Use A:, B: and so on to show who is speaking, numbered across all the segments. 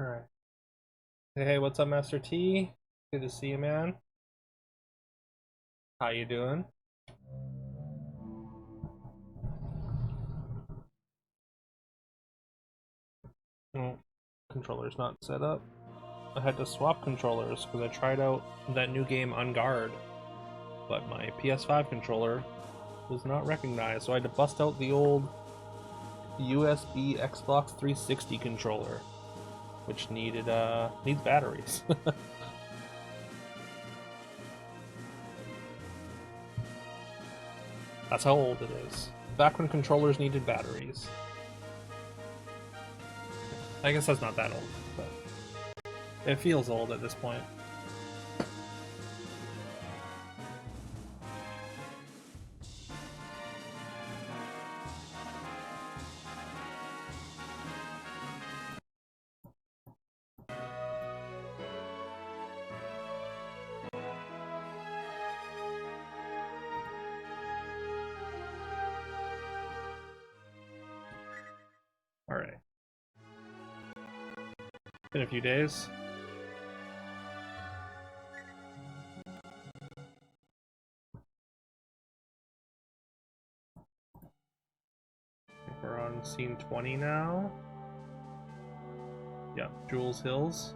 A: Alright. Hey, what's up, Master T? Good to see you, man. How you doing? Oh, controller's not set up. I had to swap controllers because I tried out that new game On Guard, but my PS5 controller was not recognized, so I had to bust out the old USB Xbox 360 controller, which needs batteries. That's how old it is. Back when controllers needed batteries. I guess that's not that old, but it feels old at this point. Alright. Been a few days. We're on scene 20 now. Yep, Jules Hills.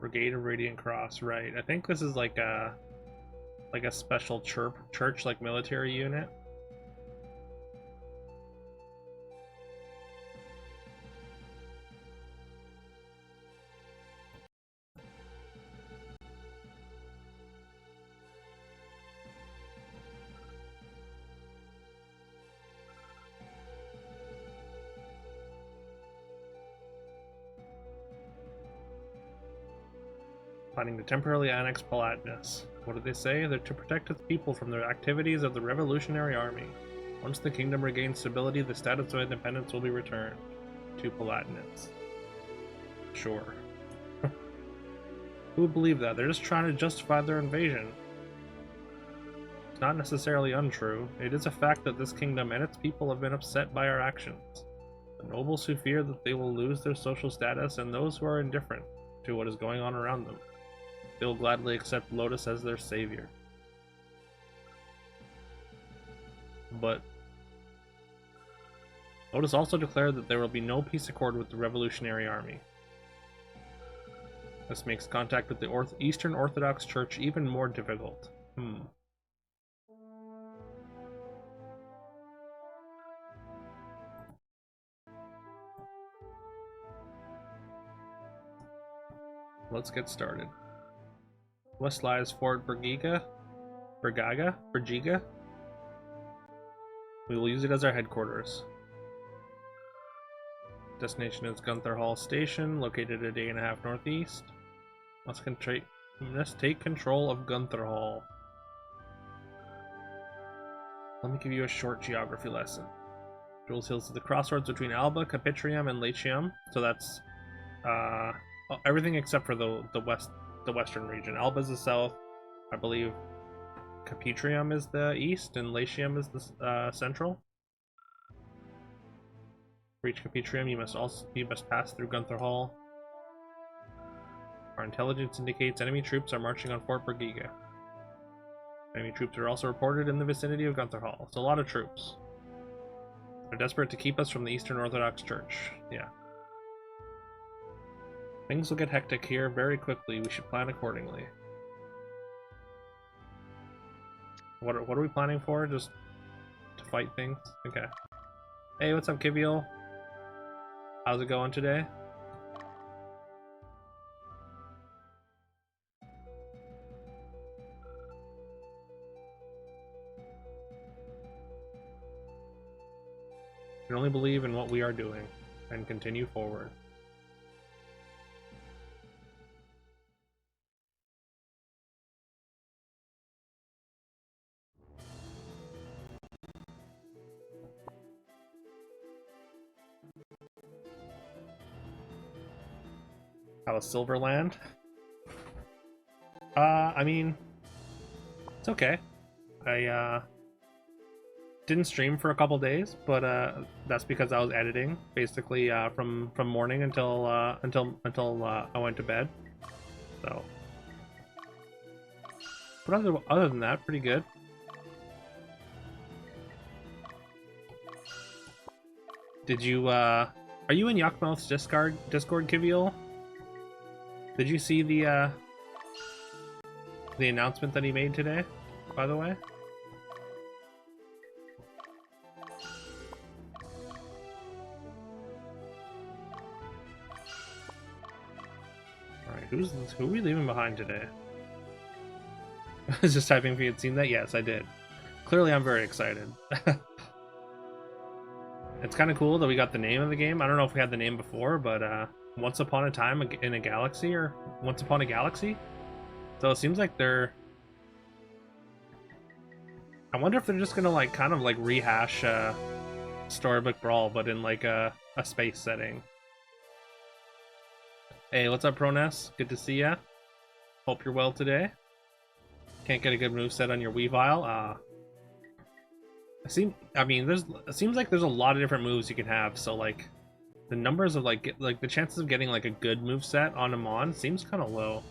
A: Brigade of Radiant Cross, right. I think this is like a special church like military unit. Planning to temporarily annex Palatinus. What did they say? They're to protect its people from the activities of the Revolutionary Army. Once the kingdom regains stability, the status of independence will be returned to Palatinus. Sure. Who would believe that? They're just trying to justify their invasion. It's not necessarily untrue. It is a fact that this kingdom and its people have been upset by our actions. The nobles who fear that they will lose their social status and those who are indifferent to what is going on around them. They will gladly accept Lotus as their savior. But Lotus also declared that there will be no peace accord with the Revolutionary Army. This makes contact with the Eastern Orthodox Church even more difficult. Let's get started. West lies Fort Brigiga. We will use it as our headquarters. Destination is Gunther Hall Station, located a day and a half northeast. Must take control of Gunther Hall. Let me give you a short geography lesson. Jules Hills is the crossroads between Alba, Capitrium, and Latium. So that's everything except for the western region. Alba is the south, I believe. Capitrium is the east, and Latium is the central. To reach Capitrium, you must pass through Gunther Hall. Our intelligence indicates enemy troops are marching on Fort Brigiga. Enemy troops are also reported in the vicinity of Gunther Hall. It's a lot of troops. They're desperate to keep us from the Eastern Orthodox Church. Yeah. Things will get hectic here very quickly. We should plan accordingly. What are we planning for? Just to fight things? Okay. Hey, what's up, Kiviel? How's it going today? We can only believe in what we are doing and continue forward. How was Silverland? I mean, it's okay. I didn't stream for a couple days, but that's because I was editing basically from morning until I went to bed. So, but other than that, pretty good. Did you are you in Yuckmouth's Discord, Kiviol? Did you see the announcement that he made today, by the way? Alright, who are we leaving behind today? I was just typing if you had seen that. Yes, I did. Clearly I'm very excited. It's kind of cool that we got the name of the game. I don't know if we had the name before, but Once Upon a Time in a Galaxy, or Once Upon a Galaxy? So it seems like they're... I wonder if they're just gonna like kind of like rehash Storybook Brawl, but in like a space setting. Hey, what's up, Proness? Good to see ya. Hope you're well today. Can't get a good moveset on your Weavile. I mean, it seems like there's a lot of different moves you can have. So like, the numbers of like the chances of getting like a good moveset on a Mon seems kind of low.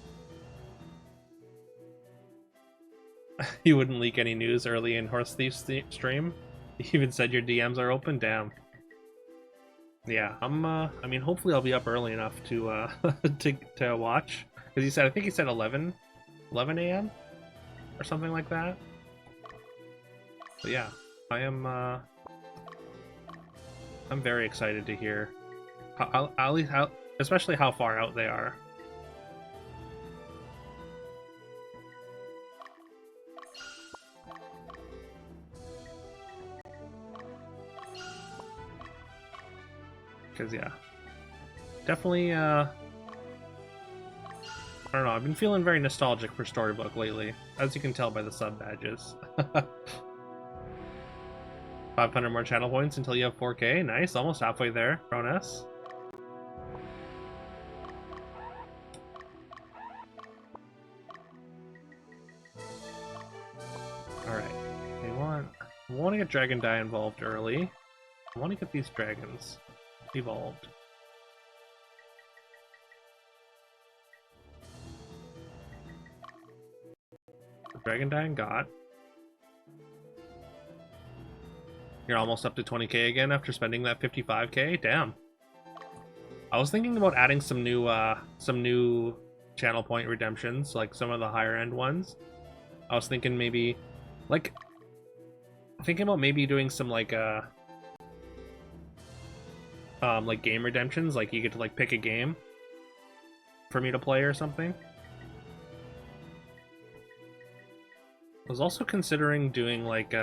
A: You wouldn't leak any news early in Horse Thief's stream. You even said your DMs are open. Damn. Yeah, I mean, hopefully I'll be up early enough to to watch. Because I think he said 11 a.m. or something like that. But yeah, I'm very excited to hear especially how far out they are. Because yeah, definitely I don't know, I've been feeling very nostalgic for Storybook lately, as you can tell by the sub badges. 500 more channel points until you have 4K. Nice, almost halfway there, Cronus. Alright, we want to get Dragon Dye involved early. I want to get these dragons evolved. Dragon Dye and got. You're almost up to 20k again after spending that 55k? Damn. I was thinking about adding some new channel point redemptions, like some of the higher end ones. I was thinking maybe like doing some like game redemptions, like you get to like pick a game for me to play or something. I was also considering doing like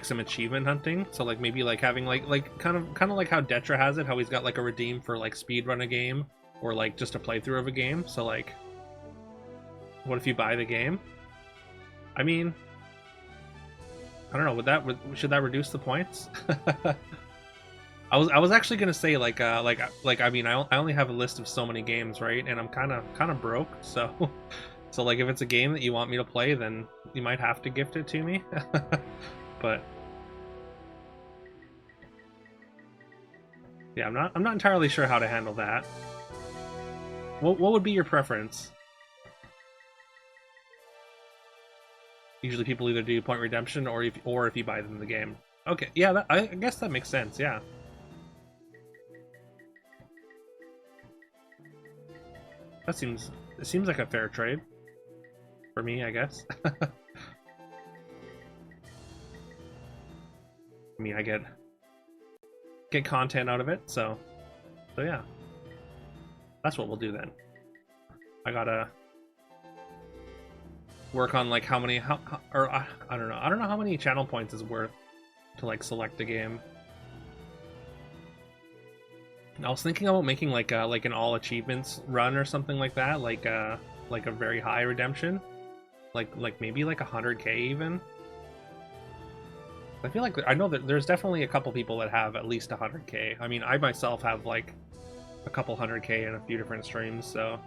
A: some achievement hunting, so like maybe like having like kind of like how Detra has it, how he's got like a redeem for like speed run a game or like just a playthrough of a game. So like, what if you buy the game? I mean, I don't know, should that reduce the points? I was actually gonna say like I mean, I only have a list of so many games, right? And I'm kind of broke, so so like if it's a game that you want me to play, then you might have to gift it to me. But yeah, I'm not entirely sure how to handle that. What would be your preference? Usually people either do point redemption or if you buy them the game. Okay, yeah, I guess that makes sense. Yeah. It seems like a fair trade for me, I guess. I mean, I get content out of it, so yeah, that's what we'll do then. I gotta work on like I don't know how many channel points is worth to like select a game. I was thinking about making like an all achievements run or something like that, like a very high redemption, like maybe like 100k even. I feel like I know that there's definitely a couple people that have at least 100k. I mean, I myself have like a couple 100k in a few different streams, so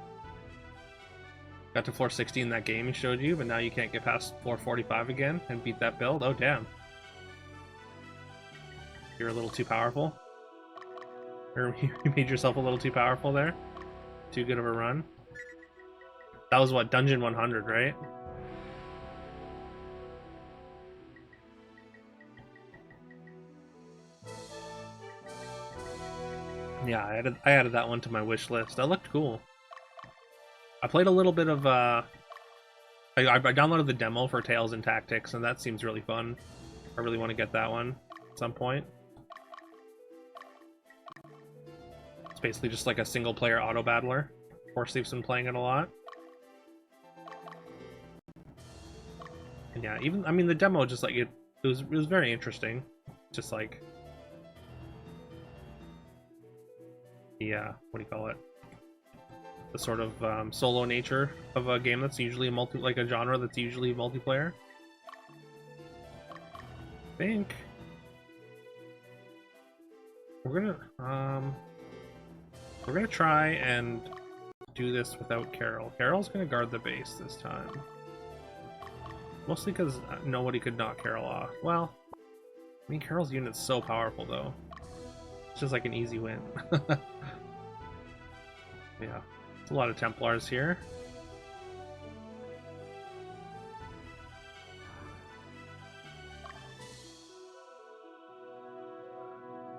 A: got to floor 60 in that game he showed you, but now you can't get past floor 45 again and beat that build. Oh damn. You're a little too powerful. Or you made yourself a little too powerful there. Too good of a run. That was what, Dungeon 100, right? Yeah, I added that one to my wish list. That looked cool. I played a little bit of I downloaded the demo for Tales and Tactics, and that seems really fun. I really want to get that one at some point. It's basically just like a single player auto battler. Horsteve's been playing it a lot. And yeah, even I mean the demo just like it was very interesting. Just like the what do you call it? The sort of solo nature of a game that's usually like a genre that's usually multiplayer. I think we're gonna try and do this without Carol. Carol's gonna guard the base this time. Mostly because nobody could knock Carol off. Well, I mean, Carol's unit's so powerful, though. It's just like an easy win. Yeah, it's a lot of Templars here.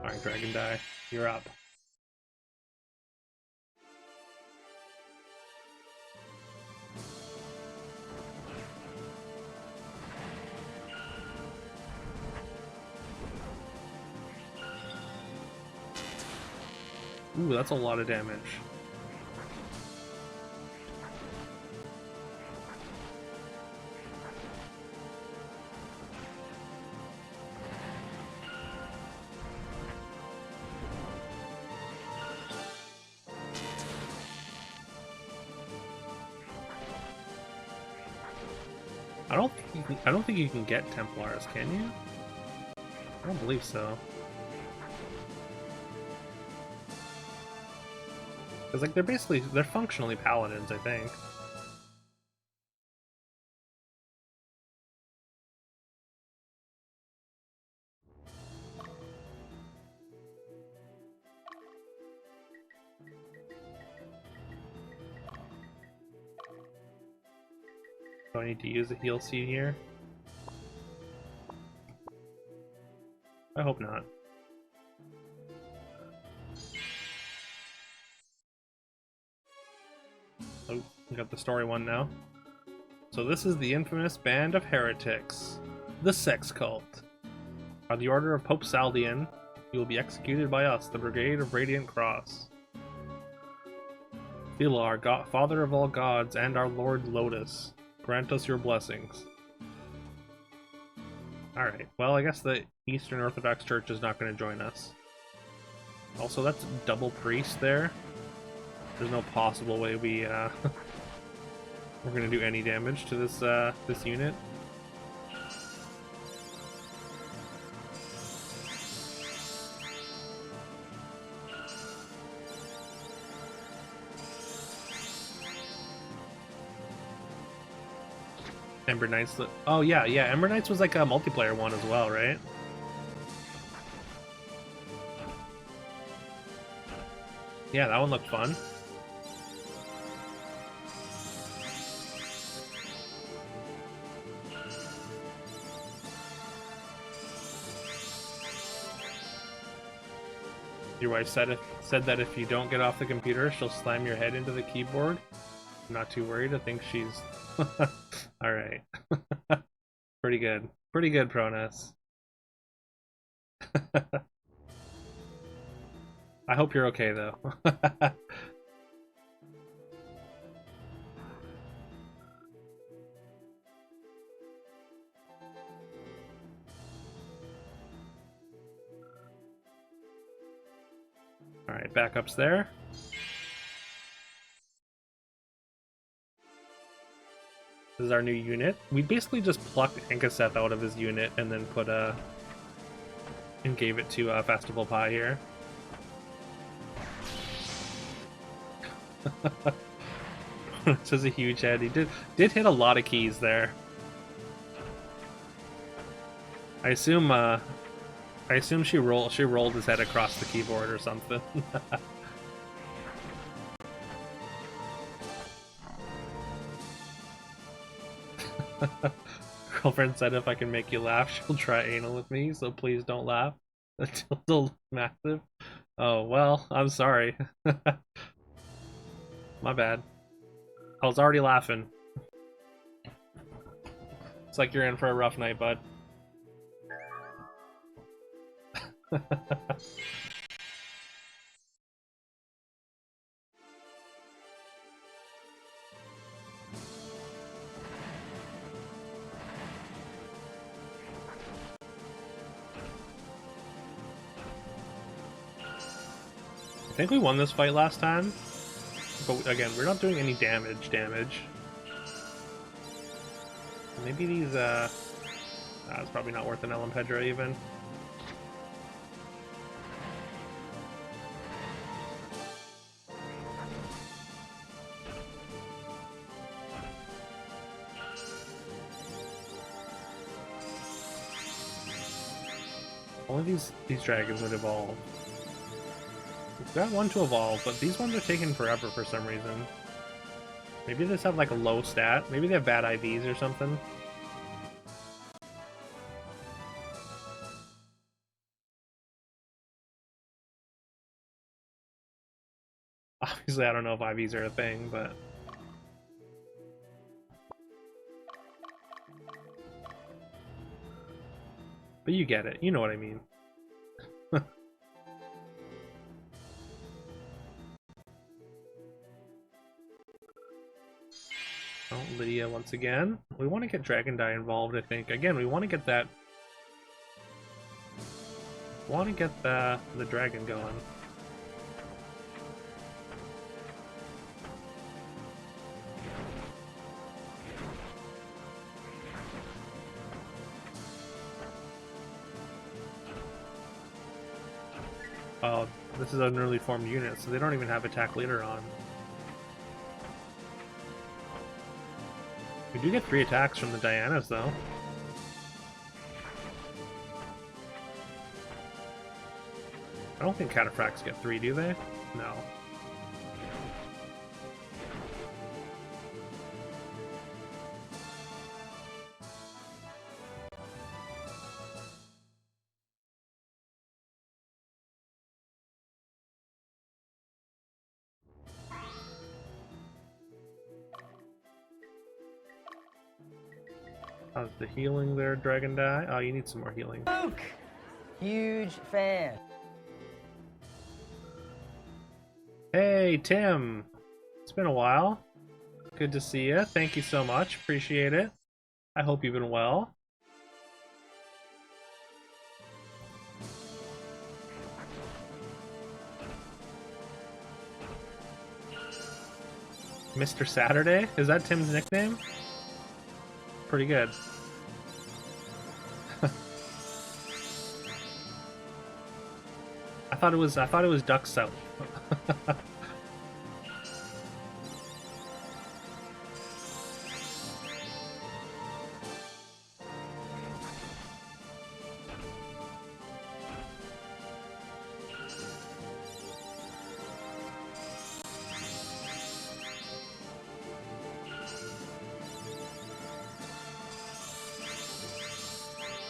A: Alright, Dragon Die, you're up. Ooh, that's a lot of damage. I don't think you can get Templars, can you? I don't believe so. Because like they're functionally paladins, I think. Do I need to use a heal seed here? I hope not. Oh, we got the story one now. So this is the infamous band of heretics, the Sex Cult. By the order of Pope Saldian, you will be executed by us, the Brigade of Radiant Cross. Philar, Father of all gods, and our Lord Lotus, grant us your blessings. Alright, well I guess the Eastern Orthodox Church is not going to join us. Also, that's double priest there. There's no possible way we're going to do any damage to this this unit. Ember Knights. Oh yeah, Ember Knights was like a multiplayer one as well, right? Yeah, that one looked fun. Your wife said that if you don't get off the computer, she'll slam your head into the keyboard. I'm not too worried. I think she's all right. Pretty good, Pronus. I hope you're okay though. Alright, backups there. This is our new unit. We basically just plucked Ankaseth out of his unit and then put and gave it to Festival Pie here. This is a huge head. He did hit a lot of keys there. I assume she rolled his head across the keyboard or something. Girlfriend said if I can make you laugh, she'll try anal with me, so please don't laugh. That dildo massive. Oh, well, I'm sorry. My bad. I was already laughing. It's like you're in for a rough night, bud. I think we won this fight last time, but again, we're not doing any damage. Maybe these, it's probably not worth an Ellen Pedra even. Only these dragons would evolve. We've got one to evolve, but these ones are taking forever for some reason. Maybe they just have like a low stat. Maybe they have bad IVs or something. Obviously, I don't know if IVs are a thing, but... But you get it. You know what I mean. Oh, Lydia once again. We want to get Dragon Dye involved, I think. Again, we want to get that... Want to get the dragon going. Oh, this is an early formed unit, so they don't even have attack later on. We do get 3 attacks from the Dianas, though. I don't think Cataphracts get 3, do they? No. How's the healing there, Dragon Dye? Oh, you need some more healing.
B: Luke! Huge fan.
A: Hey, Tim! It's been a while. Good to see you. Thank you so much. Appreciate it. I hope you've been well. Mr. Saturday? Is that Tim's nickname? Pretty good. I thought it was Duck South.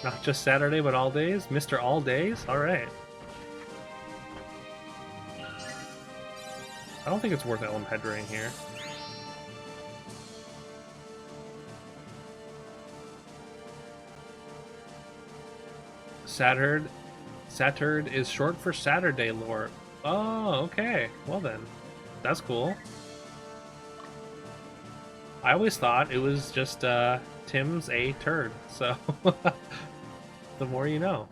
A: Not just Saturday, but all days? Mr. All Days? Alright. I don't think it's worth Ellen Pedraing here. Saturn is short for Saturday lore. Oh, okay. Well then. That's cool. I always thought it was just Tim's a turd, so the more you know.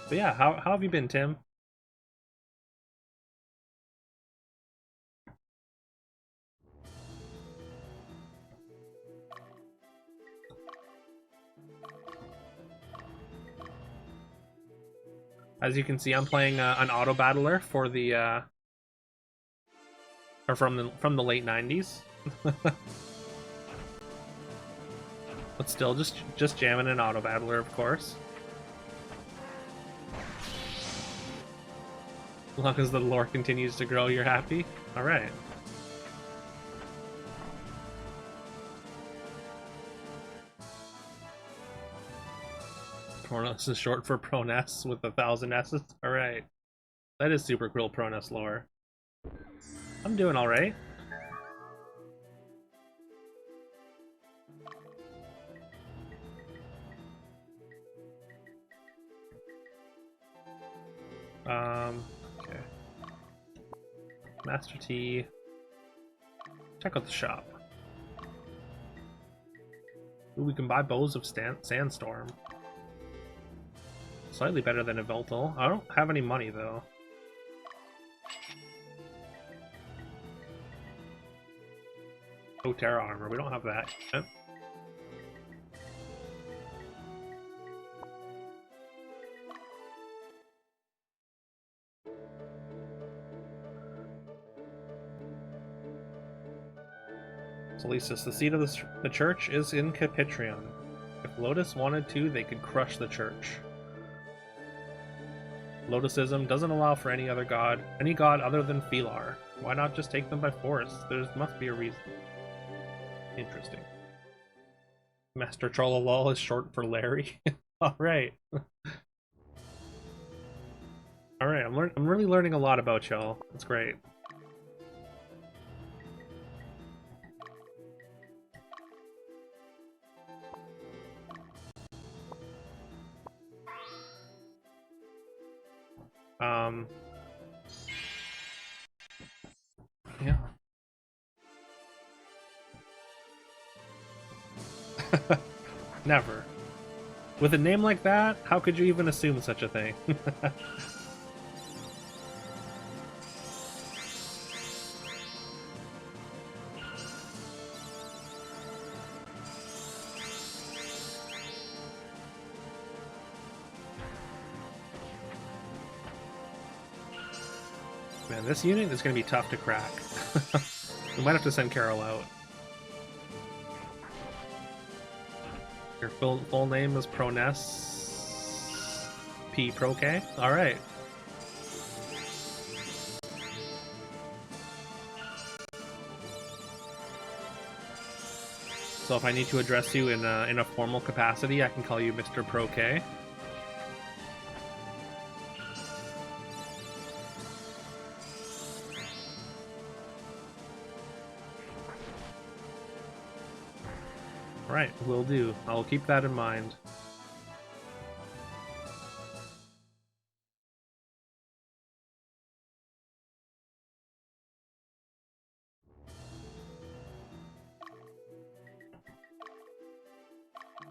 A: But yeah, how have you been, Tim? As you can see, I'm playing an auto battler for the or from the late 90s. But still, just jamming an auto battler, of course. As long as the lore continues to grow, you're happy. All right. Pronos is short for Proness with 1,000 S's. All right. That is super cool, Proness lore. I'm doing all right. Okay. Master T. Check out the shop. Ooh, we can buy Bows of Sandstorm. Slightly better than a Veltal. I don't have any money, though. Oh, Terra Armor. We don't have that yet. Salisis, the seat of the church is in Capitrion. If Lotus wanted to, they could crush the church. Lotusism doesn't allow for any god other than Philar. Why not just take them by force? There must be a reason. Interesting. Master Trollolol is short for Larry. Alright. Alright, I'm really learning a lot about y'all. That's great. Yeah. Never. With a name like that, how could you even assume such a thing? Man, this unit is going to be tough to crack. We might have to send Carol out. Your full name is Proness P. Prok? Alright. So if I need to address you in a formal capacity, I can call you Mr. Prok. Right, will do. I'll keep that in mind.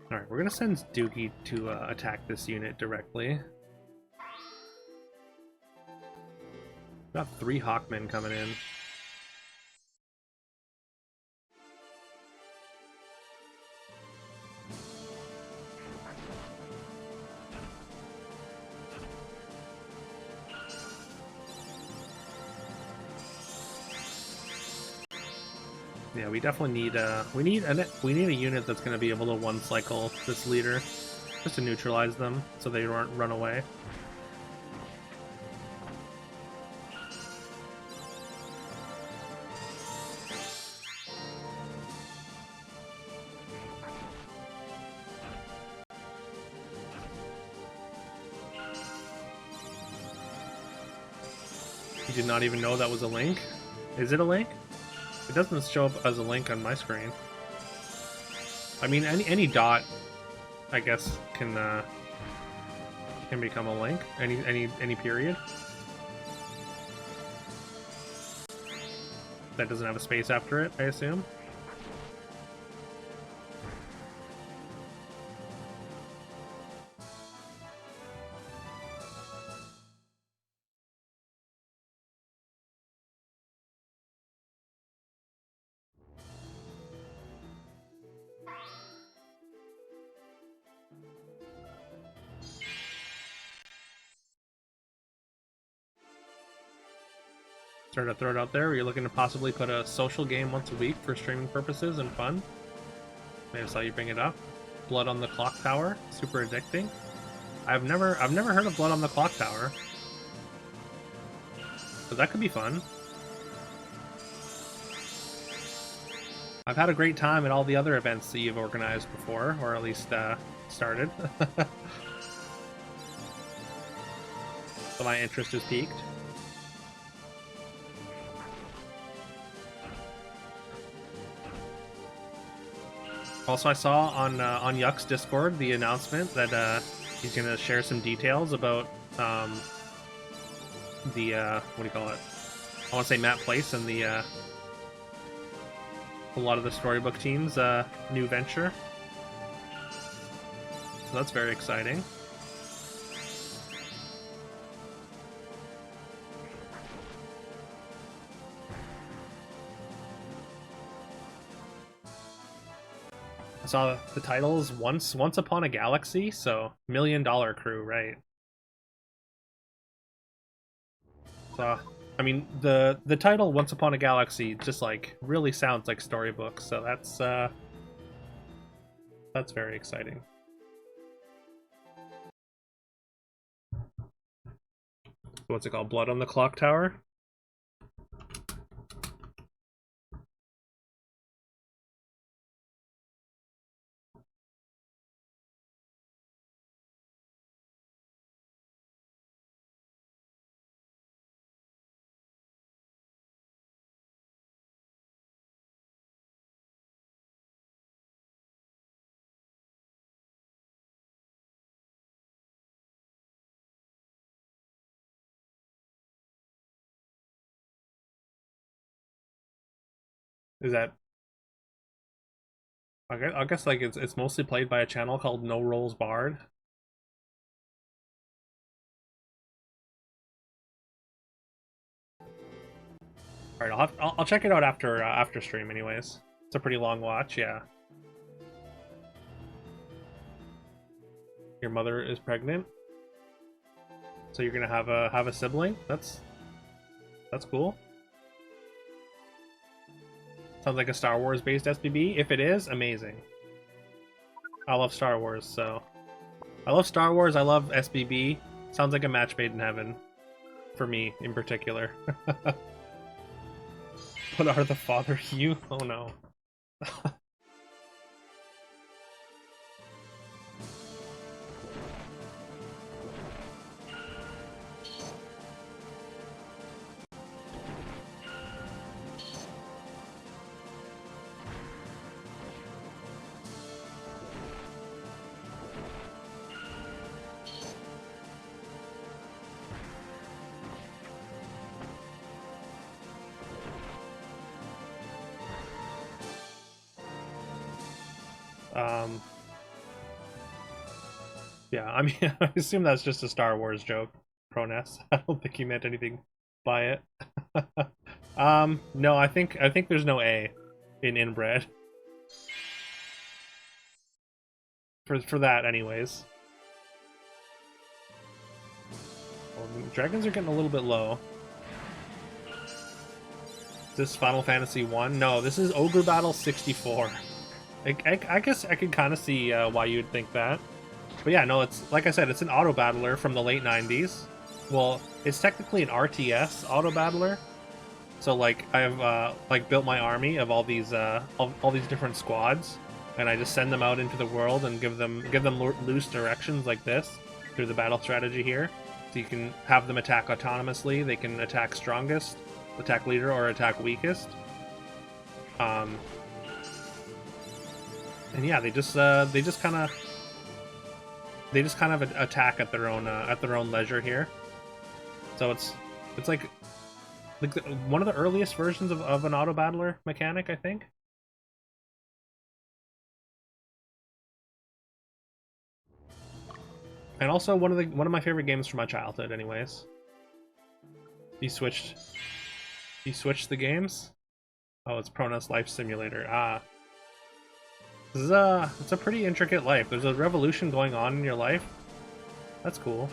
A: Alright, we're gonna send Doogie to attack this unit directly. Got 3 Hawkmen coming in. Yeah, we definitely need we need a unit that's going to be able to one cycle this leader, just to neutralize them so they don't run away. You did not even know that was a link? Is it a link? It doesn't show up as a link on my screen. I mean, any dot, I guess, can become a link. Any period that doesn't have a space after it, I assume. Sort of throw it out there, or you're looking to possibly put a social game once a week for streaming purposes and fun. I just saw you bring it up. Blood on the Clock Tower, super addicting. I've never heard of Blood on the Clock Tower, so that could be fun. I've had a great time at all the other events that you've organized before, or at least started. So my interest is piqued. Also, I saw on Yuck's Discord the announcement that he's going to share some details about the what do you call it? I want to say Matt Place and the a lot of the Storybook team's new venture. So that's very exciting. I saw the titles Once Upon a Galaxy, so $1 Million Crew, right? So, I mean, the title Once Upon a Galaxy just like really sounds like storybook, so that's very exciting. What's it called? Blood on the Clock Tower? Is that? I guess like it's mostly played by a channel called No Rolls Barred. All right, I'll check it out after stream. Anyways, it's a pretty long watch. Yeah. Your mother is pregnant, so you're gonna have a sibling. That's cool. Sounds like a Star Wars based SBB. If it is, amazing. I love Star Wars, so I love Star Wars. I love SBB. Sounds like a match made in heaven, for me in particular. What are the father you? Oh no. Yeah, I mean, I assume that's just a Star Wars joke, Proness. I don't think he meant anything by it. No, I think there's no A in inbred. For that, anyways. Well, dragons are getting a little bit low. Is this Final Fantasy 1? No, this is Ogre Battle 64. I guess I could kind of see why you'd think that. But yeah, no, it's like I said, it's an auto battler from the late 90s. Well, it's technically an RTS auto battler. So like I've like built my army of all these different squads, and I just send them out into the world and give them loose directions like this through the battle strategy here. So you can have them attack autonomously. They can attack strongest, attack leader, or attack weakest. And yeah, they just kind of attack at their own leisure here. So it's like one of the earliest versions of an auto battler mechanic, I think. And also one of my favorite games from my childhood, anyways. You switched the games? Oh, it's Pronus Life Simulator. Ah. This is it's a pretty intricate life. There's a revolution going on in your life. That's cool.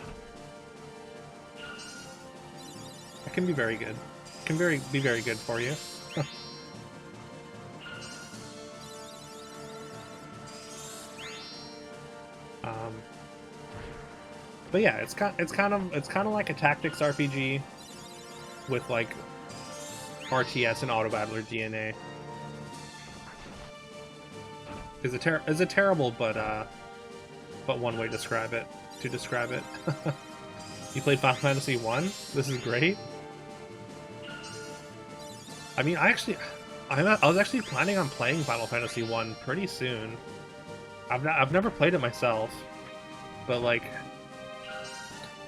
A: It can be very good. It can be very good for you. But yeah, it's kind of like a tactics RPG with like RTS and auto battler DNA. Is a terrible but one way to describe it. You played Final Fantasy 1? This is great. I mean, I was actually planning on playing Final Fantasy 1 pretty soon. I've never played it myself, but like,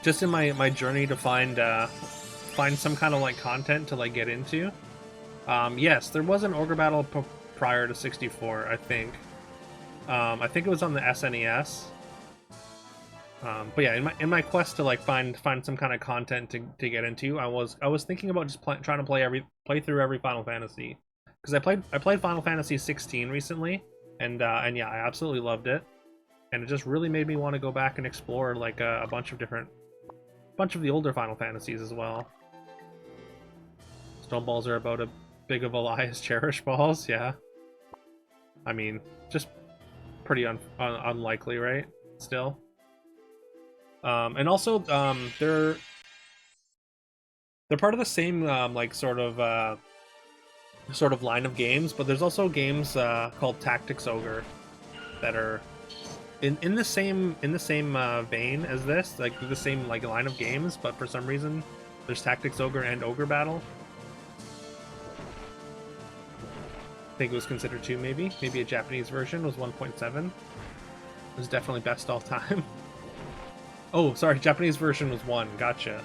A: just in my journey to find some kind of like content to like get into. Yes, there was an Ogre battle prior to 64, I think. I think it was on the SNES. But yeah, in my quest to like find some kind of content to get into, I was thinking about just trying to play through every Final Fantasy, because I played Final Fantasy 16 recently, and yeah, I absolutely loved it, and it just really made me want to go back and explore like a bunch of the older Final Fantasies as well. Stone balls are about as big of a lie as cherish balls, yeah. I mean, just pretty unlikely, right? Still. And also, they're part of the same like sort of line of games, but there's also games called Tactics Ogre that are in the same vein as this, like the same like line of games, but for some reason there's Tactics Ogre and Ogre Battle. I think it was considered 2, maybe a Japanese version was 1.7. It was definitely best all time. Oh, sorry, Japanese version was 1. Gotcha.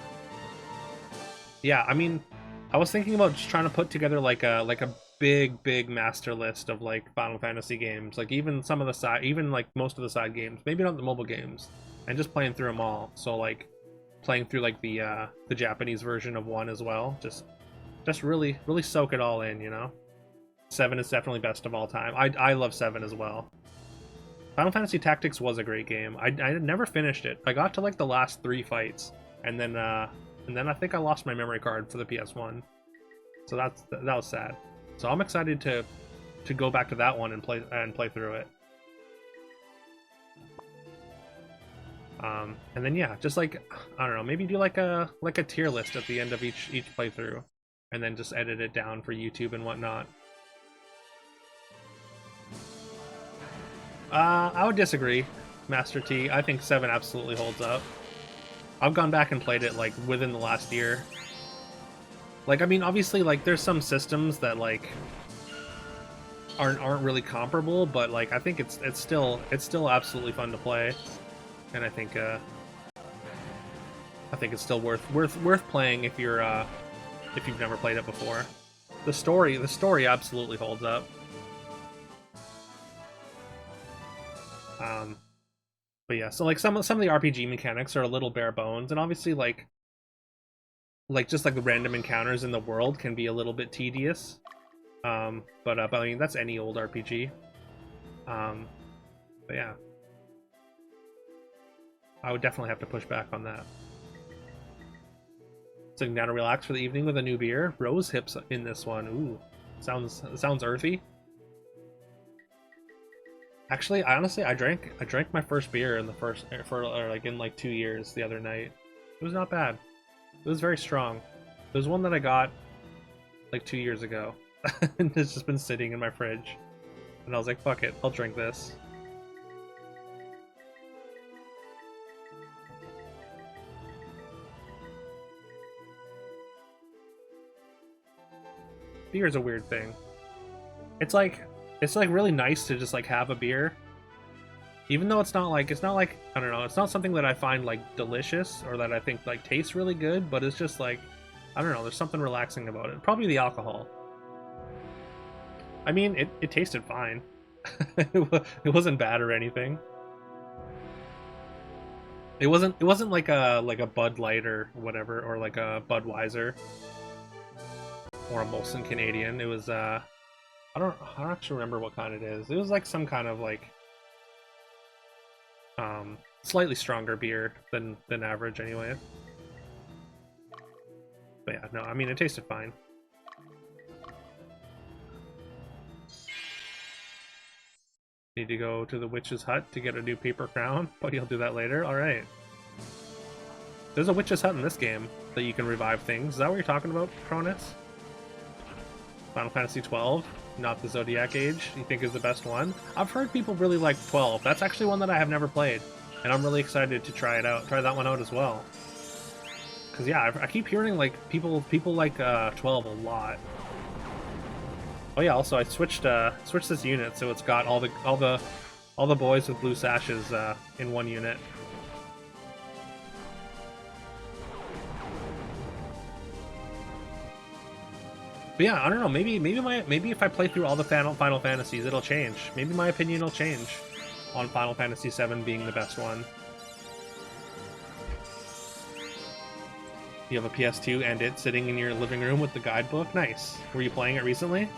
A: Yeah, I mean, I was thinking about just trying to put together like a big master list of like Final Fantasy games, like even some of the side, even like most of the side games, maybe not the mobile games, and just playing through them all. So like playing through like the Japanese version of 1 as well, just really soak it all in, you know. 7 is definitely best of all time. I love 7 as well. Final Fantasy Tactics was a great game. I never finished it. I got to like the last 3 fights, and then I think I lost my memory card for the PS1. So that was sad. So I'm excited to go back to that one and play through it. And then yeah, just like, I don't know, maybe do like a tier list at the end of each playthrough, and then just edit it down for YouTube and whatnot. I would disagree, Master T. I think 7 absolutely holds up. I've gone back and played it like within the last year. Like, I mean, obviously, like there's some systems that like aren't really comparable, but like I think it's still absolutely fun to play, and I think it's still worth playing if you're if you've never played it before. The story absolutely holds up. But yeah, so like some of the RPG mechanics are a little bare bones, and obviously like just like the random encounters in the world can be a little bit tedious. But I mean, that's any old RPG. But yeah, I would definitely have to push back on that. Sitting down to relax for the evening with a new beer. Rose hips in this one. Ooh, sounds earthy. Actually, I drank my first beer in like 2 years the other night. It was not bad. It was very strong. There's one that I got like 2 years ago, and it's just been sitting in my fridge. And I was like, fuck it, I'll drink this. Beer is a weird thing. It's like really nice to just like have a beer, even though it's not like I don't know, it's not something that I find like delicious or that I think like tastes really good, but it's just like, I don't know, there's something relaxing about it. Probably the alcohol. I mean, it tasted fine. It wasn't bad or anything. It wasn't like a Bud Light or whatever, or like a Budweiser or a Molson Canadian. It was I don't actually remember what kind it is. It was like some kind of like slightly stronger beer than average anyway. But yeah, no, I mean, it tasted fine. Need to go to the witch's hut to get a new paper crown, but you'll do that later? Alright. There's a witch's hut in this game that you can revive things. Is that what you're talking about, Cronus? Final Fantasy 12, not the Zodiac Age, you think is the best one? I've heard people really like 12. That's actually one that I have never played, and I'm really excited to try it out. Try that one out as well. Cause yeah, I keep hearing like people like 12 a lot. Oh yeah, also I switched this unit, so it's got all the boys with blue sashes in one unit. But yeah, I don't know. Maybe if I play through all the Final Fantasies, it'll change. Maybe my opinion will change on Final Fantasy VII being the best one. You have a PS2 and it sitting in your living room with the guidebook. Nice. Were you playing it recently?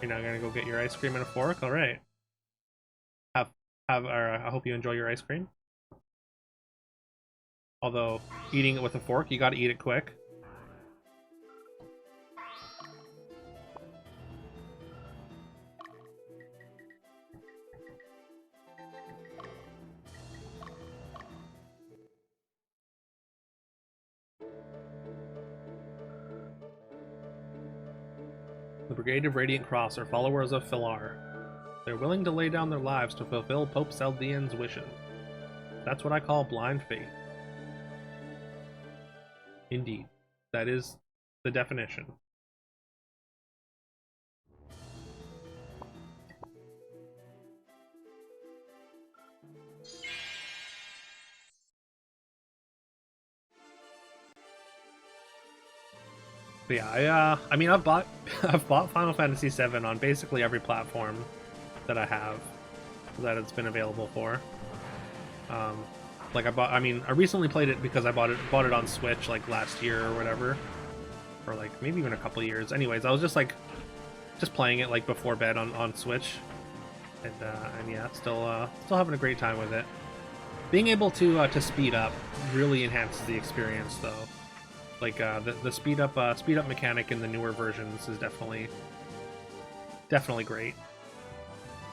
A: You're not gonna go get your ice cream and a fork. All right. I hope you enjoy your ice cream. Although, eating it with a fork, you gotta eat it quick. The Brigade of Radiant Cross are followers of Philar. They're willing to lay down their lives to fulfill Pope Saldean's wishes. That's what I call blind faith. Indeed, that is the definition. But yeah, I mean, I've bought Final Fantasy VII on basically every platform that I have that it's been available for. Like I recently played it because I bought it on Switch like last year or whatever, or like maybe even a couple of years. Anyways, I was just playing it like before bed on Switch, and yeah, still having a great time with it. Being able to speed up really enhances the experience, though. Like the speed up mechanic in the newer versions is definitely great.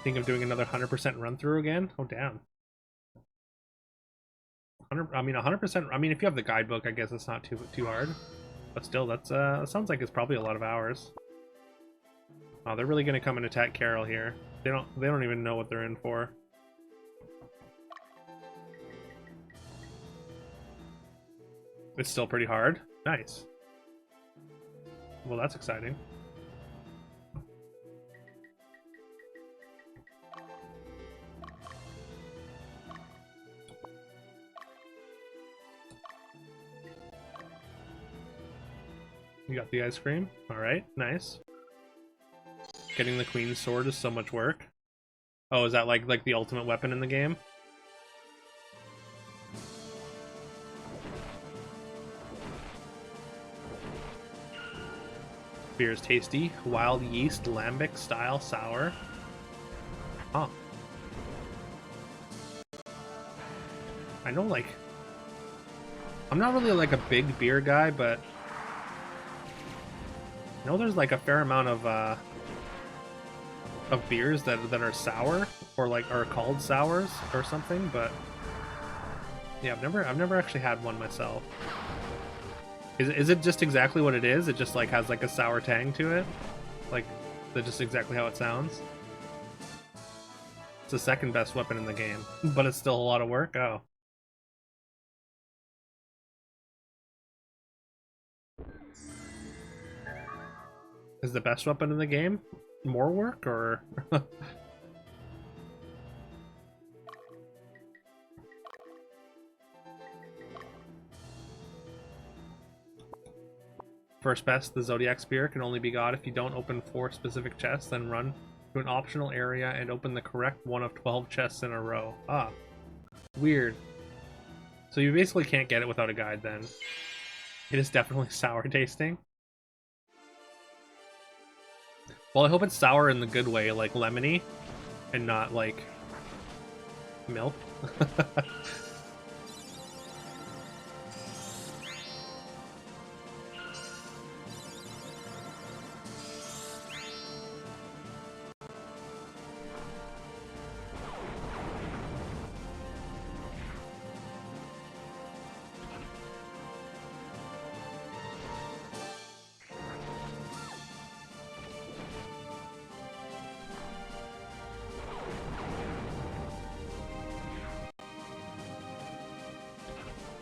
A: Think of doing another 100% run through again? Oh damn. 100%. I mean, if you have the guidebook, I guess it's not too hard. But still, that's sounds like it's probably a lot of hours. Oh, they're really gonna come and attack Carol here. They don't even know what they're in for. It's still pretty hard. Nice. Well, that's exciting. You got the ice cream? Alright, nice. Getting the Queen's Sword is so much work. Oh, is that like the ultimate weapon in the game? Beer is tasty. Wild yeast lambic style sour. Huh. I know, like, I'm not really like a big beer guy, but I know there's like a fair amount of beers that are sour or like are called sours or something, but yeah, I've never actually had one myself. Is it just exactly what it is? It just like has like a sour tang to it? Like, that's just exactly how it sounds? It's the second best weapon in the game, but it's still a lot of work? Oh. Is the best weapon in the game more work, or? First best, the Zodiac Spear can only be got if you don't open 4 specific chests, then run to an optional area and open the correct one of 12 chests in a row. Ah. Weird. So you basically can't get it without a guide then. It is definitely sour tasting. Well, I hope it's sour in the good way, like lemony, and not like milk.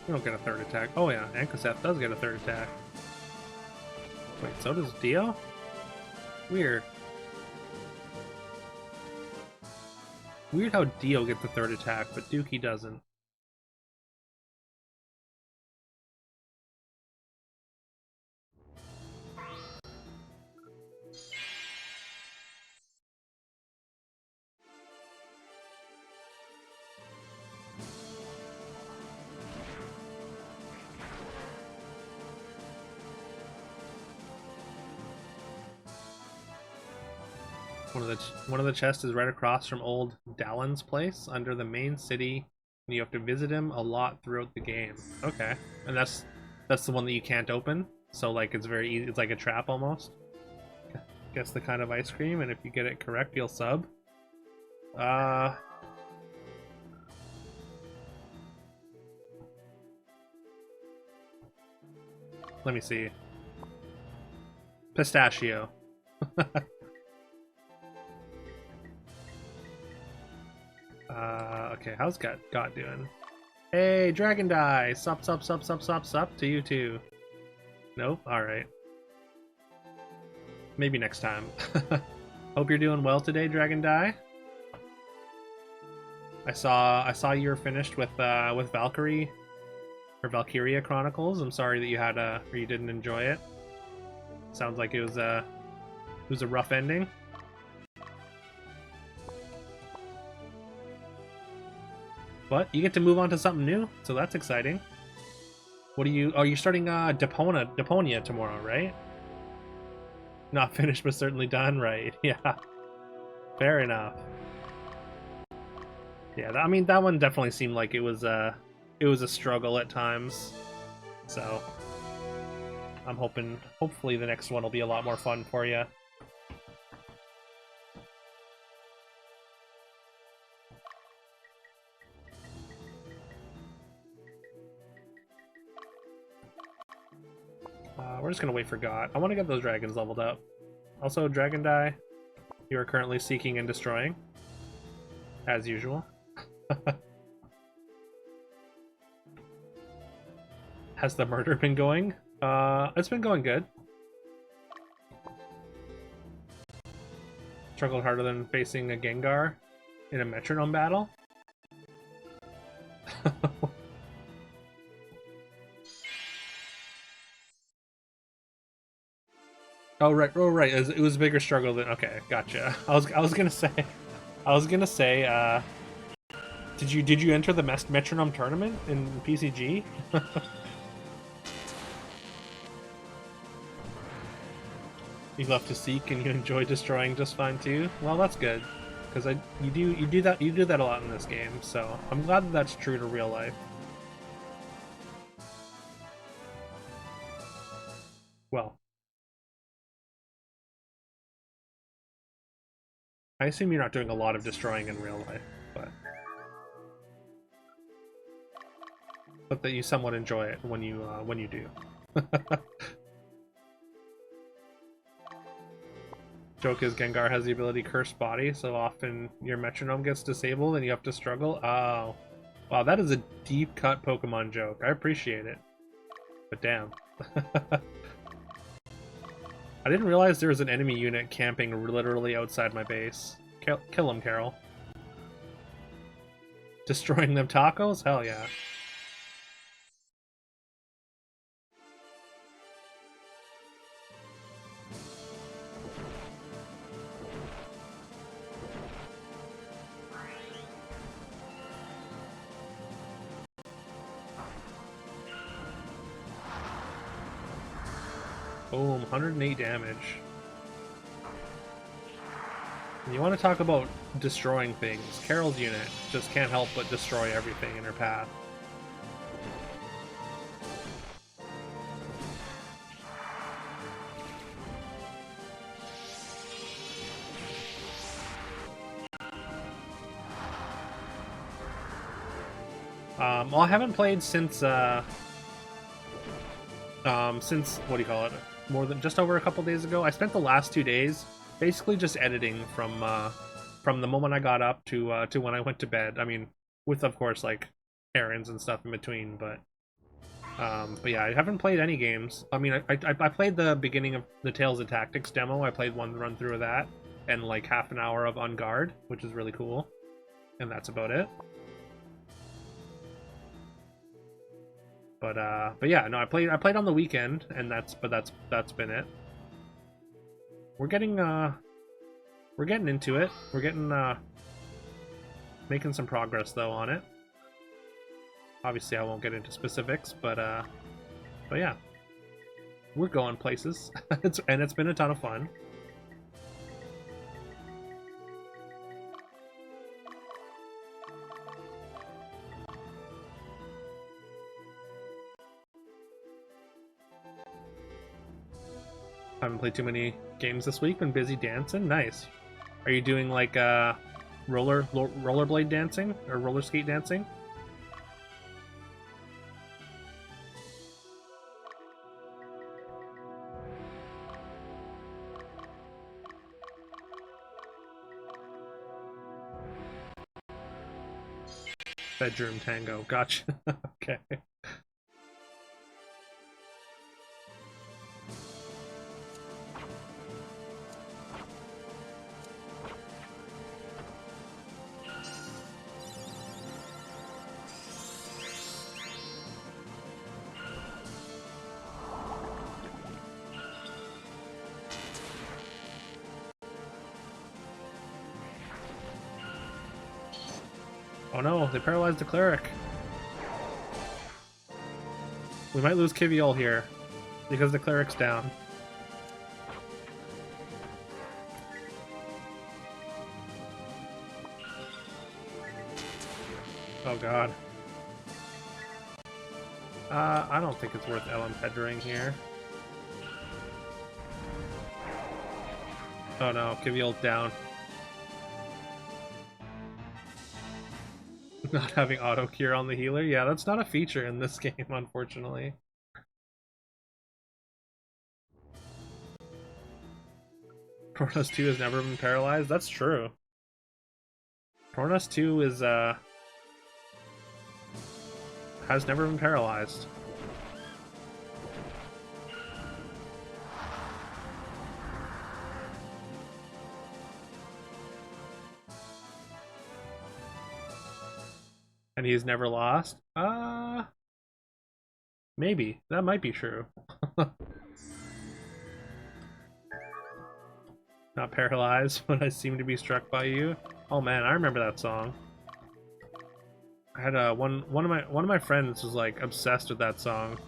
A: You don't get a third attack. Oh yeah, Ankoseth does get a third attack. Wait, so does Dio? Weird. Weird how Dio gets the third attack, but Dookie doesn't. One of the chests is right across from old Dallin's place under the main city, and you have to visit him a lot throughout the game. Okay, and that's the one that you can't open. So like it's very easy. It's like a trap almost. Guess the kind of ice cream, and if you get it correct, you'll sub. Let me see. Pistachio. Okay, how's God doing? Hey, Dragon Die! Sup to you too. Nope, alright. Maybe next time. Hope you're doing well today, Dragon Die. I saw you were finished with Valkyrie or Valkyria Chronicles. I'm sorry that you had or you didn't enjoy it. Sounds like it was a rough ending. But you get to move on to something new, so that's exciting. What are you? Oh, you're starting Deponia tomorrow, right? Not finished, but certainly done, right? Yeah, fair enough. Yeah, I mean that one definitely seemed like it was a struggle at times. So I'm hopefully the next one will be a lot more fun for you. We're just gonna wait for God. I want to get those dragons leveled up. Also, Dragon Die, you are currently seeking and destroying, as usual. Has the murder been going? It's been going good. Struggled harder than facing a Gengar in a metronome battle. Oh right. It was a bigger struggle than. Okay, gotcha. I was gonna say, did you enter the metronome tournament in PCG? You love to seek and you enjoy destroying just fine too. Well, that's good, because you do that a lot in this game. So I'm glad that that's true to real life. Well. I assume you're not doing a lot of destroying in real life, but that you somewhat enjoy it when you do. Joke is Gengar has the ability Curse Body, so often your metronome gets disabled and you have to struggle. Oh, wow, that is a deep cut Pokemon joke. I appreciate it, but damn. I didn't realize there was an enemy unit camping literally outside my base. Kill him, Carol. Destroying them tacos? Hell yeah. Boom, 108 damage. And you want to talk about destroying things. Carol's unit just can't help but destroy everything in her path. Well, I haven't played since what do you call it? Just over a couple days ago. I spent the last 2 days basically just editing from the moment I got up to when I went to bed. I mean, with of course like errands and stuff in between, but But yeah, I haven't played any games. I mean, I played the beginning of the Tales of Tactics demo. I played one run through of that, and like half an hour of On Guard, which is really cool. And that's about it. But yeah, no, I played on the weekend, and that's been it. We're getting into it. We're getting making some progress though on it. Obviously, I won't get into specifics, but yeah, we're going places. It's been a ton of fun. I haven't played too many games this week. Been busy dancing. Nice. Are you doing like rollerblade dancing or roller skate dancing? Bedroom tango. Gotcha. Okay. Oh no, they paralyzed the cleric. We might lose Kiviol here because the cleric's down. Oh god. I don't think it's worth Ellen Pedring here. Oh no, Kiviol's down. Not having auto cure on the healer? Yeah, that's not a feature in this game, unfortunately. Tornas 2 has never been paralyzed? That's true. Tornas 2 is, has never been paralyzed. And he's never lost? Maybe. That might be true. Not paralyzed when I seem to be struck by you. Oh man, I remember that song. I had one of my friends was like obsessed with that song.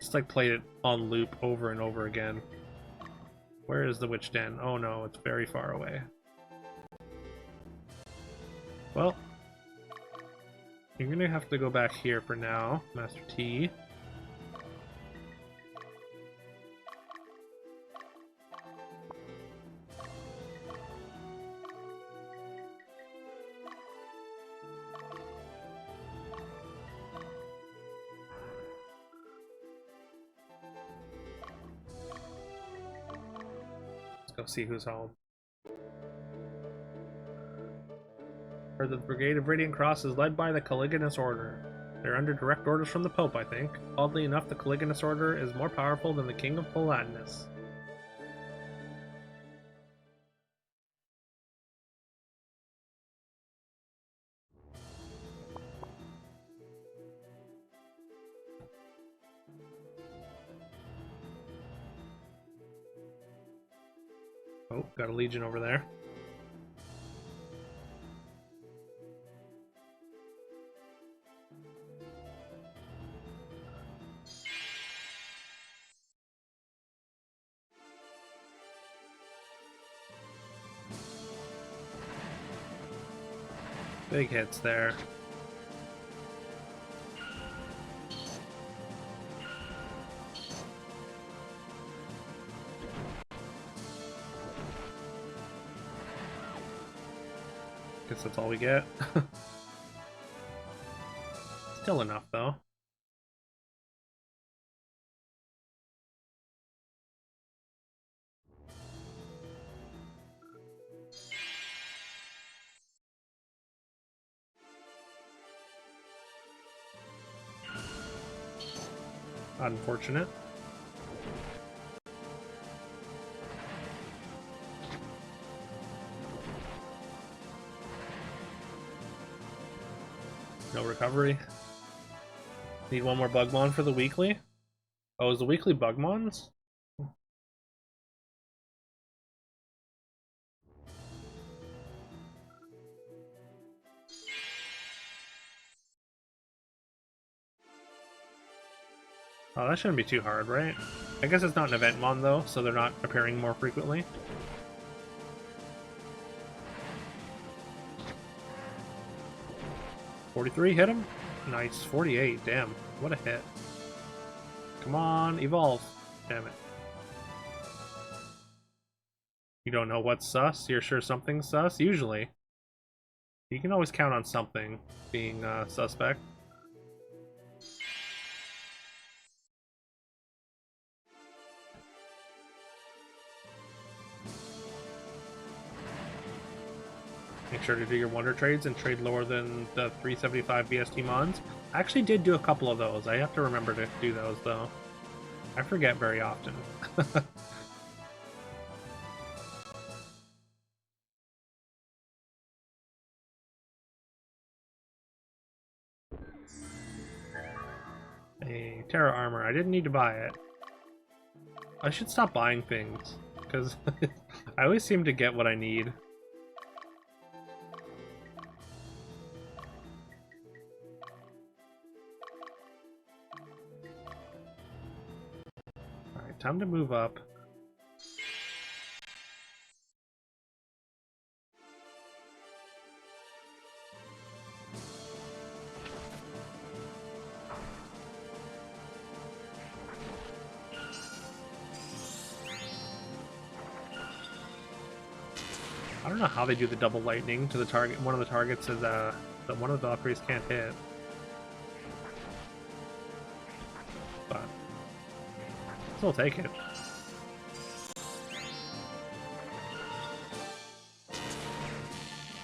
A: Just like played it on loop over and over again. Where is the witch den? Oh no, it's very far away. Well, you're gonna have to go back here for now, Master T. Let's go see who's home. Heard that the Brigade of Radiant Cross is led by the Caligulus Order. They're under direct orders from the Pope, I think. Oddly enough, the Caligulus Order is more powerful than the King of Palatinus. Oh, got a legion over there. Big hits there. Guess that's all we get. Still enough, though. Unfortunate. No recovery. Need one more Bugmon for the weekly. Oh, is the weekly Bugmons? Oh, that shouldn't be too hard, right? I guess it's not an event mon though, so they're not appearing more frequently. $43 hit him? Nice. 48, damn. What a hit. Come on, evolve. Damn it. You don't know what's sus? You're sure something's sus? Usually. You can always count on something being suspect. Make sure to do your wonder trades and trade lower than the 375 VST mons. I actually did do a couple of those. I have to remember to do those though. I forget very often. A Terra armor. I didn't need to buy it. I should stop buying things, because I always seem to get what I need. Alright, time to move up. I don't know how they do the double lightning to the target. One of the targets is that one of the Valkyries can't hit. But still take it.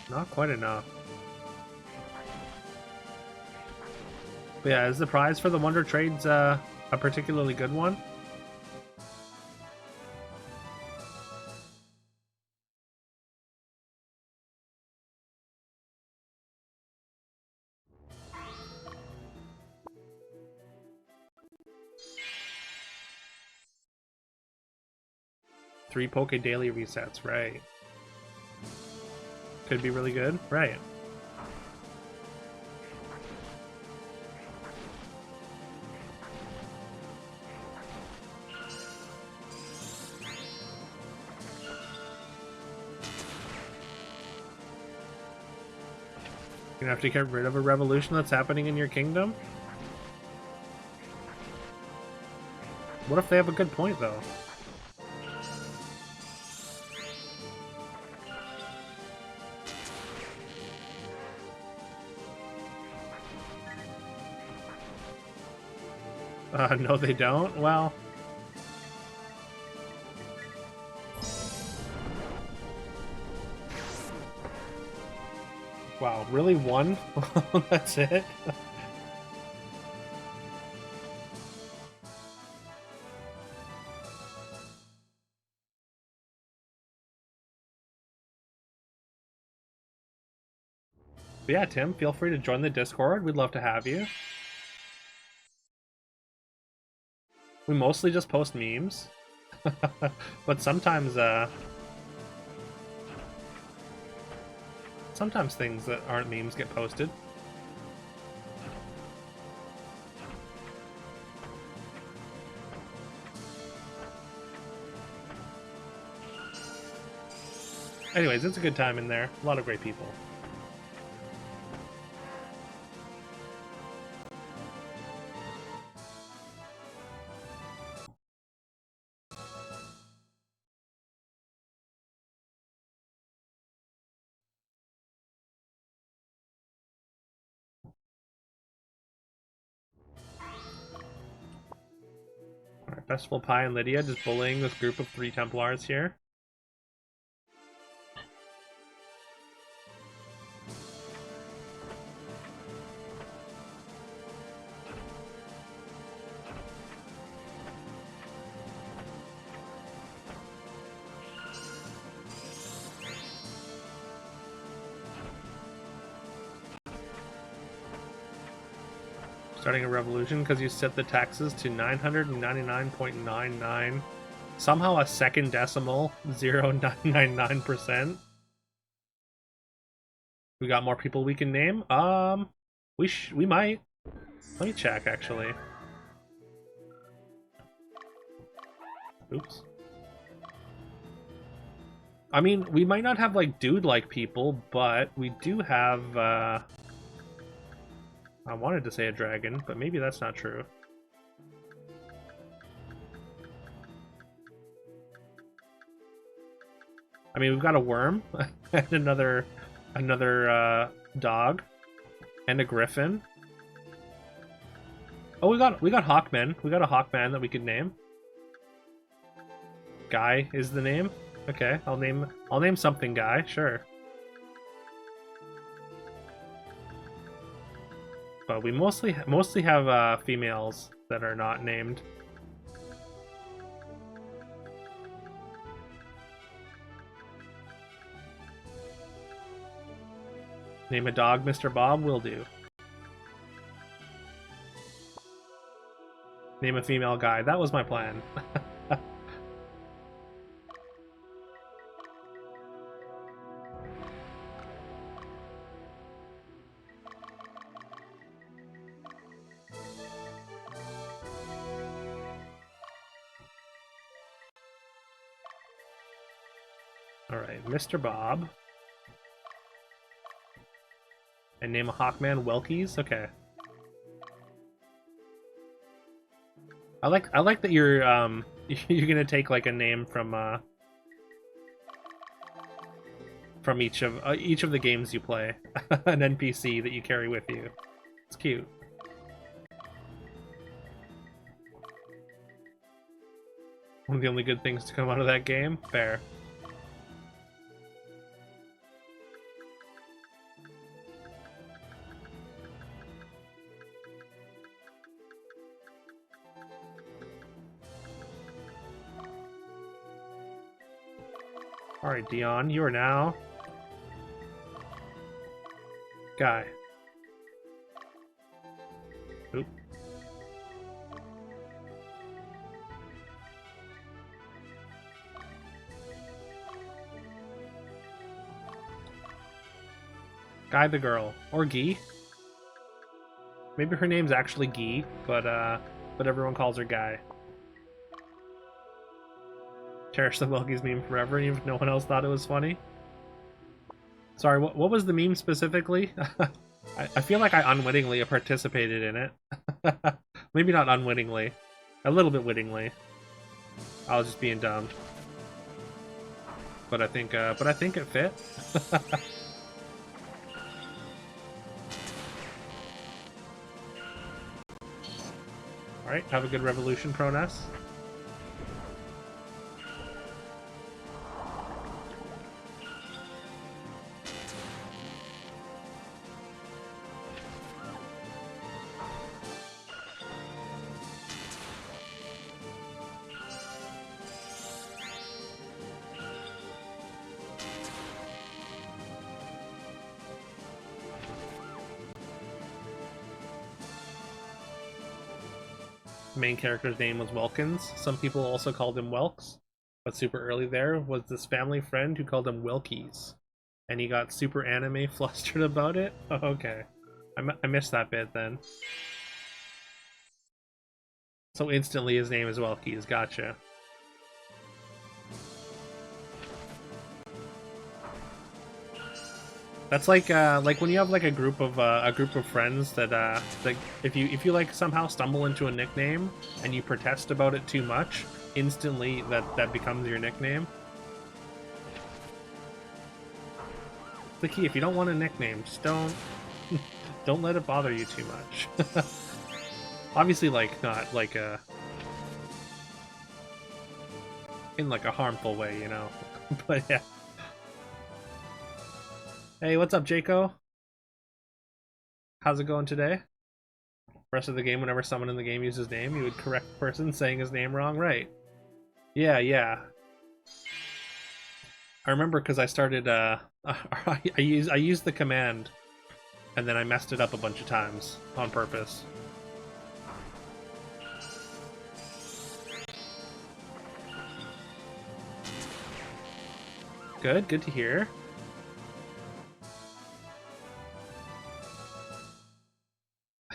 A: Not quite enough. But yeah, is the prize for the Wonder Trades a particularly good one? Three Poke daily resets, right. Could be really good, right. You're gonna have to get rid of a revolution that's happening in your kingdom? What if they have a good point, though? No they don't? Well... Wow, really one? That's it? But yeah, Tim, feel free to join the Discord. We'd love to have you. We mostly just post memes. But sometimes things that aren't memes get posted. Anyways, it's a good time in there. A lot of great people. Alright, Festival Pie and Lydia just bullying this group of 3 Templars here. Starting a revolution because you set the taxes to 999.99. Somehow a second decimal, 0.999%. We got more people we can name? We might. Let me check, actually. Oops. I mean, we might not have, like, dude-like people, but we do have, I wanted to say a dragon, but maybe that's not true. I mean, we've got a worm, and another dog, and a griffin. Oh, we got Hawkmen. We got a Hawkman that we could name. Guy is the name. Okay, I'll name something Guy. Sure. But we mostly have females that are not named. Name a dog Mr. Bob, will do. Name a female Guy. That was my plan. Alright, Mr. Bob. And name a Hawkman Welkies? Okay. I like that you're you're gonna take like a name from each of the games you play. An NPC that you carry with you. It's cute. One of the only good things to come out of that game? Fair. Alright, Dion, you are now Guy. Oop. Guy the girl. Or Guy. Maybe her name's actually Guy, but everyone calls her Guy. Cherish the Welkies meme forever, even if no one else thought it was funny. Sorry, what was the meme specifically? I feel like I unwittingly participated in it. Maybe not unwittingly. A little bit wittingly. I was just being dumb. But I think it fit. Alright, have a good revolution, Proness. Main character's name was Welkins. Some people also called him Welks, but super early there was this family friend who called him Wilkies, and he got super anime flustered about it. Oh, okay, I missed that bit then. So instantly his name is Welkies. Gotcha. That's like when you have like a group of friends that like if you like somehow stumble into a nickname and you protest about it too much, instantly that becomes your nickname. The key, if you don't want a nickname, just don't let it bother you too much. Obviously, like not like in like a harmful way, you know. But yeah. Hey, what's up, Jaco? How's it going today? Rest of the game, whenever someone in the game uses his name, you would correct the person saying his name wrong, right? Yeah. I remember because I started, I used the command, and then I messed it up a bunch of times on purpose. Good, good to hear.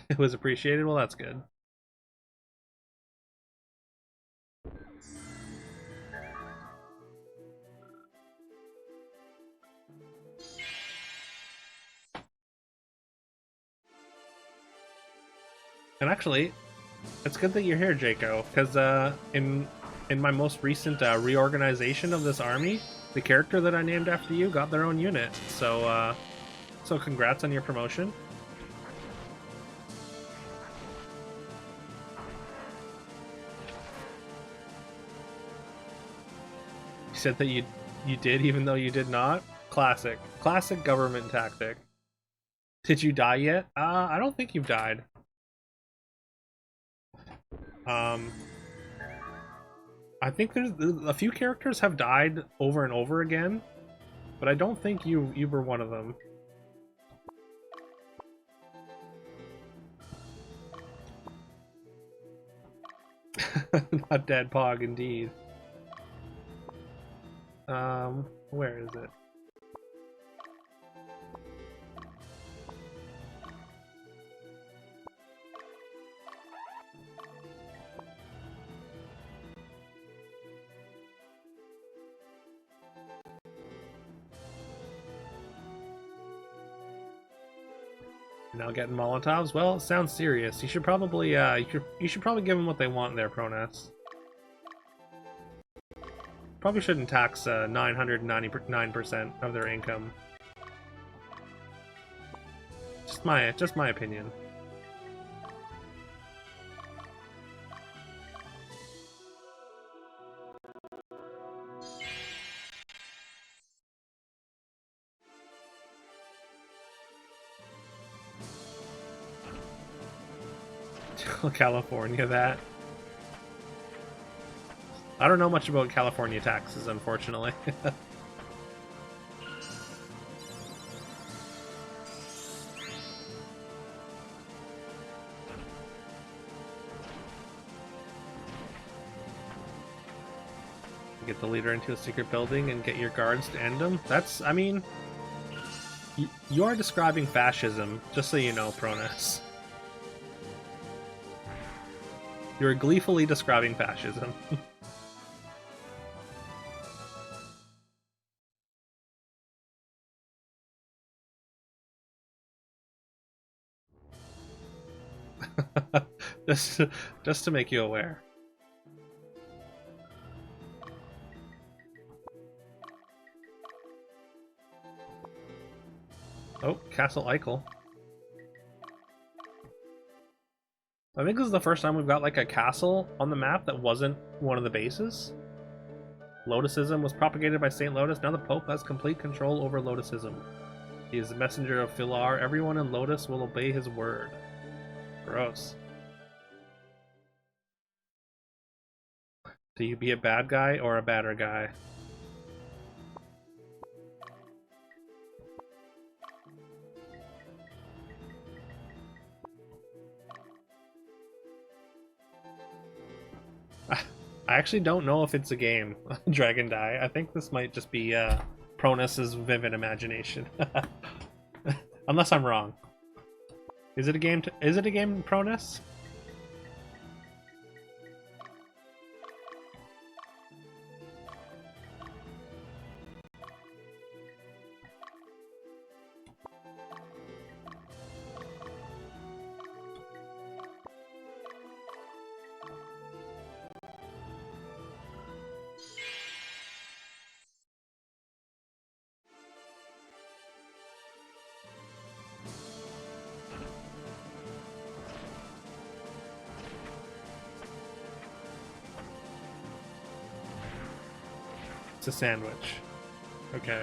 A: It was appreciated. Well, that's good. And actually, it's good that you're here, Jaco, because in my most recent reorganization of this army, the character that I named after you got their own unit. So so congrats on your promotion. You said that you did, even though you did not. Classic government tactic. Did you die yet? I don't think you've died. I think there's a few characters have died over and over again, but I don't think you were one of them. Not dead Pog, indeed. Where is it? Now getting Molotovs? Well, it sounds serious. You should probably you should probably give them what they want there, Pronas. Probably shouldn't tax 999% of their income. Just my opinion. California, that. I don't know much about California taxes, unfortunately. Get the leader into a secret building and get your guards to end them. That's, I mean, you are describing fascism, just so you know, Pronas. You're gleefully describing fascism. just to make you aware. Oh, Castle Eichel. I think this is the first time we've got like a castle on the map that wasn't one of the bases. Lotusism was propagated by Saint Lotus. Now the Pope has complete control over Lotusism. He is the messenger of Philar. Everyone in Lotus will obey his word. Gross. Do you be a bad guy or a badder guy? I actually don't know if it's a game, Dragon Die. I think this might just be Pronus's vivid imagination. Unless I'm wrong. Is it a game? Is it a game, Pronus? It's a sandwich. Okay.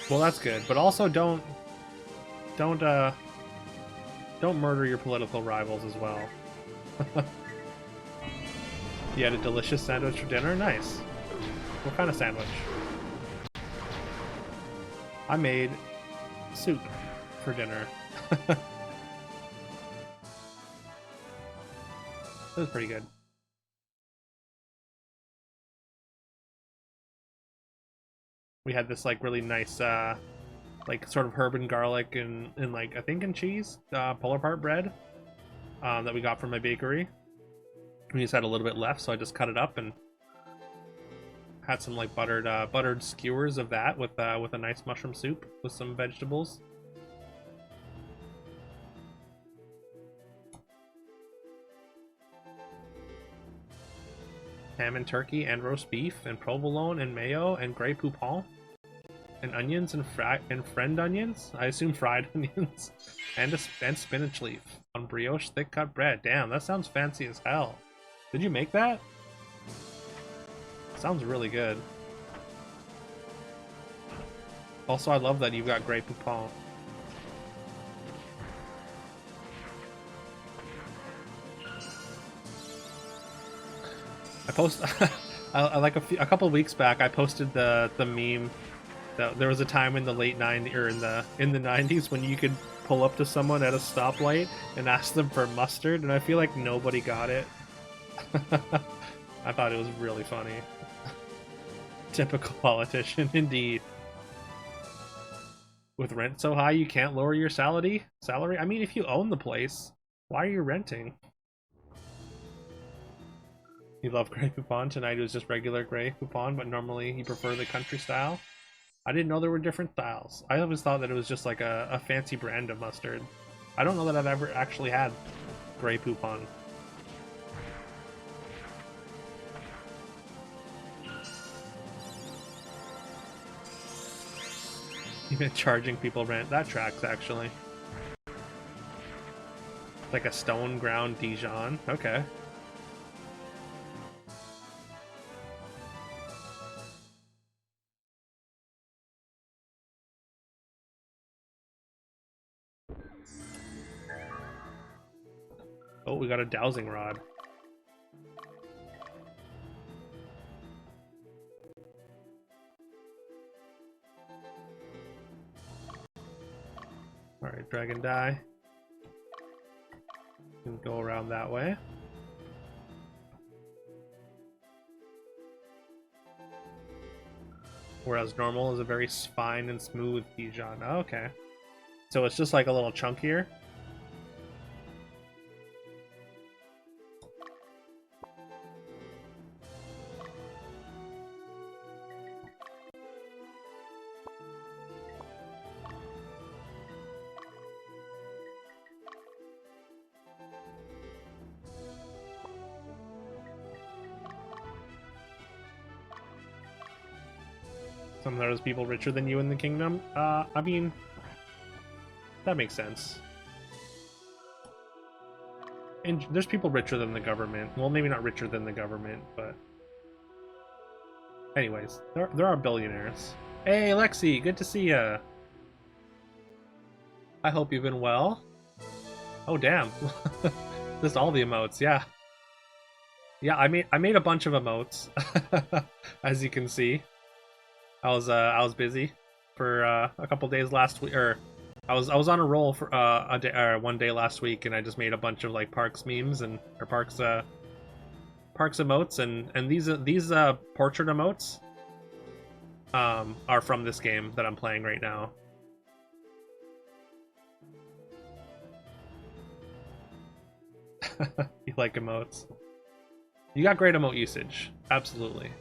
A: Well, that's good, but also don't murder your political rivals as well. You had a delicious sandwich for dinner? Nice. What kind of sandwich? I made soup for dinner. It was pretty good. We had this like really nice like sort of herb and garlic and like I think in cheese, Polar Part bread that we got from my bakery. We just had a little bit left, so I just cut it up and had some like buttered skewers of that with a nice mushroom soup with some vegetables. Ham and turkey and roast beef and provolone and mayo and grey poupon and onions and friend onions. I assume fried onions and spinach leaf on brioche thick cut bread. Damn, that sounds fancy as hell. Did you make that? Sounds really good. Also, I love that you've got grey poupon. I post like a couple of weeks back. I posted the meme that there was a time in the late 90s or in the 90s when you could pull up to someone at a stoplight and ask them for mustard, and I feel like nobody got it. I thought it was really funny. Typical politician, indeed. With rent so high, you can't lower your salary? I mean, if you own the place, why are you renting? You love grey poupon. Tonight it was just regular grey poupon, but normally you prefer the country style. I didn't know there were different styles. I always thought that it was just like a fancy brand of mustard. I don't know that I've ever actually had grey poupon. Even charging people rent. That tracks, actually. Like a stone ground Dijon. Okay. Oh, we got a dowsing rod. Alright, dragon die. Can go around that way. Whereas normal is a very fine and smooth Dijon. Oh, okay. So it's just like a little chunkier. Some of those people richer than you in the kingdom. I mean, that makes sense. And there's people richer than the government. Well, maybe not richer than the government, but anyways, there are billionaires. Hey, Lexi, good to see ya. I hope you've been well. Oh, damn. Just all the emotes, yeah. Yeah, I made a bunch of emotes, as you can see. I was busy for a couple days last week, or I was on a roll for one day last week, and I just made a bunch of like Parks memes and Parks emotes, and these portrait emotes are from this game that I'm playing right now. You like emotes? You got great emote usage, absolutely.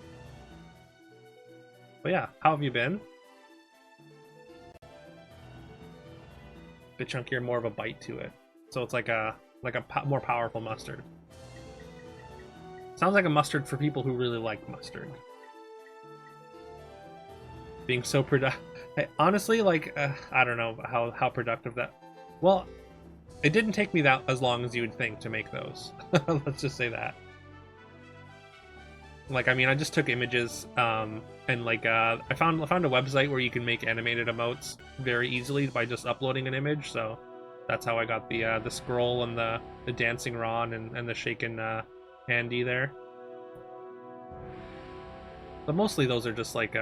A: But yeah, how have you been? Bit chunkier, more of a bite to it, so it's like a more powerful mustard. Sounds like a mustard for people who really like mustard. Being so productive. Honestly, like I don't know how productive that. Well, it didn't take me that as long as you would think to make those. Let's just say that. Like, I mean, I just took images, and like, I found a website where you can make animated emotes very easily by just uploading an image. So that's how I got the scroll and the dancing Ron and the shaken Andy there. But mostly those are just like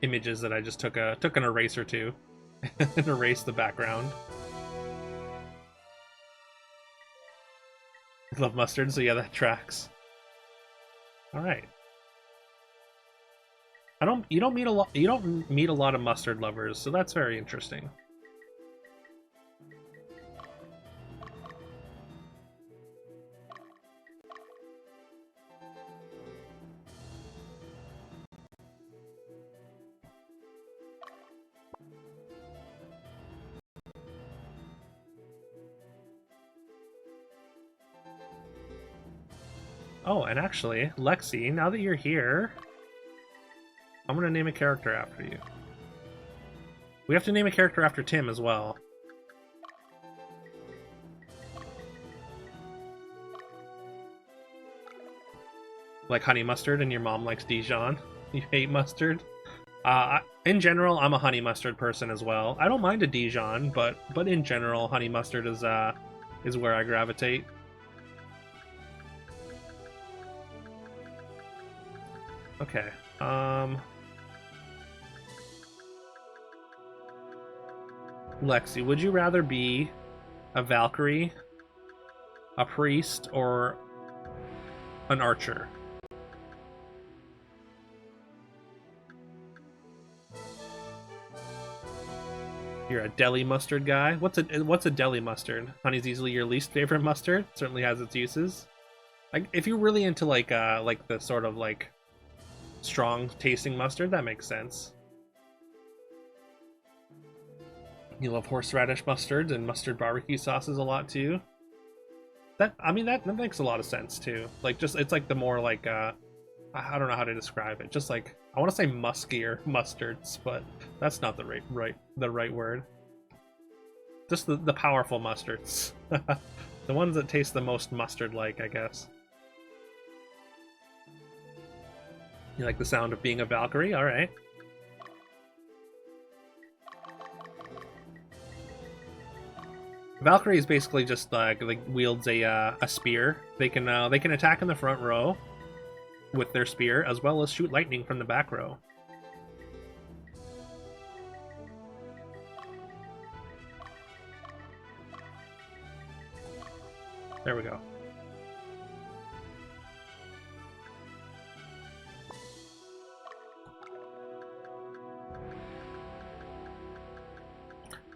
A: images that I just took an eraser to and erased the background. I love mustard, so yeah, that tracks. All right. You don't meet a lot of mustard lovers, so that's very interesting. Oh, and actually, Lexi, now that you're here, I'm gonna name a character after you. We have to name a character after Tim as well. Like honey mustard, and your mom likes Dijon. You hate mustard. In general, I'm a honey mustard person as well. I don't mind a Dijon, but in general, honey mustard is where I gravitate. Okay. Lexi, would you rather be a Valkyrie, a priest, or an archer? You're a deli mustard guy. What's a deli mustard? Honey's easily your least favorite mustard. Certainly has its uses. Like if you're really into like the sort of like strong tasting mustard, that makes sense. You love horseradish mustards and mustard barbecue sauces a lot too. That makes a lot of sense too. Like just it's like the more like I don't know how to describe it. Just like I want to say muskier mustards, but that's not the right word. Just the powerful mustards. The ones that taste the most mustard-like, I guess. You like the sound of being a Valkyrie? All right. Valkyrie is basically just like wields a spear. They can attack in the front row with their spear, as well as shoot lightning from the back row. There we go.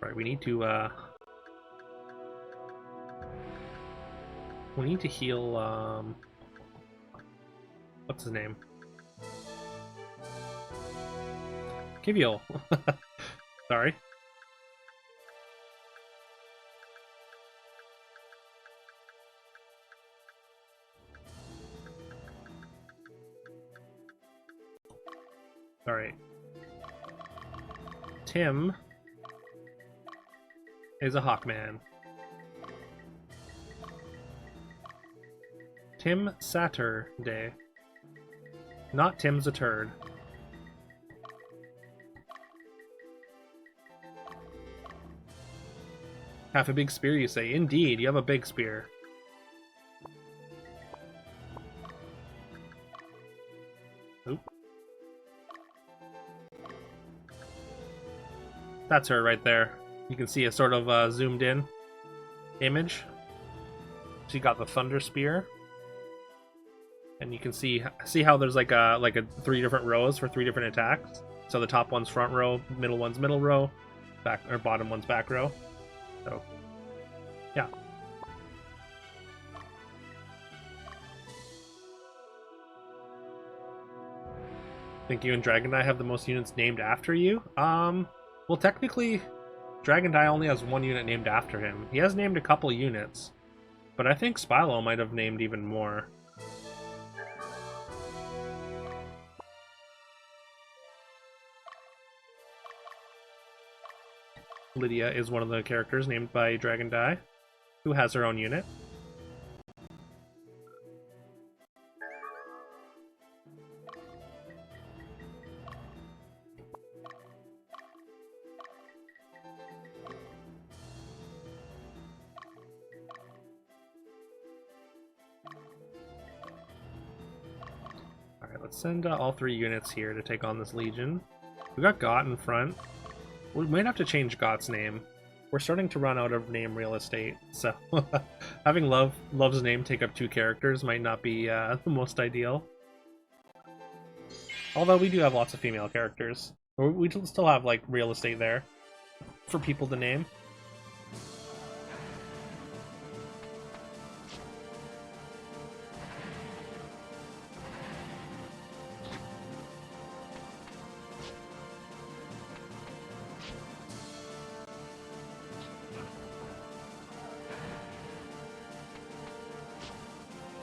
A: Right, we need to heal what's his name? Kiviol. Sorry. Alright. Tim is a Hawkman. Tim Saturday. Not Tim's a turd. Have a big spear, you say? Indeed, you have a big spear. Oop. That's her right there. You can see a sort of zoomed in image. She got the thunder spear. And you can see how there's like a 3 different rows for 3 different attacks. So the top one's front row, middle one's middle row, bottom one's back row. So yeah. Think you and Dragon have the most units named after you? Well technically Dragon only has 1 unit named after him. He has named a couple units, but I think Spylo might have named even more. Lydia is one of the characters named by Dragon who has her own unit. Alright, let's Let's send all 3 units here to take on this Legion. We got Got in front. We might have to change Got's name. We're starting to run out of name real estate, so having Love's name take up 2 characters might not be the most ideal. Although we do have lots of female characters. We still have, like, real estate there for people to name.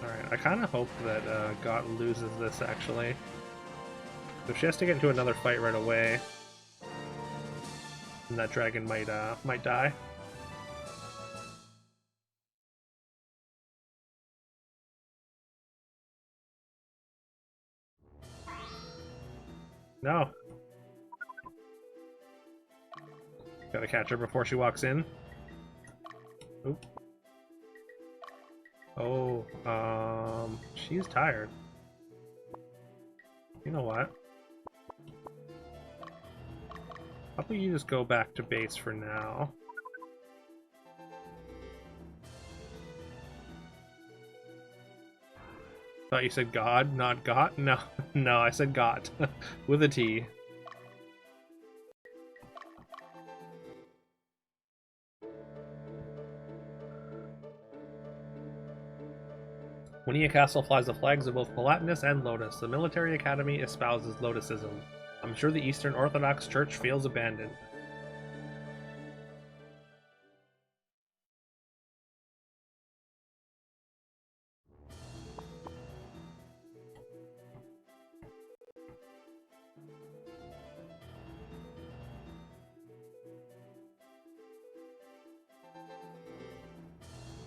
A: Alright, I kind of hope that Got loses this, actually. If she has to get into another fight right away, then that dragon might die. No. Gotta catch her before she walks in. Oop. Oh, she's tired. You know what? How about you just go back to base for now? Thought you said God, not got? No, no, I said got. With a T. Winia Castle flies the flags of both Palatinus and Lotus. The military academy espouses Lotusism. I'm sure the Eastern Orthodox Church feels abandoned.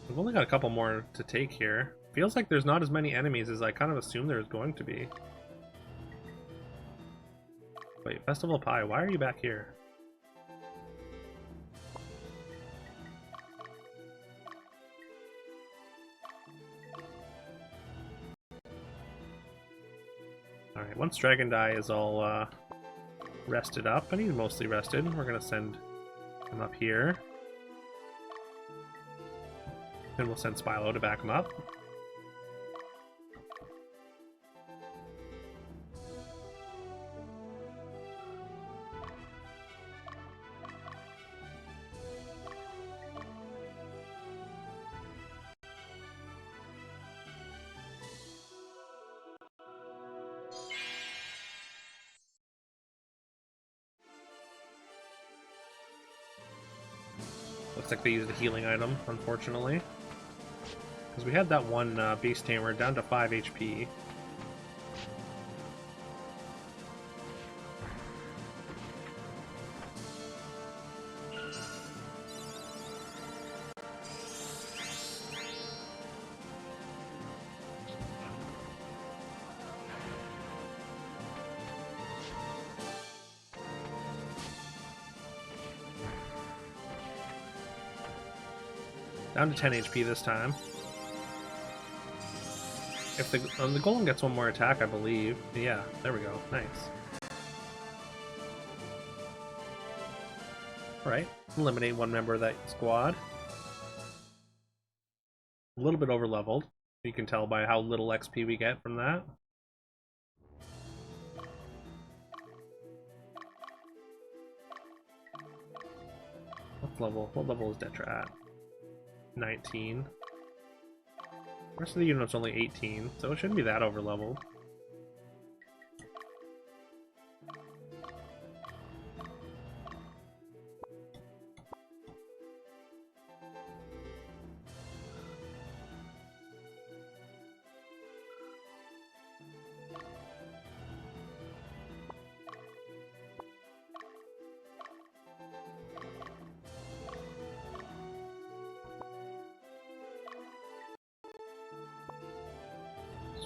A: We've only got a couple more to take here. Feels like there's not as many enemies as I kind of assumed there was going to be. Wait, Festival Pie, why are you back here? Alright, once Dragon Die is all rested up, and he's mostly rested, we're going to send him up here. Then we'll send Spylo to back him up. Looks like they used a healing item, unfortunately. Because we had that one Beast Tamer down to 5 HP. Down to 10 HP this time. If the golem gets one more attack, I believe. Yeah, there we go. Nice. Alright, eliminate one member of that squad. A little bit over leveled. You can tell by how little XP we get from that. What level is Detra at? 19. The rest of the unit's only 18, so it shouldn't be that over leveled.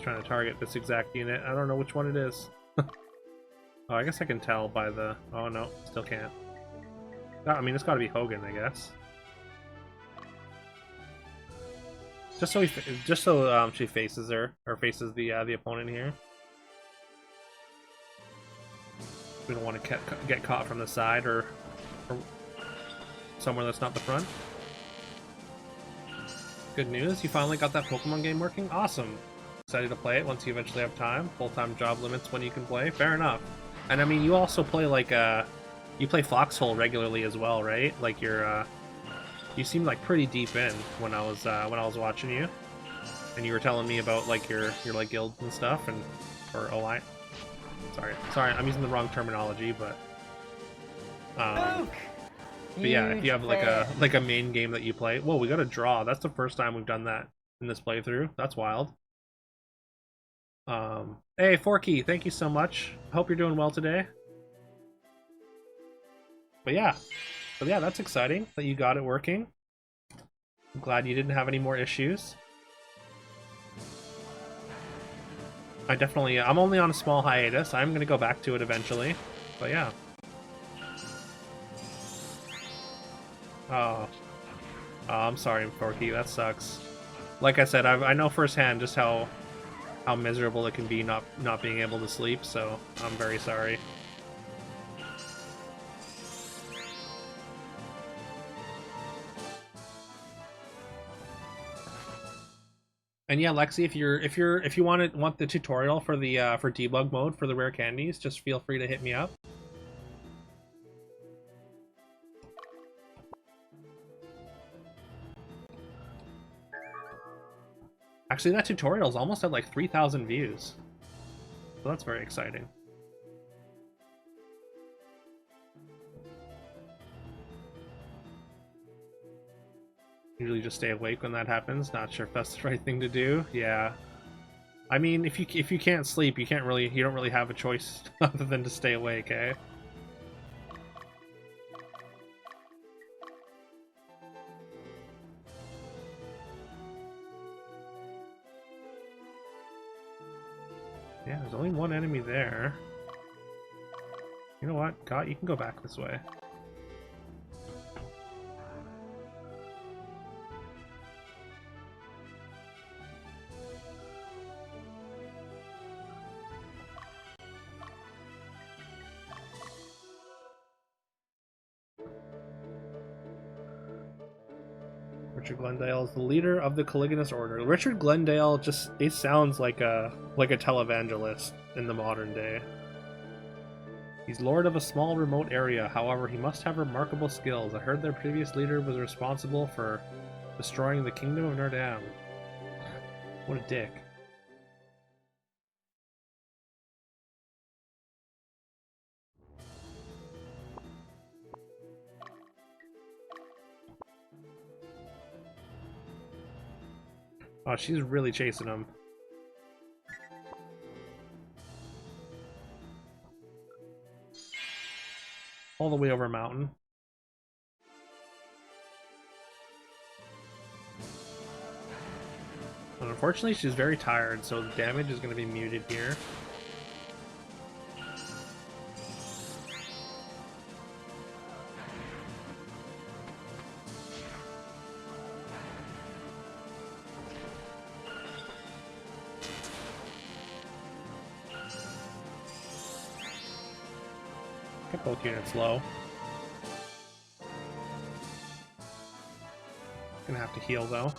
A: Trying to target this exact unit. I don't know which one it is. Oh, I guess I can tell by the... Oh, no. Still can't. I mean, it's got to be Hogan, I guess. Just so she faces her, or faces the opponent here. We don't want to get caught from the side or somewhere that's not the front. Good news, you finally got that Pokemon game working? Awesome. Excited to play it once you eventually have time. Full-time job limits when you can play. Fair enough. And I mean, you also play like you play Foxhole regularly as well, right? Like you seemed like pretty deep in when I was watching you, and you were telling me about like your like guilds and stuff, and or alliance. Sorry, I'm using the wrong terminology, but yeah, if you have like a main game that you play. Whoa, we got a draw. That's the first time we've done that in this playthrough. That's wild. Hey Forky, thank you so much. Hope you're doing well today. But yeah, that's exciting that you got it working. I'm glad you didn't have any more issues. I'm only on a small hiatus. I'm gonna go back to it eventually. But yeah. Oh, I'm sorry, Forky. That sucks. Like I said, I know firsthand just how miserable it can be not being able to sleep. So I'm very sorry. And yeah, Lexi, if you want the tutorial for the for debug mode for the rare candies, just feel free to hit me up. Actually, that tutorial's almost at like 3,000 views, so that's very exciting. Usually just stay awake when that happens. Not sure if that's the right thing to do. Yeah. I mean, if you can't sleep, you don't really have a choice other than to stay awake, eh? Yeah, there's only one enemy there. You know what? God, you can go back this way. Richard Glendale is the leader of the Caligulous Order. Richard Glendale it sounds like a televangelist in the modern day. He's lord of a small remote area, however he must have remarkable skills. I heard their previous leader was responsible for destroying the Kingdom of Nerdam. What a dick. Oh, she's really chasing him. All the way over a mountain. And unfortunately, she's very tired, so the damage is going to be muted here. Get both units low. Gonna have to heal though.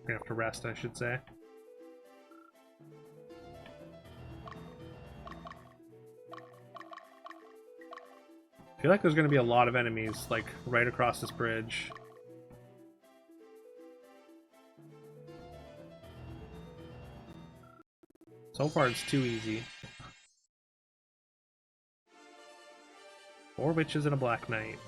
A: Gonna have to rest, I should say. I feel like there's gonna be a lot of enemies, like, right across this bridge. So far, it's too easy. 4 witches and a black knight.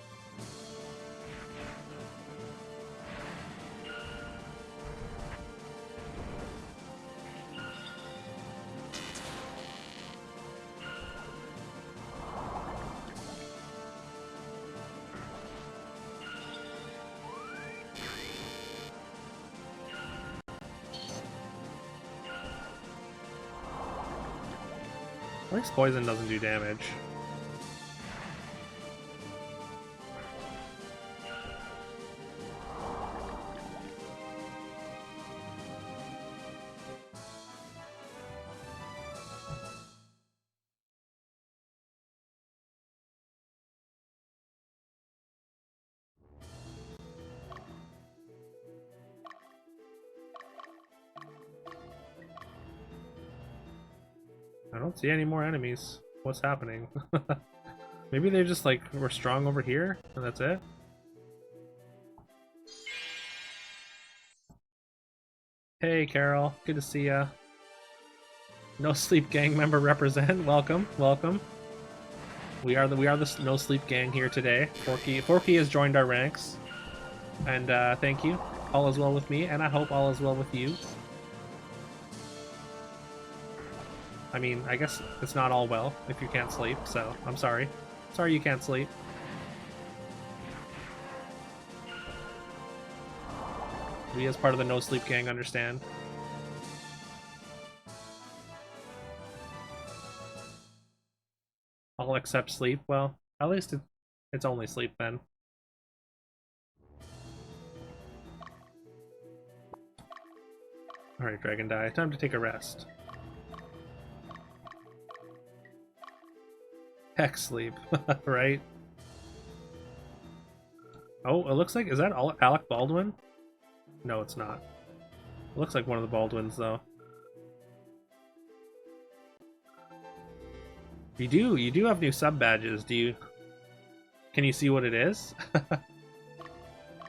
A: At least poison doesn't do damage. I don't see any more enemies. What's happening? Maybe they just like were strong over here and that's it? Hey Carol, good to see ya. No Sleep Gang member represent. Welcome, welcome. We are the No Sleep Gang here today. Forky has joined our ranks. And thank you. All is well with me, and I hope all is well with you. I mean, I guess it's not all well if you can't sleep, so I'm sorry. Sorry you can't sleep. We as part of the No Sleep Gang understand. All except sleep. Well, at least it's only sleep then. Alright, Dragon Die. Time to take a rest. Heck sleep, right? Oh, it looks like... Is that Alec Baldwin? No, it's not. It looks like one of the Baldwins, though. You do have new sub badges. Can you see what it is?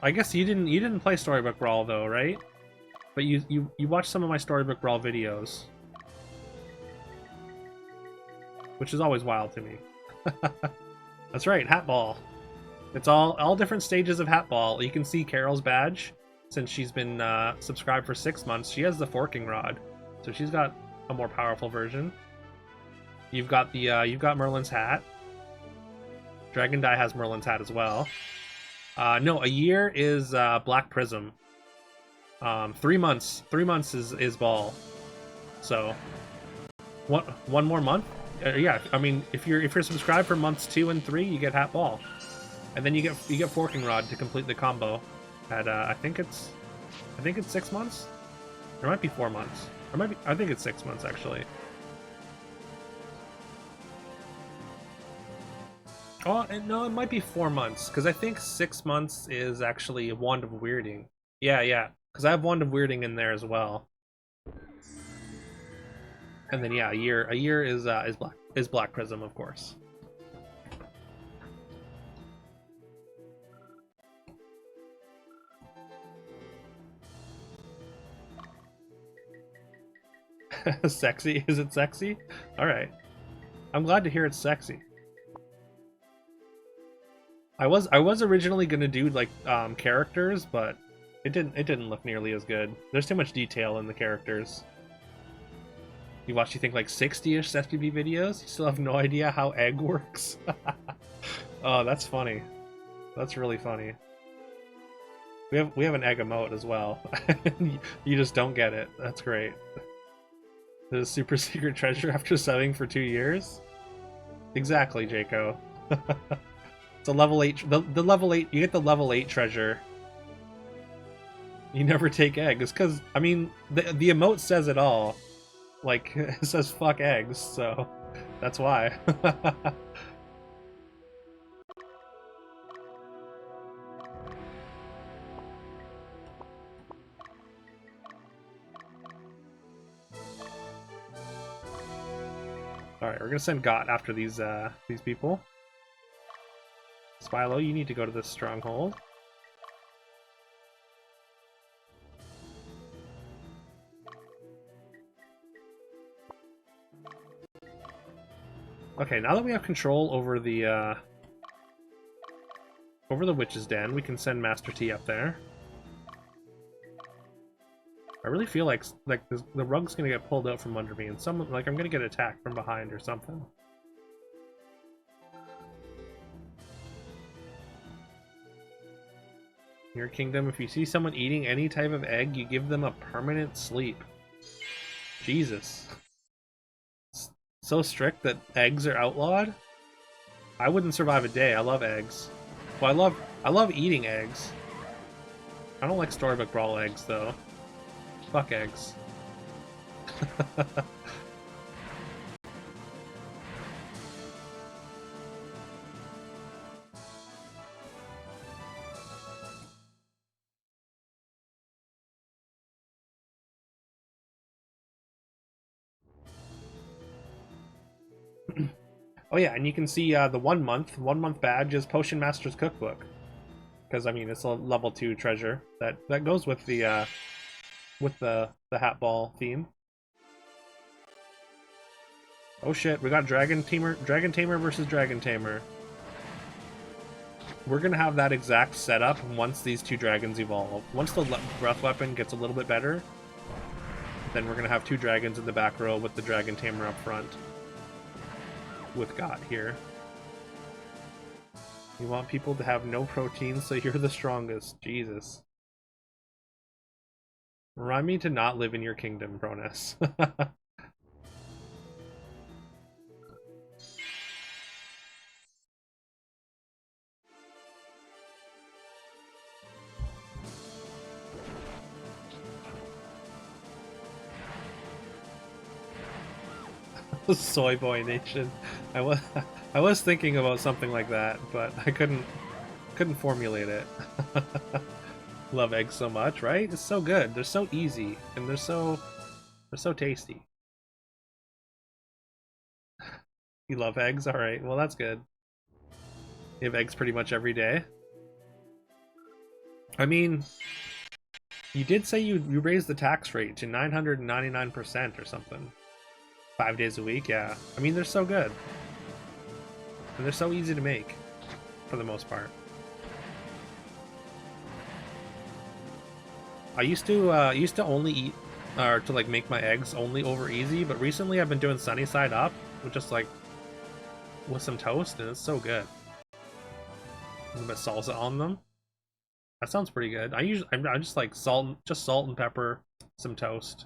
A: I guess you didn't play Storybook Brawl though, right? But you watched some of my Storybook Brawl videos, which is always wild to me. That's right, Hat Ball. It's all different stages of Hat Ball. You can see Carol's badge since she's been subscribed for 6 months. She has the Forking Rod, so she's got a more powerful version. You've got Merlin's hat. Dragon Die has Merlin's hat as well. No, a year is Black Prism. 3 months. 3 months is Ball. So, one more month? Yeah, I mean, if you're subscribed for months 2 and 3, you get Hat Ball, and then you get Forking Rod to complete the combo. At I think it's 6 months. There might be 4 months. I think it's 6 months actually. Oh, no, it might be 4 months, because I think 6 months is actually Wand of Weirding. Yeah, because I have Wand of Weirding in there as well. And then yeah, a year is Black Prism, of course. Sexy? Is it sexy? All right. I'm glad to hear it's sexy. I was originally gonna do like characters, but it didn't look nearly as good. There's too much detail in the characters. You think like 60-ish SPB videos? You still have no idea how egg works? Oh, that's funny. That's really funny. We have an egg emote as well. You just don't get it. That's great. The super secret treasure after subbing for 2 years? Exactly, Jaco. It's a level 8. The level 8. You get the level 8 treasure. You never take eggs, because I mean the emote says it all. Like, it says fuck eggs, so that's why. Alright, we're gonna send Got after these people. Spylo, you need to go to this stronghold. Okay, now that we have control over the Witch's Den, we can send Master T up there. I really feel like the rug's gonna get pulled out from under me, and I'm gonna get attacked from behind or something. In your kingdom, if you see someone eating any type of egg, you give them a permanent sleep. Jesus. So strict that eggs are outlawed? I wouldn't survive a day. I love eggs. Well, I love eating eggs. I don't like Storybook Brawl eggs, though. Fuck eggs. Oh yeah, and you can see the 1 month badge is Potion Master's Cookbook, because I mean it's a level 2 treasure that goes with the hat ball theme. Oh shit, we got Dragon Tamer versus Dragon Tamer. We're gonna have that exact setup once these two dragons evolve. Once the breath weapon gets a little bit better, then we're gonna have two dragons in the back row with the Dragon Tamer up front. With Got here. You want people to have no protein, so you're the strongest. Jesus. Remind me to not live in your kingdom, Cronus. Soy Boy Nation. I was thinking about something like that, but I couldn't formulate it. Love eggs so much, right? It's so good. They're so easy and they're so tasty. You love eggs? All right. Well, that's good. You have eggs pretty much every day. I mean, you did say you raised the tax rate to 999% or something. 5 days a week, yeah. I mean, they're so good. And they're so easy to make, for the most part. I used to only eat, or to like make my eggs only over easy, but recently I've been doing sunny side up, with just like, with some toast, and it's so good. A little bit of salsa on them. That sounds pretty good. I'm just like salt and pepper, some toast.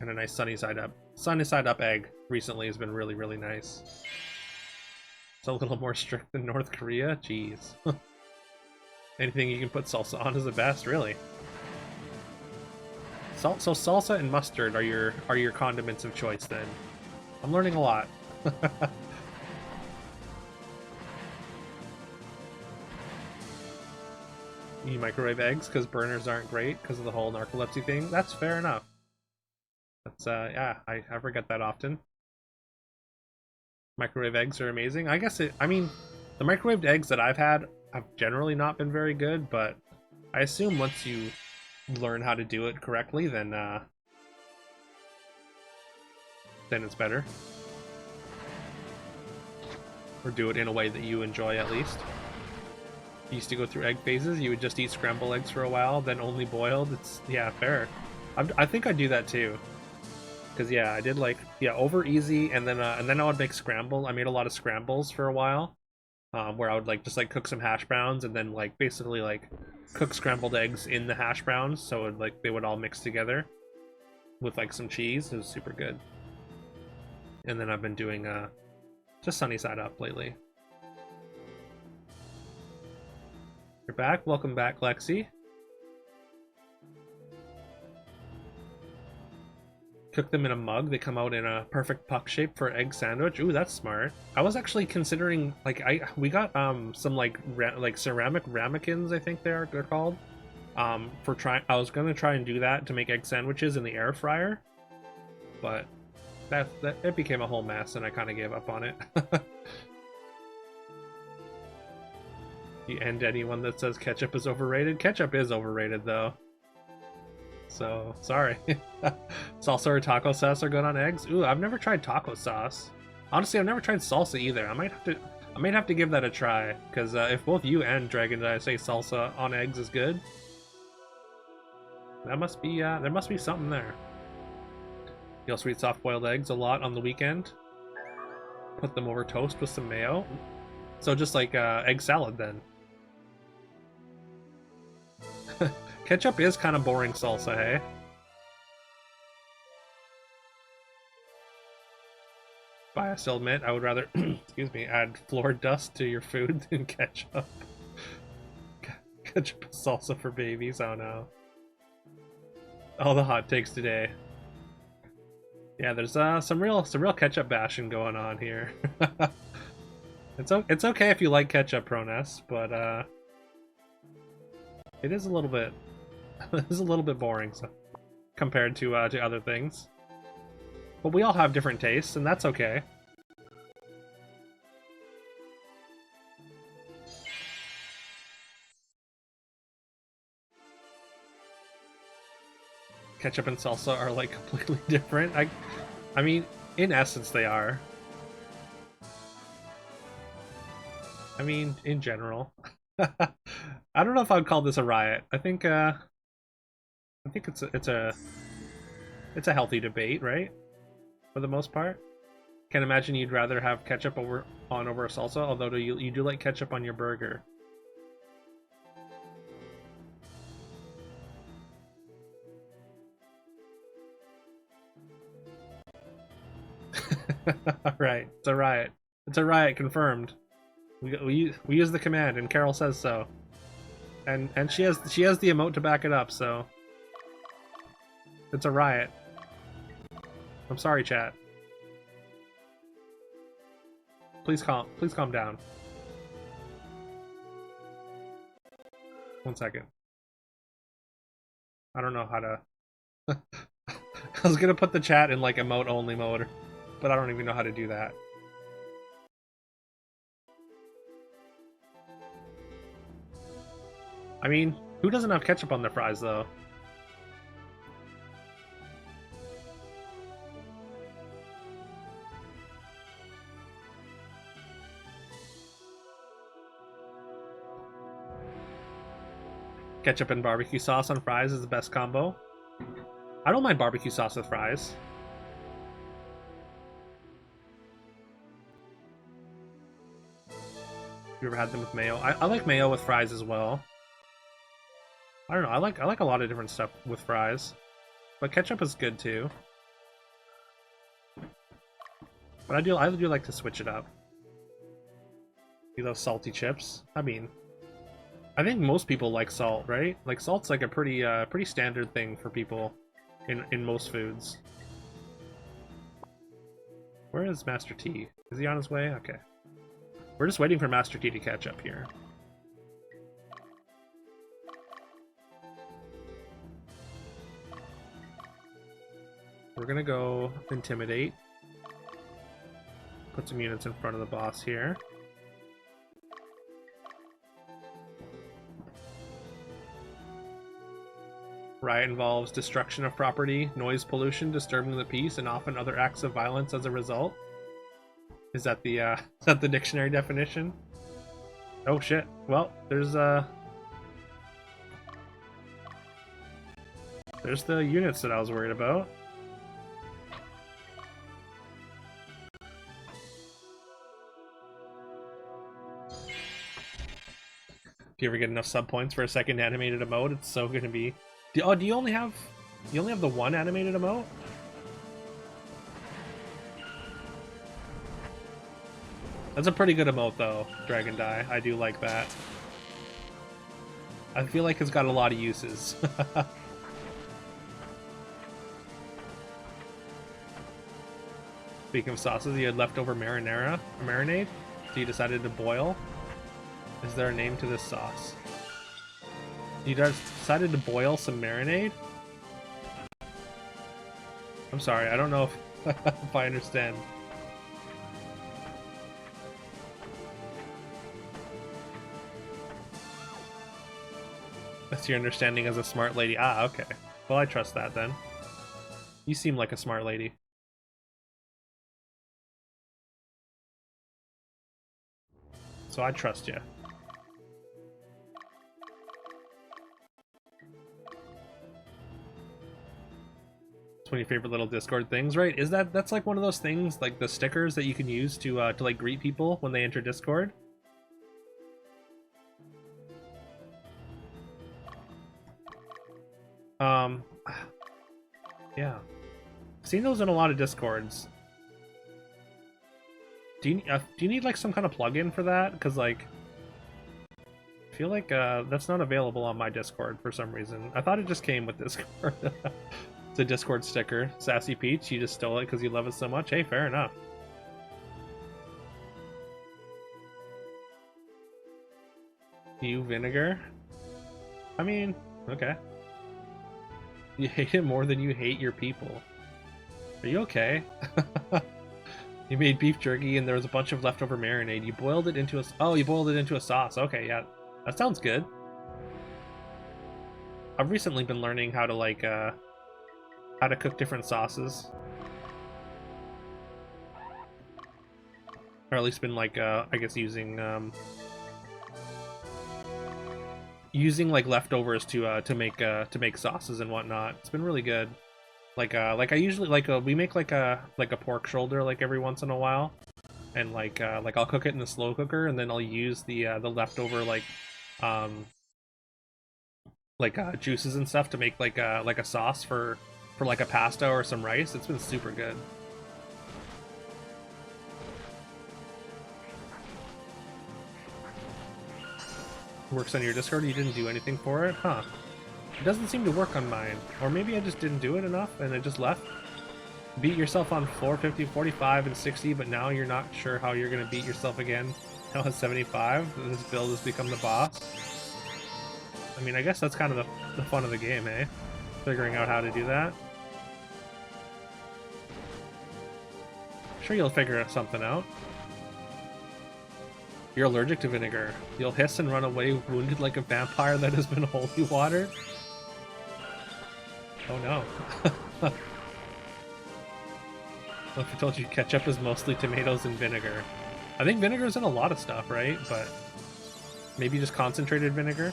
A: And a nice sunny side up egg recently has been really, really nice. It's a little more strict than North Korea. Jeez. Anything you can put salsa on is the best, really. So salsa and mustard are your condiments of choice then. I'm learning a lot. You microwave eggs because burners aren't great because of the whole narcolepsy thing. That's fair enough. That's yeah, I forget that often. Microwave eggs are amazing. I mean, the microwaved eggs that I've had have generally not been very good, but I assume once you learn how to do it correctly, then it's better. Or do it in a way that you enjoy, at least. You used to go through egg phases. You would just eat scrambled eggs for a while, then only boiled. It's, yeah, fair. I think I do that too. Because yeah, I did like, yeah, over easy, and then I would make scramble. I made a lot of scrambles for a while, where I would like just like cook some hash browns and then like basically like cook scrambled eggs in the hash browns, so it, like they would all mix together with like some cheese. It was super good. And then I've been doing just sunny side up lately. You're back. Welcome back, Lexi. Cook them in a mug. They come out in a perfect puck shape for egg sandwich. Ooh, that's smart. I was actually considering like we got some like ceramic ramekins, I think they're called. For trying, I was gonna try and do that to make egg sandwiches in the air fryer, but that it became a whole mess, and I kind of gave up on it. You end anyone that says ketchup is overrated. Ketchup is overrated, though. So, sorry. Salsa or taco sauce are good on eggs? Ooh, I've never tried taco sauce. Honestly, I've never tried salsa either. I might have to give that a try, because if both you and Dragon Dye say salsa on eggs is good, that must be there must be something there. You also eat soft-boiled eggs a lot on the weekend. Put them over toast with some mayo. So just like egg salad then. Ketchup is kind of boring salsa, hey? But I still admit I would rather, excuse me, add floor dust to your food than ketchup. Ketchup and salsa for babies, oh no. All the hot takes today. Yeah, there's some real ketchup bashing going on here. It's okay if you like ketchup, Proness, but it is a little bit boring, so, compared to other things. But we all have different tastes, and that's okay. Ketchup and salsa are like completely different. I mean, in essence, they are. I mean, in general. I don't know if I'd call this a riot. I think it's a healthy debate, right? For the most part. Can't imagine you'd rather have ketchup over a salsa, although you do like ketchup on your burger. Right, it's a riot. It's a riot confirmed. We use the command, and Carol says so. And she has the emote to back it up, so it's a riot. I'm sorry, chat. Please calm down. 1 second. I don't know how to. I was gonna put the chat in like emote only mode, but I don't even know how to do that. I mean, who doesn't have ketchup on their fries though? Ketchup and barbecue sauce on fries is the best combo. I don't mind barbecue sauce with fries. You ever had them with mayo? I like mayo with fries as well. I don't know. I like a lot of different stuff with fries, but ketchup is good too. But I do like to switch it up. Those salty chips. I mean, I think most people like salt, right? Like salt's like a pretty standard thing for people in most foods. Where is Master T? Is he on his way? Okay. We're just waiting for Master T to catch up here. We're gonna go intimidate. Put some units in front of the boss here. Riot involves destruction of property, noise pollution, disturbing the peace, and often other acts of violence as a result. Is that the dictionary definition? Oh shit. Well, there's the units that I was worried about. If you ever get enough sub points for a second animated emote, it's so gonna be. Do you only have the one animated emote? That's a pretty good emote though, Dragon Die. I do like that. I feel like it's got a lot of uses. Speaking of sauces, you had leftover marinade, so you decided to boil. Is there a name to this sauce? You decided to boil some marinade? I'm sorry, I don't know if I understand. That's your understanding as a smart lady. Ah, okay. Well, I trust that then. You seem like a smart lady. So I trust you. It's one of your favorite little Discord things, right? That's like one of those things, like the stickers that you can use to like greet people when they enter Discord? Yeah. I've seen those in a lot of Discords. Do you need like some kind of plugin for that? Because like, I feel like that's not available on my Discord for some reason. I thought it just came with Discord. It's a Discord sticker. Sassy Peach, you just stole it because you love it so much. Hey, fair enough. You vinegar? I mean, okay. You hate it more than you hate your people. Are you okay? You made beef jerky and there was a bunch of leftover marinade. You boiled it into a... Oh, you boiled it into a sauce. Okay, yeah. That sounds good. I've recently been learning how to, like, how to cook different sauces. Or at least been, like, I guess using, using, like, leftovers to make sauces and whatnot. It's been really good. Like I usually we make like a pork shoulder like every once in a while, and like I'll cook it in the slow cooker, and then I'll use the leftover um juices and stuff to make like a sauce for like a pasta or some rice. It's been super good. Works on your Discord. You didn't do anything for it, huh? It doesn't seem to work on mine, or maybe I just didn't do it enough and it just left. Beat yourself on 450, 45, and 60, but now you're not sure how you're going to beat yourself again. Now at 75, this build has become the boss. I mean, I guess that's kind of the fun of the game, eh? Figuring out how to do that. I'm sure you'll figure something out. You're allergic to vinegar. You'll hiss and run away wounded like a vampire that has been holy watered. Oh no. What if I told you ketchup is mostly tomatoes and vinegar? I think vinegar's in a lot of stuff, right? But maybe just concentrated vinegar?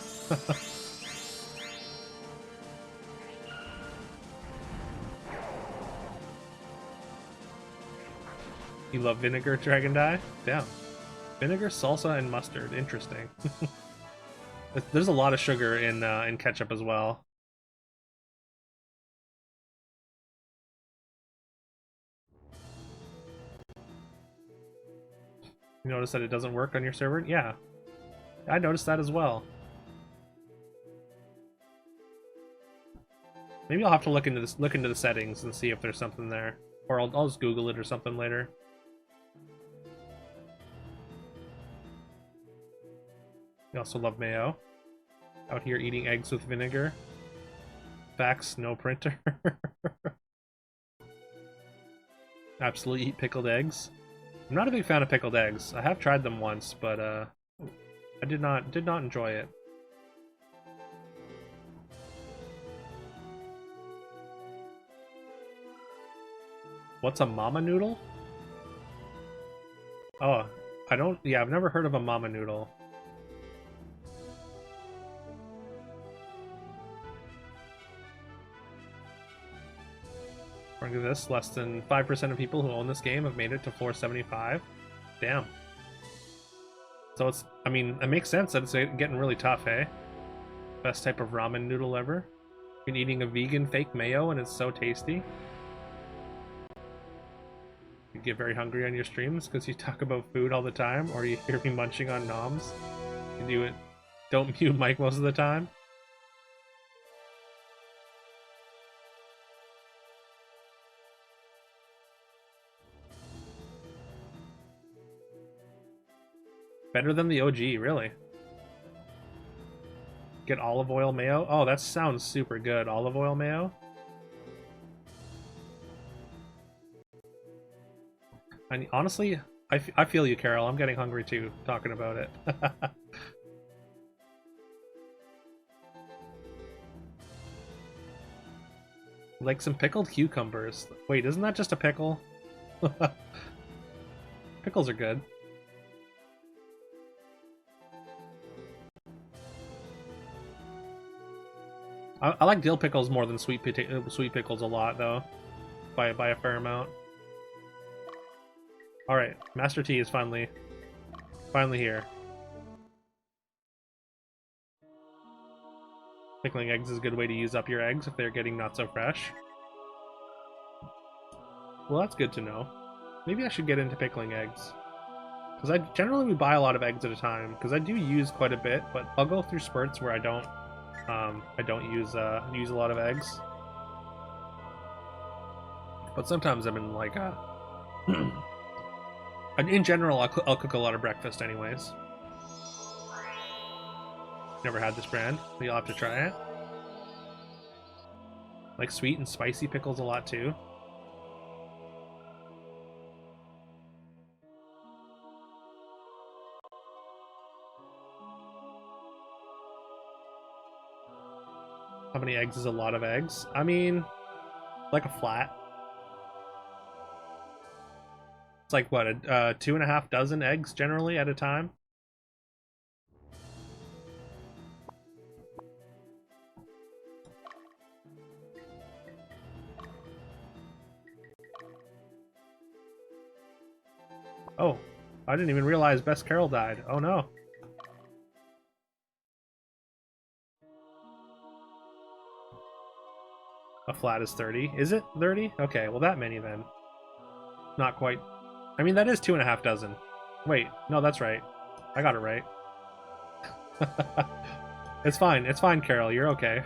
A: You love vinegar, Dragon Die? Damn. Vinegar, salsa, and mustard. Interesting. There's a lot of sugar in ketchup as well. You notice that it doesn't work on your server? Yeah, I noticed that as well. Maybe I'll have to look into the settings and see if there's something there, or I'll just Google it or something later. You also love mayo. Out here eating eggs with vinegar. Facts, no printer. Absolutely eat pickled eggs. I'm not a big fan of pickled eggs. I have tried them once, but I did not enjoy it. What's a mama noodle? Oh, yeah, I've never heard of a mama noodle. According to this, less than 5% of people who own this game have made it to 475. Damn. So it's, I mean, it makes sense that it's getting really tough, eh? Best type of ramen noodle ever. Been eating a vegan fake mayo and it's so tasty. You get very hungry on your streams because you talk about food all the time, or you hear me munching on noms. You do it. Don't mute Mike most of the time. Better than the OG, really. Get olive oil mayo. Oh, that sounds super good. Olive oil mayo. And honestly, I feel you, Carol. I'm getting hungry too, talking about it. Like some pickled cucumbers. Wait, isn't that just a pickle? Pickles are good. I like dill pickles more than sweet pickles a lot, though, by a fair amount. All right, Master T is finally here. Pickling eggs is a good way to use up your eggs if they're getting not so fresh. Well, that's good to know. Maybe I should get into pickling eggs, because I generally buy a lot of eggs at a time, because I do use quite a bit, but I'll go through spurts where I don't use a lot of eggs. But sometimes I'm in like in general, I'll cook a lot of breakfast anyways. Never had this brand, but you'll have to try it. Like sweet and spicy pickles a lot too. How many eggs is a lot of eggs? I mean, like a flat. It's like what, 2.5 dozen eggs generally at a time? Oh, I didn't even realize Best Carol died. Oh no. A flat is 30. Is it 30? Okay, well that many then. Not quite. I mean, that is 2.5 dozen. Wait, no, that's right. I got it right. It's fine, Carol. You're okay.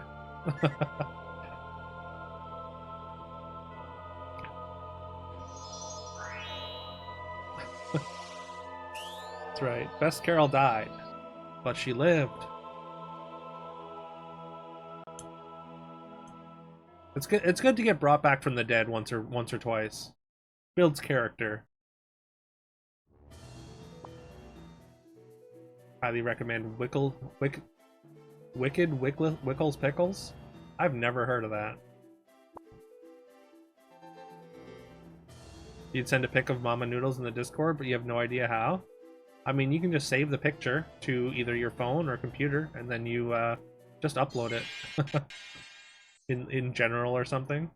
A: That's right. Best Carol died, but she lived. It's good. It's good to get brought back from the dead once or twice. Builds character. Highly recommend Wicked Wickles Pickles. I've never heard of that. You'd send a pic of Mama Noodles in the Discord, but you have no idea how. I mean, you can just save the picture to either your phone or computer, and then you just upload it in general or something.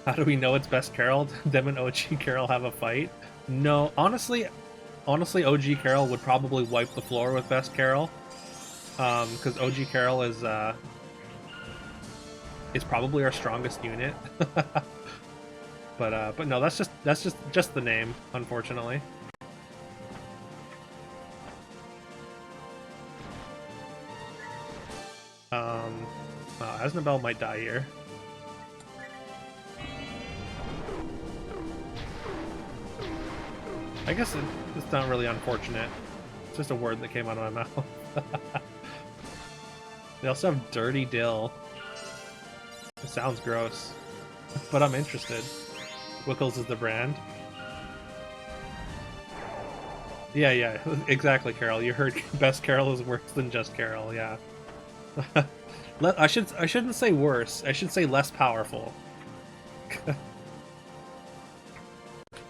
A: How do we know it's Best Carol? Them and OG Carol have a fight? No, honestly, OG Carol would probably wipe the floor with Best Carol, because OG Carol is probably our strongest unit. But no, that's just the name, unfortunately. Asnabel might die here. I guess it's not really unfortunate. It's just a word that came out of my mouth. They also have Dirty Dill. It sounds gross, but I'm interested. Wickles is the brand. Yeah, exactly, Carol. You heard Best Carol is worse than just Carol, yeah. I shouldn't say worse. I should say less powerful.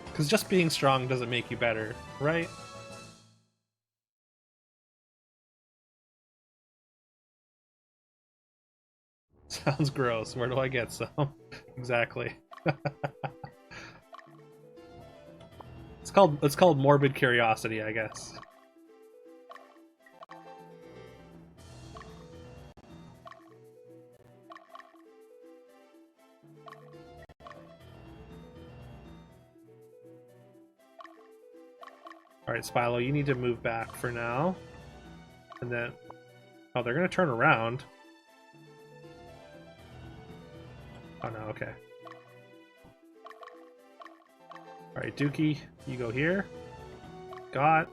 A: Because just being strong doesn't make you better, right? Sounds gross. Where do I get some? Exactly. It's called morbid curiosity, I guess. Alright, Spilo, you need to move back for now. And then... Oh, they're gonna turn around. Oh no, okay. Alright, Dookie, you go here. Got.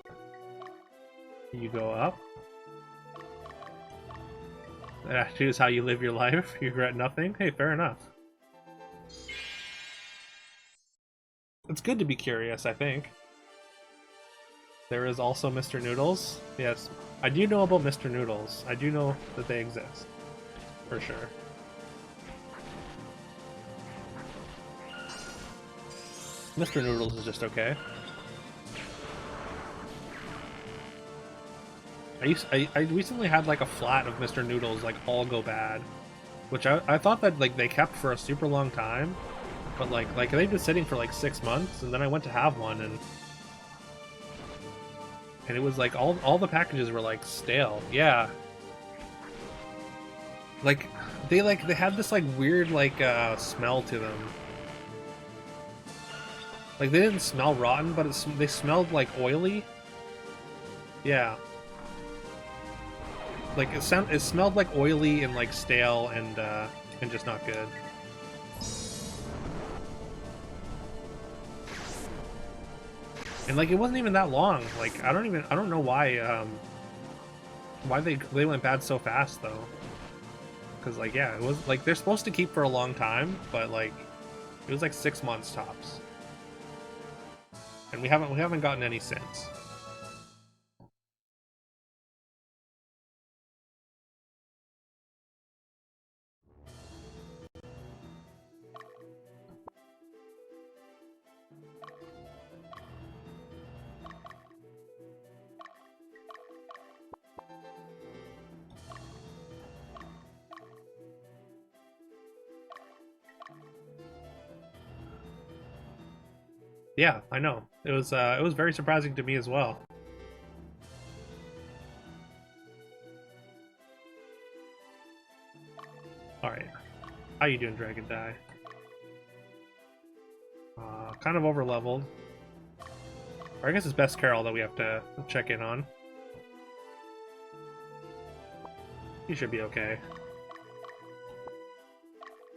A: You go up. That is how you live your life. You regret nothing. Hey, fair enough. It's good to be curious, I think. There is also Mr. Noodles. Yes, I do know about Mr. Noodles. I do know that they exist. For sure. Mr. Noodles is just okay. I recently had like a flat of Mr. Noodles like all go bad, which I thought that like they kept for a super long time, but like they've been sitting for like 6 months, and then I went to have one and it was like all the packages were like stale. Yeah. Like they had this like weird like smell to them. Like they didn't smell rotten, but they smelled like oily. Yeah. Like it smelled like oily and like stale and just not good. And like it wasn't even that long. Like I don't know why they went bad so fast though. Cuz like yeah, it was like they're supposed to keep for a long time, but like it was like 6 months tops. And we haven't gotten any since. Yeah, I know. It was very surprising to me as well. Alright. How you doing, Dragon Die? Kind of over leveled. Or I guess it's Best Carol that we have to check in on. He should be okay.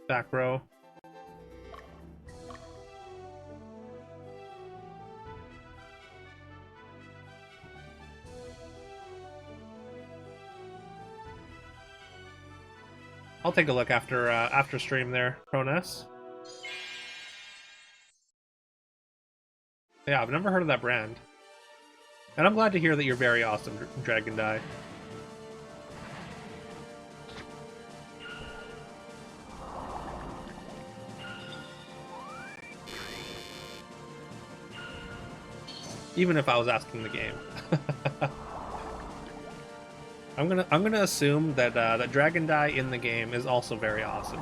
A: Back row. I'll take a look after stream there, Cronus. Yeah, I've never heard of that brand. And I'm glad to hear that you're very awesome, Dragon Die. Even if I was asking the game. I'm gonna assume that that Dragon Die in the game is also very awesome.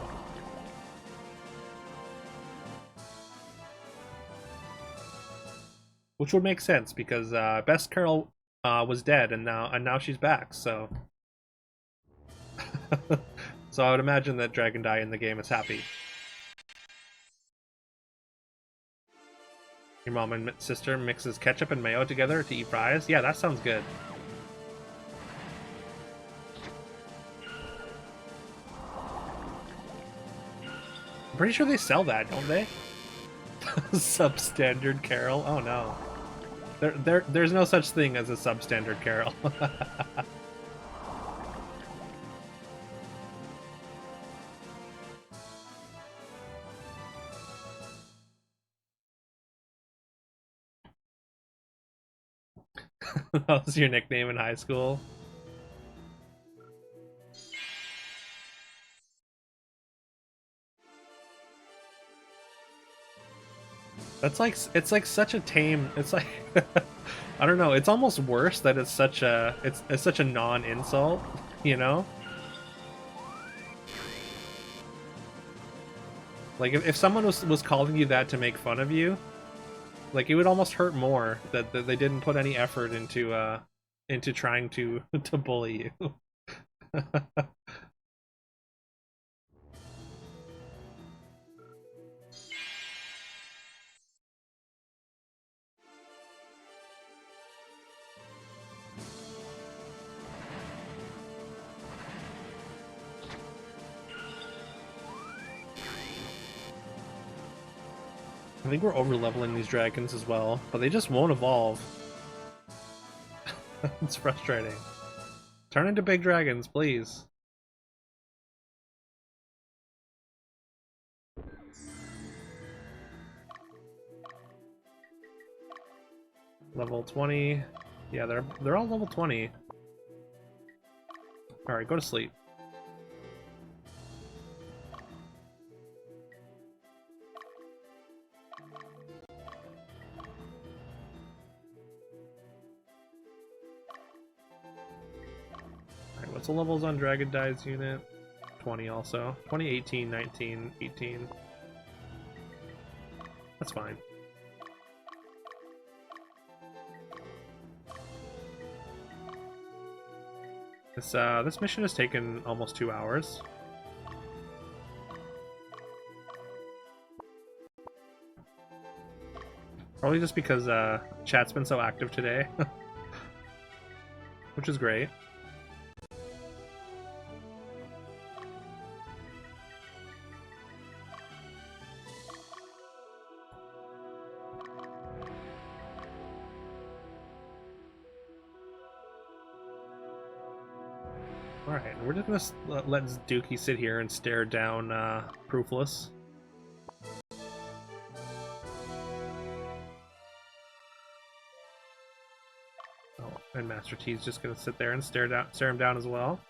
A: Which would make sense because Best Carol was dead and now she's back, so so I would imagine that Dragon Die in the game is happy. Your mom and sister mixes ketchup and mayo together to eat fries? Yeah, that sounds good. I'm pretty sure they sell that, don't they? Substandard Carol? Oh no. There's no such thing as a substandard Carol. That was your nickname in high school? That's like, it's like such a tame, it's like I don't know, it's almost worse that it's such a it's such a non-insult, you know? Like if someone was calling you that to make fun of you, like it would almost hurt more that they didn't put any effort into trying to to bully you. I think we're over-leveling these dragons as well, but they just won't evolve. It's frustrating. Turn into big dragons, please. Level 20. Yeah, they're all level 20. Alright, go to sleep. Alright, what's the levels on Dragon Die's unit? 20 also. 20, 18, 19, 18. That's fine. This mission has taken almost 2 hours. Probably just because chat's been so active today. Which is great. Alright, we're just gonna let Dookie sit here and stare down Proofless. Oh, and Master T's just gonna sit there and stare him down as well.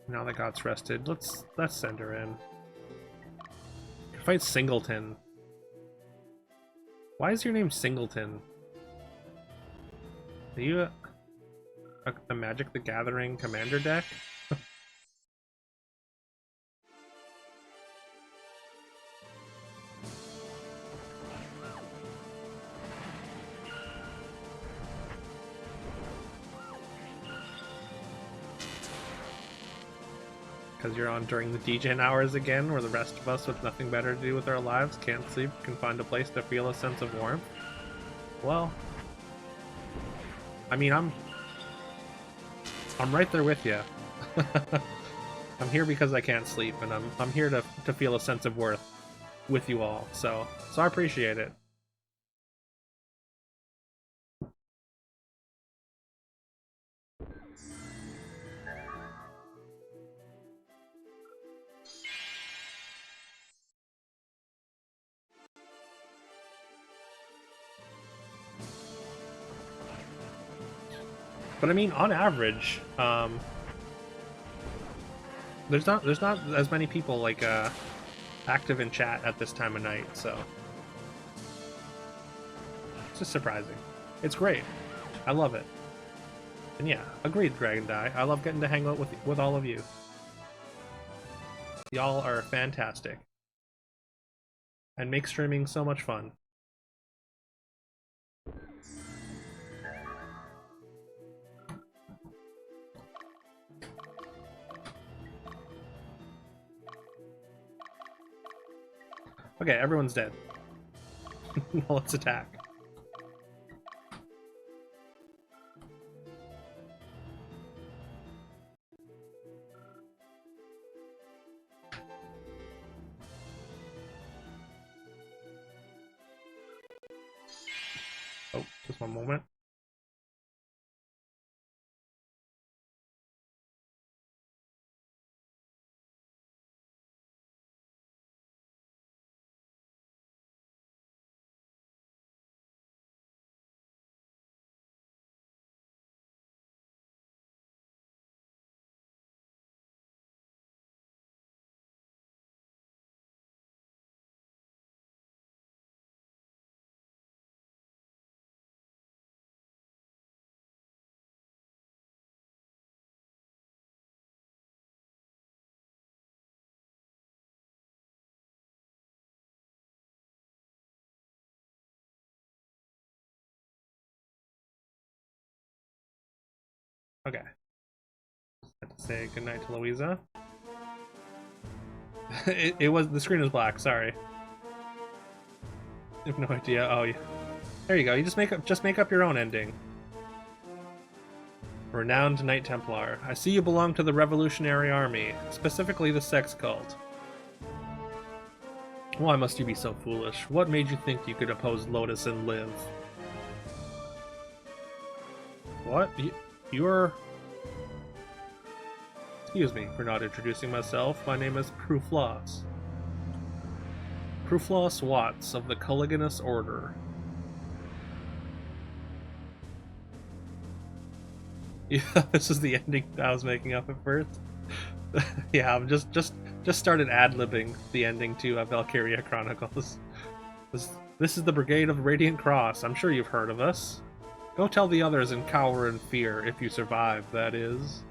A: Now that God's rested, let's send her in. Fight Singleton. Why is your name Singleton? Are you the Magic the Gathering Commander deck. Because you're on during the DGen hours again, where the rest of us with nothing better to do with our lives can't sleep, can find a place to feel a sense of warmth. Well, I mean, I'm right there with you. I'm here because I can't sleep, and I'm here to feel a sense of worth with you all. So I appreciate it. But I mean, on average, there's not as many people like active in chat at this time of night, so it's just surprising. It's great. I love it. And yeah, agreed, Dragon Die. I love getting to hang out with all of you. Y'all are fantastic. And make streaming so much fun. Okay, everyone's dead. Now let's attack. Oh, just one moment. Okay. I have to say goodnight to Louisa. it was, the screen was black, sorry. I have no idea. Oh, yeah. There you go. You just make up your own ending. Renowned Knight Templar. I see you belong to the Revolutionary Army, specifically the Sex Cult. Why must you be so foolish? What made you think you could oppose Lotus and live? What? You're... Excuse me for not introducing myself. My name is Prufloss. Prufloss Watts of the Culliganus Order. Yeah, this is the ending I was making up at first. Yeah, I'm just started ad-libbing the ending to Valkyria Chronicles. This is the Brigade of Radiant Cross. I'm sure you've heard of us. Go tell the others and cower in fear, if you survive, that is.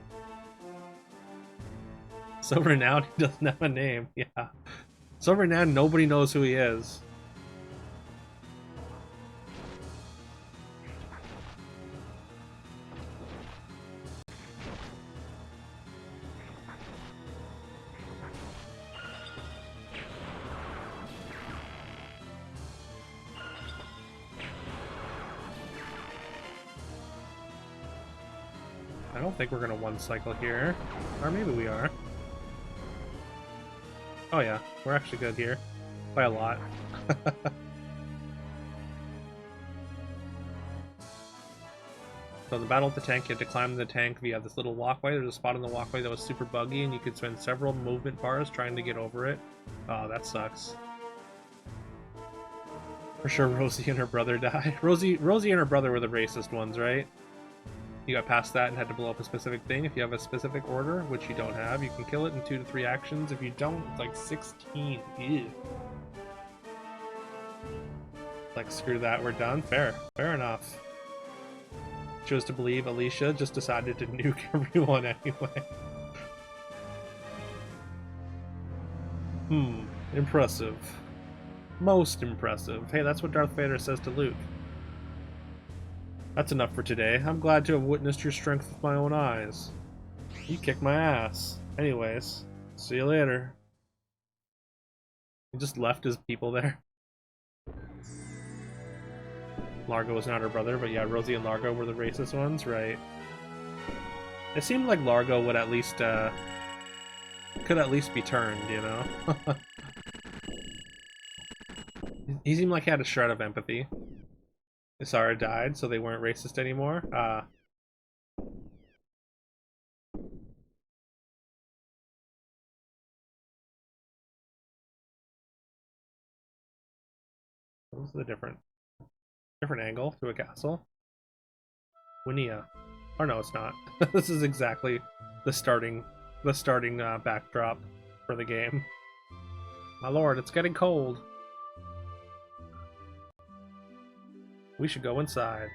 A: So renowned he doesn't have a name, yeah. So renowned nobody knows who he is. I don't think we're gonna one cycle here. Or maybe we are. Oh yeah, we're actually good here. By a lot. So in the battle with the tank, you have to climb the tank via this little walkway. There's a spot on the walkway that was super buggy, and you could spend several movement bars trying to get over it. Oh, that sucks. For sure Rosie and her brother die. Rosie and her brother were the racist ones, right? You got past that and had to blow up a specific thing. If you have a specific order, which you don't have, you can kill it in 2 to 3 actions. If you don't, it's like 16. Ew. Like, screw that, we're done. Fair enough. chose to believe Alicia just decided to nuke everyone anyway. Impressive. Most impressive. Hey, that's what Darth Vader says to Luke. That's enough for today. I'm glad to have witnessed your strength with my own eyes. You kicked my ass. Anyways, see you later. He just left his people there. Largo was not her brother, but yeah, Rosie and Largo were the racist ones, right? It seemed like Largo would at least, could at least be turned, you know? He seemed like he had a shred of empathy. Isara died, so they weren't racist anymore. What was the different angle to a castle? Winia. Oh no, it's not. This is exactly the starting backdrop for the game. My lord, it's getting cold. We should go inside.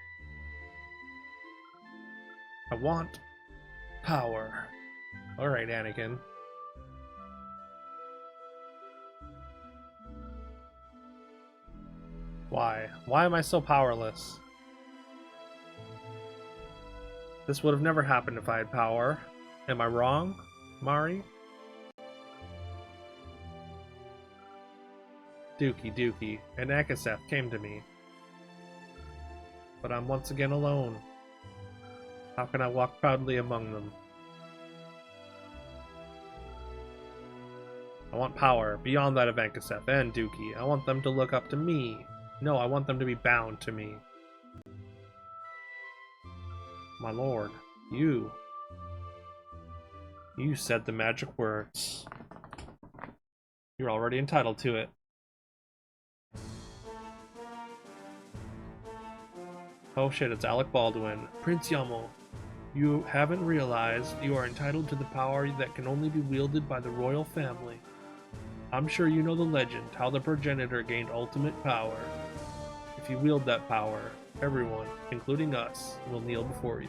A: I want power. Alright, Anakin. Why? Why am I so powerless? This would have never happened if I had power. Am I wrong, Mari? Dookie, and Akaseth came to me. But I'm once again alone. How can I walk proudly among them? I want power, beyond that of Akaseth and Dookie. I want them to look up to me. No, I want them to be bound to me. My lord, you said the magic words. You're already entitled to it. Oh shit, it's Alec Baldwin. Prince Yamal, you haven't realized you are entitled to the power that can only be wielded by the royal family. I'm sure you know the legend, how the progenitor gained ultimate power. If you wield that power, everyone, including us, will kneel before you.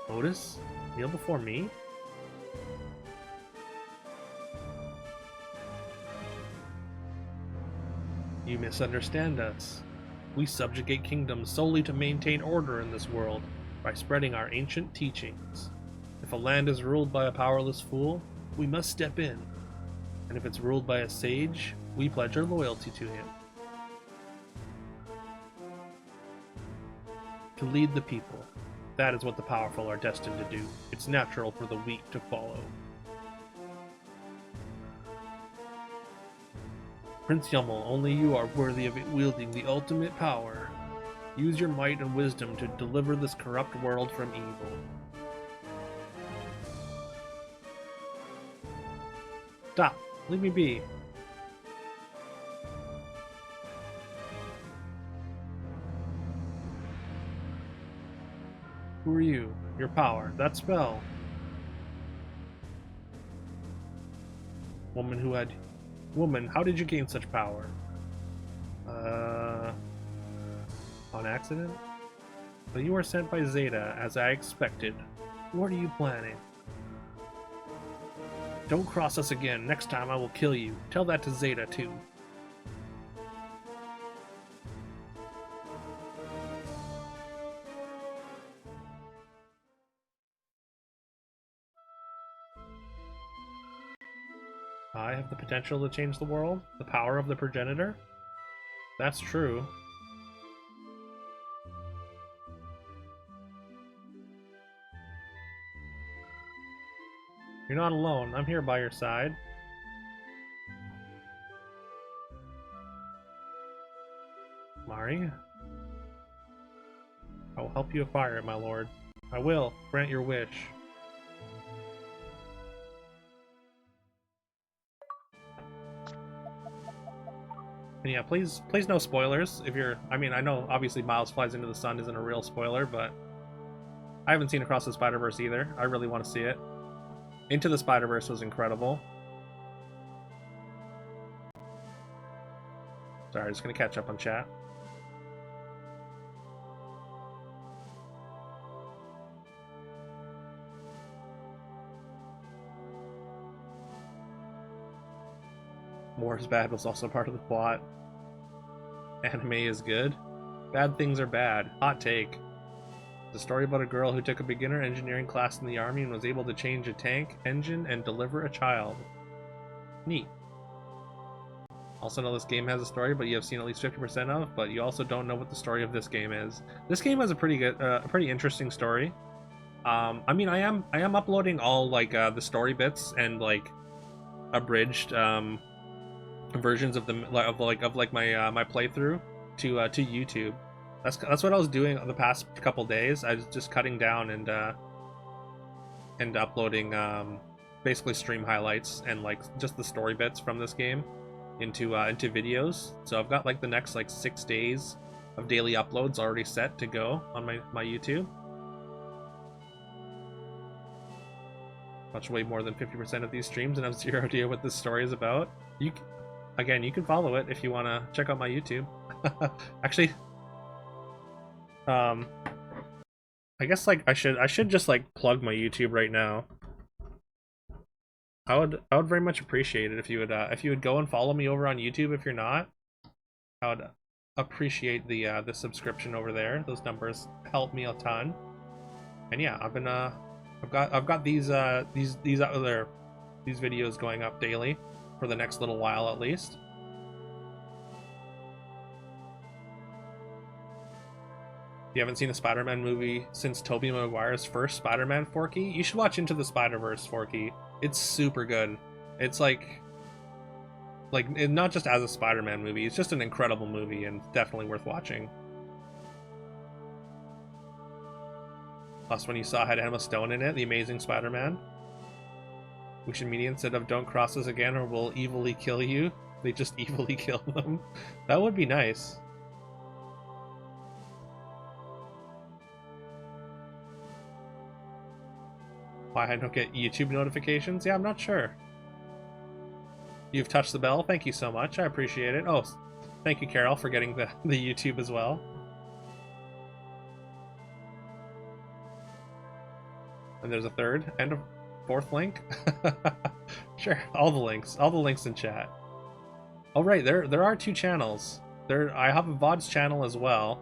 A: Otis? Kneel before me? You misunderstand us. We subjugate kingdoms solely to maintain order in this world by spreading our ancient teachings. If a land is ruled by a powerless fool, we must step in. And if it's ruled by a sage, we pledge our loyalty to him. To lead the people. That is what the powerful are destined to do. It's natural for the weak to follow. Prince Yamal, only you are worthy of wielding the ultimate power. Use your might and wisdom to deliver this corrupt world from evil. Stop! Leave me be. Who are you? Your power. That spell. Woman, how did you gain such power? On accident? But you were sent by Zeta, as I expected. What are you planning? Don't cross us again. Next time I will kill you. Tell that to Zeta, too. I have the potential to change the world? The power of the progenitor? That's true. You're not alone. I'm here by your side. Mari? I will help you acquire it, my lord. I will. Grant your wish. And yeah, please no spoilers. If you're, I mean, I know obviously Miles Flies into the Sun isn't a real spoiler, but I haven't seen Across the Spider-Verse either. I really want to see it. Into the Spider-Verse was incredible. Sorry, just gonna catch up on chat. War is bad was also part of the plot. Anime is good. Bad things are bad. Hot take. The story about a girl who took a beginner engineering class in the army and was able to change a tank engine and deliver a child. Neat. Also know this game has a story, but you have seen at least 50% of, but you also don't know what the story of this game is. This game has a pretty good, pretty interesting story. I mean, I am uploading all like the story bits and like abridged versions of the my my playthrough to YouTube. That's what I was doing the past couple days. I was just cutting down and uploading basically stream highlights and like just the story bits from this game into videos. So I've got like the next like 6 days of daily uploads already set to go on my YouTube. Watch way more than 50% of these streams and have zero idea what this story is about. You can follow it if you want to check out my YouTube. Actually, I guess like I should just like plug my YouTube right now. I would very much appreciate it if you would go and follow me over on YouTube if you're not. I would appreciate the subscription over there. Those numbers help me a ton. And yeah, I've got these videos going up daily for the next little while at least. If you haven't seen a Spider-Man movie since Tobey Maguire's first Spider-Man, Forky, you should watch Into the Spider-Verse, Forky. It's super good. It's like not just as a Spider-Man movie, it's just an incredible movie and definitely worth watching. Plus, when you saw it had Emma Stone in it, The Amazing Spider-Man. We should meet instead of "Don't cross us again or we'll evilly kill you." They just evilly kill them. That would be nice. Why I don't get YouTube notifications? Yeah, I'm not sure. You've touched the bell. Thank you so much. I appreciate it. Oh, thank you, Carol, for getting the YouTube as well. And there's a third and a fourth link. Sure, all the links in chat. Oh right, there are 2 channels. I have a VODs channel as well.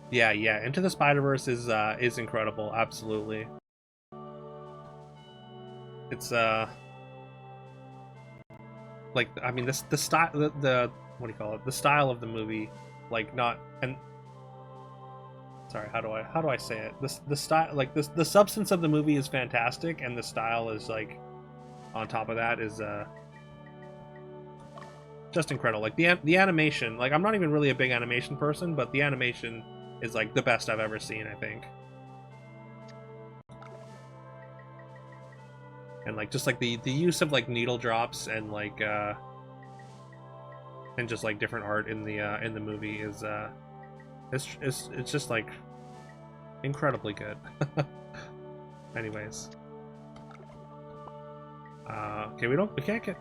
A: Yeah, Into the Spider-Verse is incredible, absolutely. It's like, I mean, the style, the what do you call it? The style of the movie, like not and sorry, how do I say it? The style, like the substance of the movie is fantastic, and the style is like on top of that is just incredible. Like the animation, like I'm not even really a big animation person, but the animation is like the best I've ever seen, I think. And like just like the use of like needle drops and like and just like different art in the movie is it's just like incredibly good. Anyways, okay, we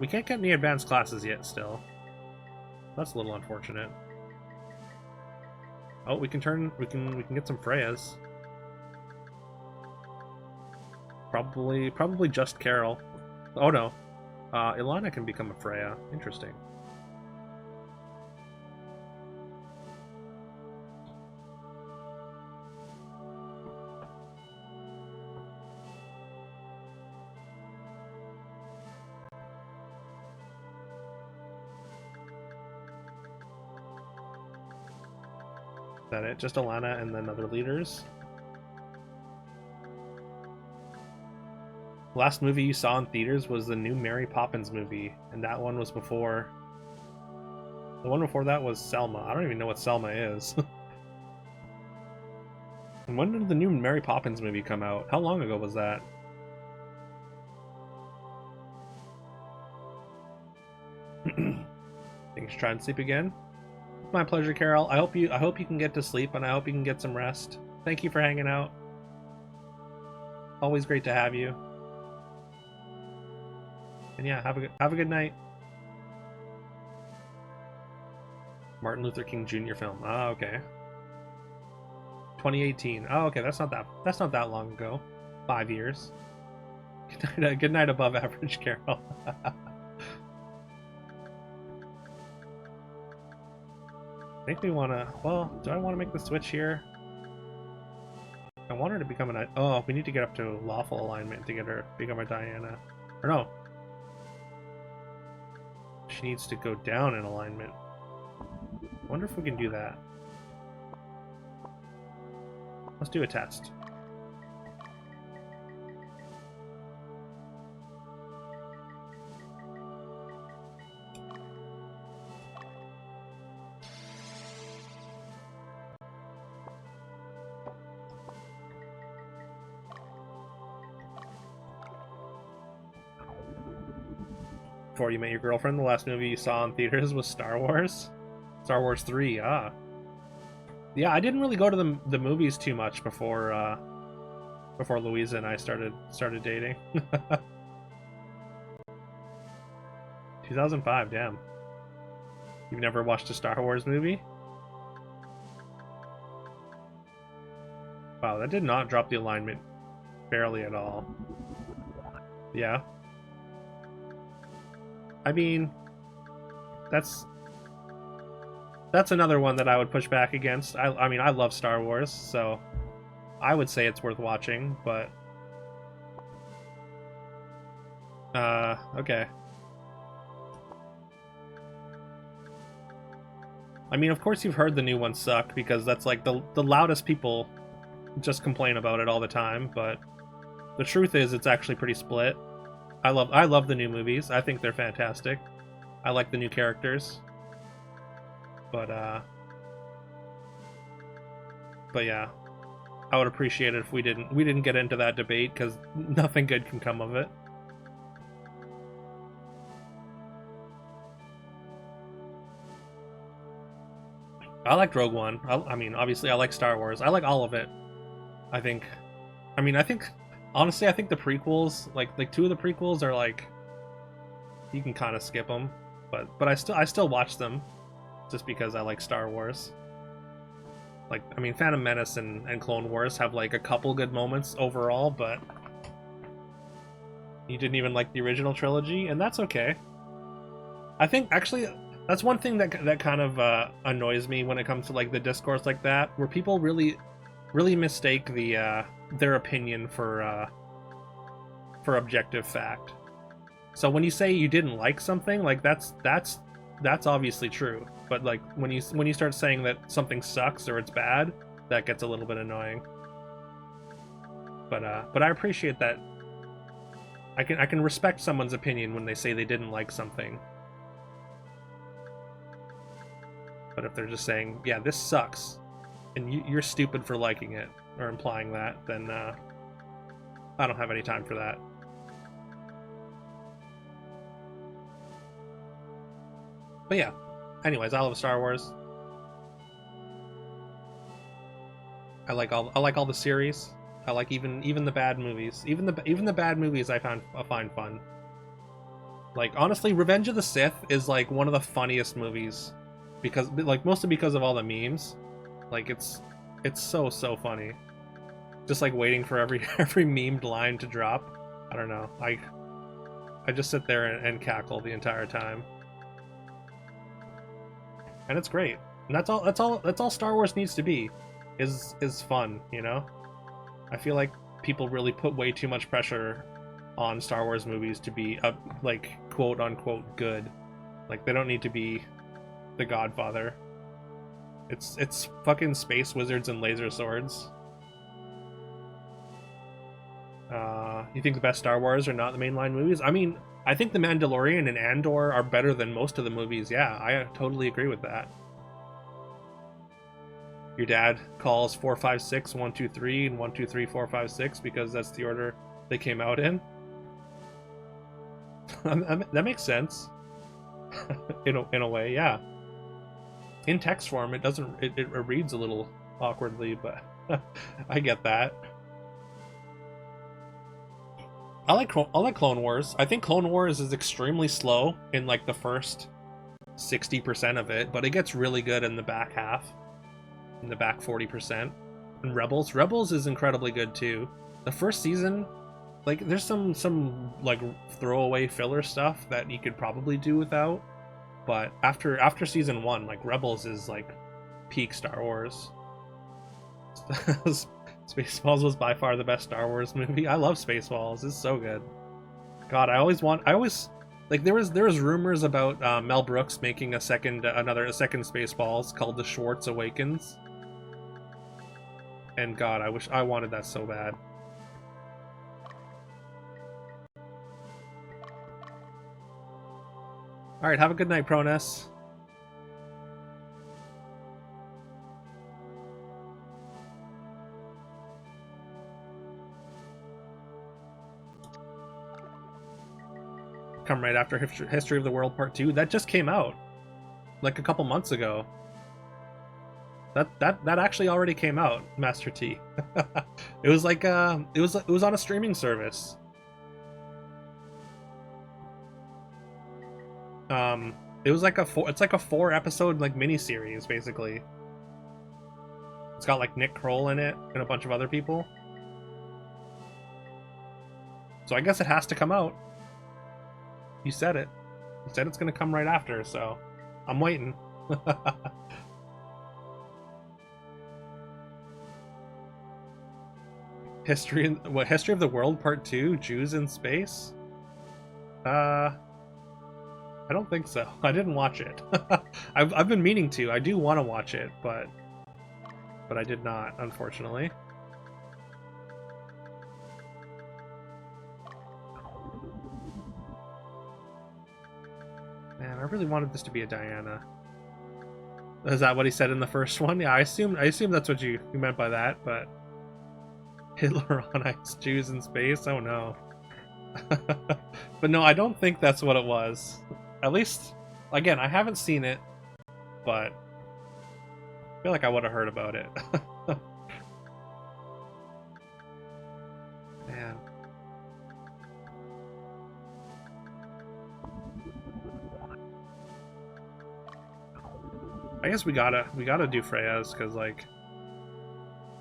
A: can't get any advanced classes yet still. That's a little unfortunate. Oh, we can get some Freyas. Probably just Carol. Oh no, Ilana can become a Freya. Interesting. Is that it? Just Ilana and then other leaders? Last movie you saw in theaters was the new Mary Poppins movie, and that one was before. The one before that was Selma. I don't even know what Selma is. And when did the new Mary Poppins movie come out? How long ago was that? Think you should try and sleep again? My pleasure, Carol. I hope you can get to sleep, and I hope you can get some rest. Thank you for hanging out. Always great to have you. And yeah, have a good night. Martin Luther King Jr. film. Ah, okay. 2018. Oh, okay. That's not that long ago. 5 years. Good night, above average, Carol. Make me wanna. Well, do I want to make the switch here? I want her to become an. Oh, we need to get up to lawful alignment to get her to become a Diana. Or no. She needs to go down in alignment. Wonder if we can do that. Let's do a test. Before You Met Your Girlfriend, the last movie you saw in theaters was Star Wars. Star Wars 3, ah. Yeah, I didn't really go to the movies too much before Louisa and I started dating. 2005, damn. You've never watched a Star Wars movie? Wow, that did not drop the alignment barely at all. Yeah. I mean, that's another one that I would push back against. I mean, I love Star Wars, so I would say it's worth watching, but okay. I mean, of course you've heard the new ones suck, because that's like the loudest people just complain about it all the time, but the truth is it's actually pretty split. I love the new movies. I think they're fantastic. I like the new characters. But yeah, I would appreciate it if we didn't get into that debate, because nothing good can come of it. I liked Rogue One. I mean, obviously, I like Star Wars. I like all of it. I think honestly, I think the prequels, like 2 of the prequels, are like, you can kind of skip them, but I still watch them, just because I like Star Wars. Like, I mean, Phantom Menace and Clone Wars have like a couple good moments overall, but you didn't even like the original trilogy, and that's okay. I think actually that's one thing that kind of annoys me when it comes to like the discourse like that, where people really mistake their opinion for objective fact. So when you say you didn't like something, like that's obviously true. But like when you start saying that something sucks or it's bad, that gets a little bit annoying. But I appreciate that. I can respect someone's opinion when they say they didn't like something. But if they're just saying, yeah, this sucks, and you're stupid for liking it, or implying that, then I don't have any time for that. But yeah, anyways, I love Star Wars. I like all the series. I like even the bad movies. Even the bad movies I find fun. Like, honestly, Revenge of the Sith is like one of the funniest movies, because like mostly because of all the memes. Like it's so funny. Just like waiting for every memed line to drop. I don't know. I just sit there and cackle the entire time. And it's great. And that's all Star Wars needs to be, is fun, you know? I feel like people really put way too much pressure on Star Wars movies to be like quote unquote good. Like, they don't need to be The Godfather. It's fucking space wizards and laser swords. You think the best Star Wars are not the mainline movies? I mean, I think The Mandalorian and Andor are better than most of the movies. Yeah, I totally agree with that. Your dad calls 4, 5, 6 1, 2, 3 and 1, 2, 3, 4, 5, 6 because that's the order they came out in. That makes sense. in a way, yeah. In text form, it reads a little awkwardly, but I get that. I like Clone Wars. I think Clone Wars is extremely slow in like the first 60% of it, but it gets really good in the back half, in the back 40%. And Rebels is incredibly good too. The first season, like, there's some like throwaway filler stuff that you could probably do without, but after season 1, like, Rebels is like peak Star Wars. Spaceballs was by far the best Star Wars movie. I love Spaceballs. It's so good. God, I always like, there was rumors about Mel Brooks making a second Spaceballs called The Schwartz Awakens. And God, I wanted that so bad. All right, have a good night, Proness. Come right after History of the World Part 2. That just came out like a couple months ago. That actually already came out, Master T. It was like it was on a streaming service. It was like it's like a 4-episode like miniseries basically. It's got like Nick Kroll in it and a bunch of other people. So I guess it has to come out. You said it. You said it's gonna come right after, so I'm waiting. History of the World Part 2, Jews in Space? I don't think so. I didn't watch it. I've been meaning to. I do want to watch it, but I did not, unfortunately. Man, I really wanted this to be a Diana. Is that what he said in the first one? Yeah, I assume that's what you meant by that, but Hitler on Ice, Jews in Space? Oh no. But no, I don't think that's what it was. At least, again, I haven't seen it, but I feel like I would have heard about it. Man. I guess we gotta do Freya's, because, like,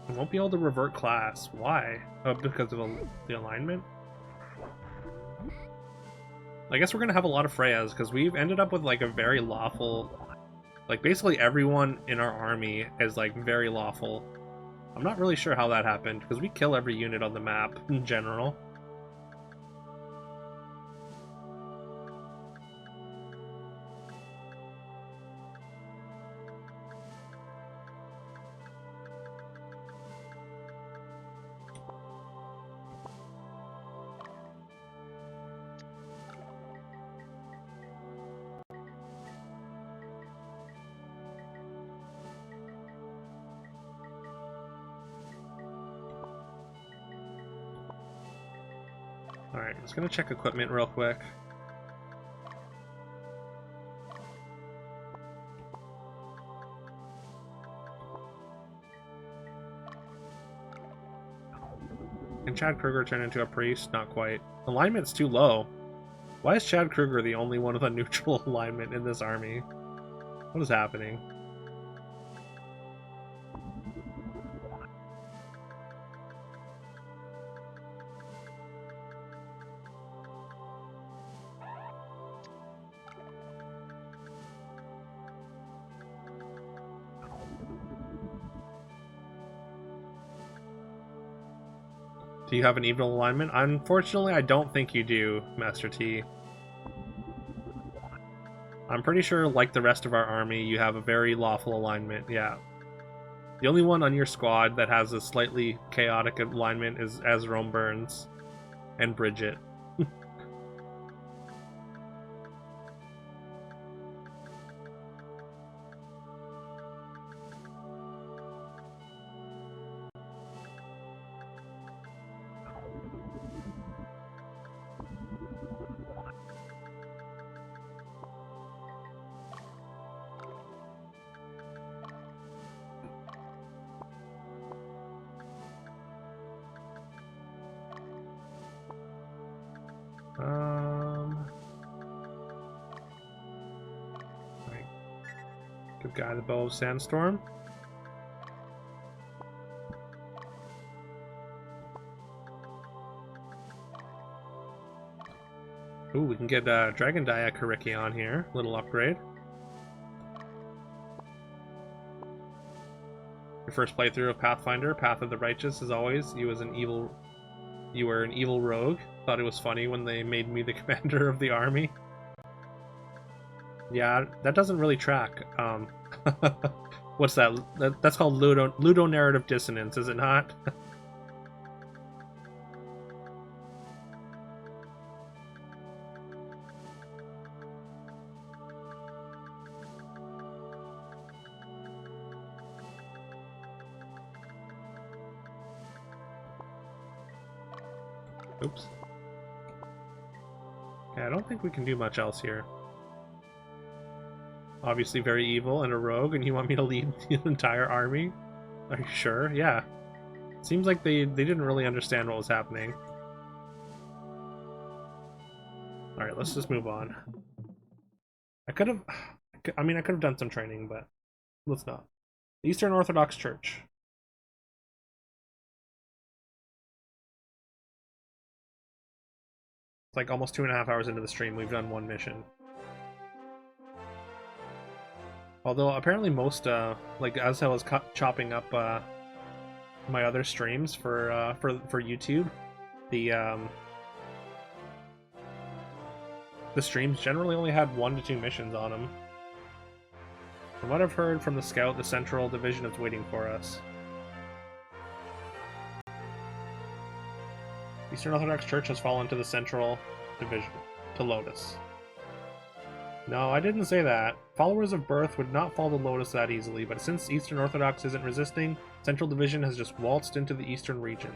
A: we won't be able to revert class. Why? Oh, because of the alignment? I guess we're gonna have a lot of Freya's, because we've ended up with, like, a very lawful... Like, basically everyone in our army is, like, very lawful. I'm not really sure how that happened, because we kill every unit on the map, in general. Alright, I'm just gonna check equipment real quick. Can Chad Kruger turn into a priest? Not quite. Alignment's too low. Why is Chad Kruger the only one with a neutral alignment in this army? What is happening? Do you have an evil alignment? Unfortunately, I don't think you do, Master T. I'm pretty sure, like the rest of our army, you have a very lawful alignment, yeah. The only one on your squad that has a slightly chaotic alignment is Rome Burns and Bridget. Give guy the bow of sandstorm. Ooh, we can get Dragon Dia Kariki on here. Little upgrade. Your first playthrough of Pathfinder, Path of the Righteous, as always. You were an evil rogue. Thought it was funny when they made me the commander of the army. Yeah, that doesn't really track. What's that? That's called ludonarrative dissonance, is it not? Oops. Okay, I don't think we can do much else here. Obviously very evil and a rogue, and you want me to lead the entire army? Are you sure? Yeah. Seems like they didn't really understand what was happening. Alright, let's just move on. I could have done some training, but let's not. The Eastern Orthodox Church. It's like almost 2.5 hours into the stream, we've done one mission. Although apparently most, like as I was chopping up my other streams for YouTube, the streams generally only had 1 to 2 missions on them. From what I've heard from the scout, the Central Division is waiting for us. Eastern Orthodox Church has fallen to the Central Division, to Lotus. No, I didn't say that. Followers of Birth would not fall to Lotus that easily, but since Eastern Orthodox isn't resisting, Central Division has just waltzed into the Eastern region.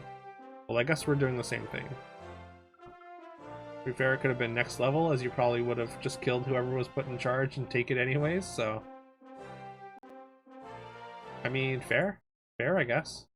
A: Well, I guess we're doing the same thing. To be fair, it could have been next level, as you probably would have just killed whoever was put in charge and take it anyways, so... I mean, fair? Fair, I guess.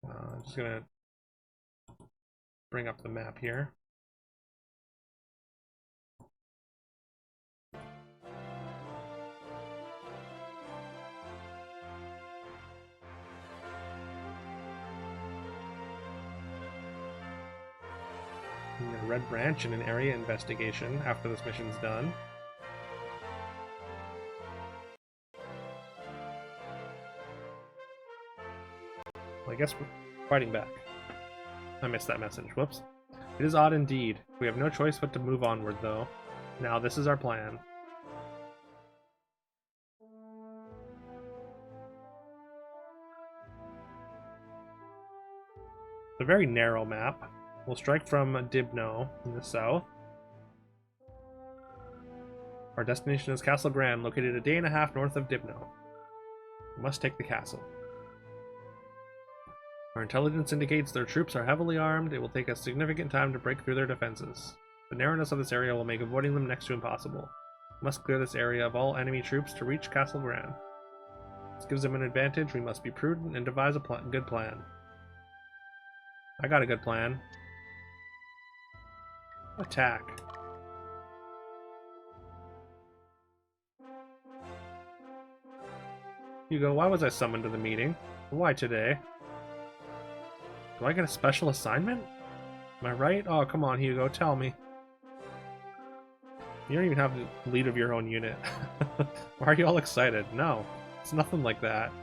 A: I'm just gonna bring up the map here. I'm gonna red branch in an area investigation after this mission's done. Well, I guess we're fighting back. I missed that message. Whoops. It is odd indeed. We have no choice but to move onward, though. Now, this is our plan. It's a very narrow map. We'll strike from Dibno in the south. Our destination is Castle Grand, located a day and a half north of Dibno. We must take the castle. Our intelligence indicates their troops are heavily armed. It will take us significant time to break through their defenses. The narrowness of this area will make avoiding them next to impossible. We must clear this area of all enemy troops to reach Castle Grand. This gives them an advantage. We must be prudent and devise a good plan. I got a good plan. Attack. Hugo, why was I summoned to the meeting? Why today? Do I get a special assignment? Am I right? Oh, come on, Hugo, tell me. You don't even have the lead of your own unit. Why are you all excited? No, it's nothing like that.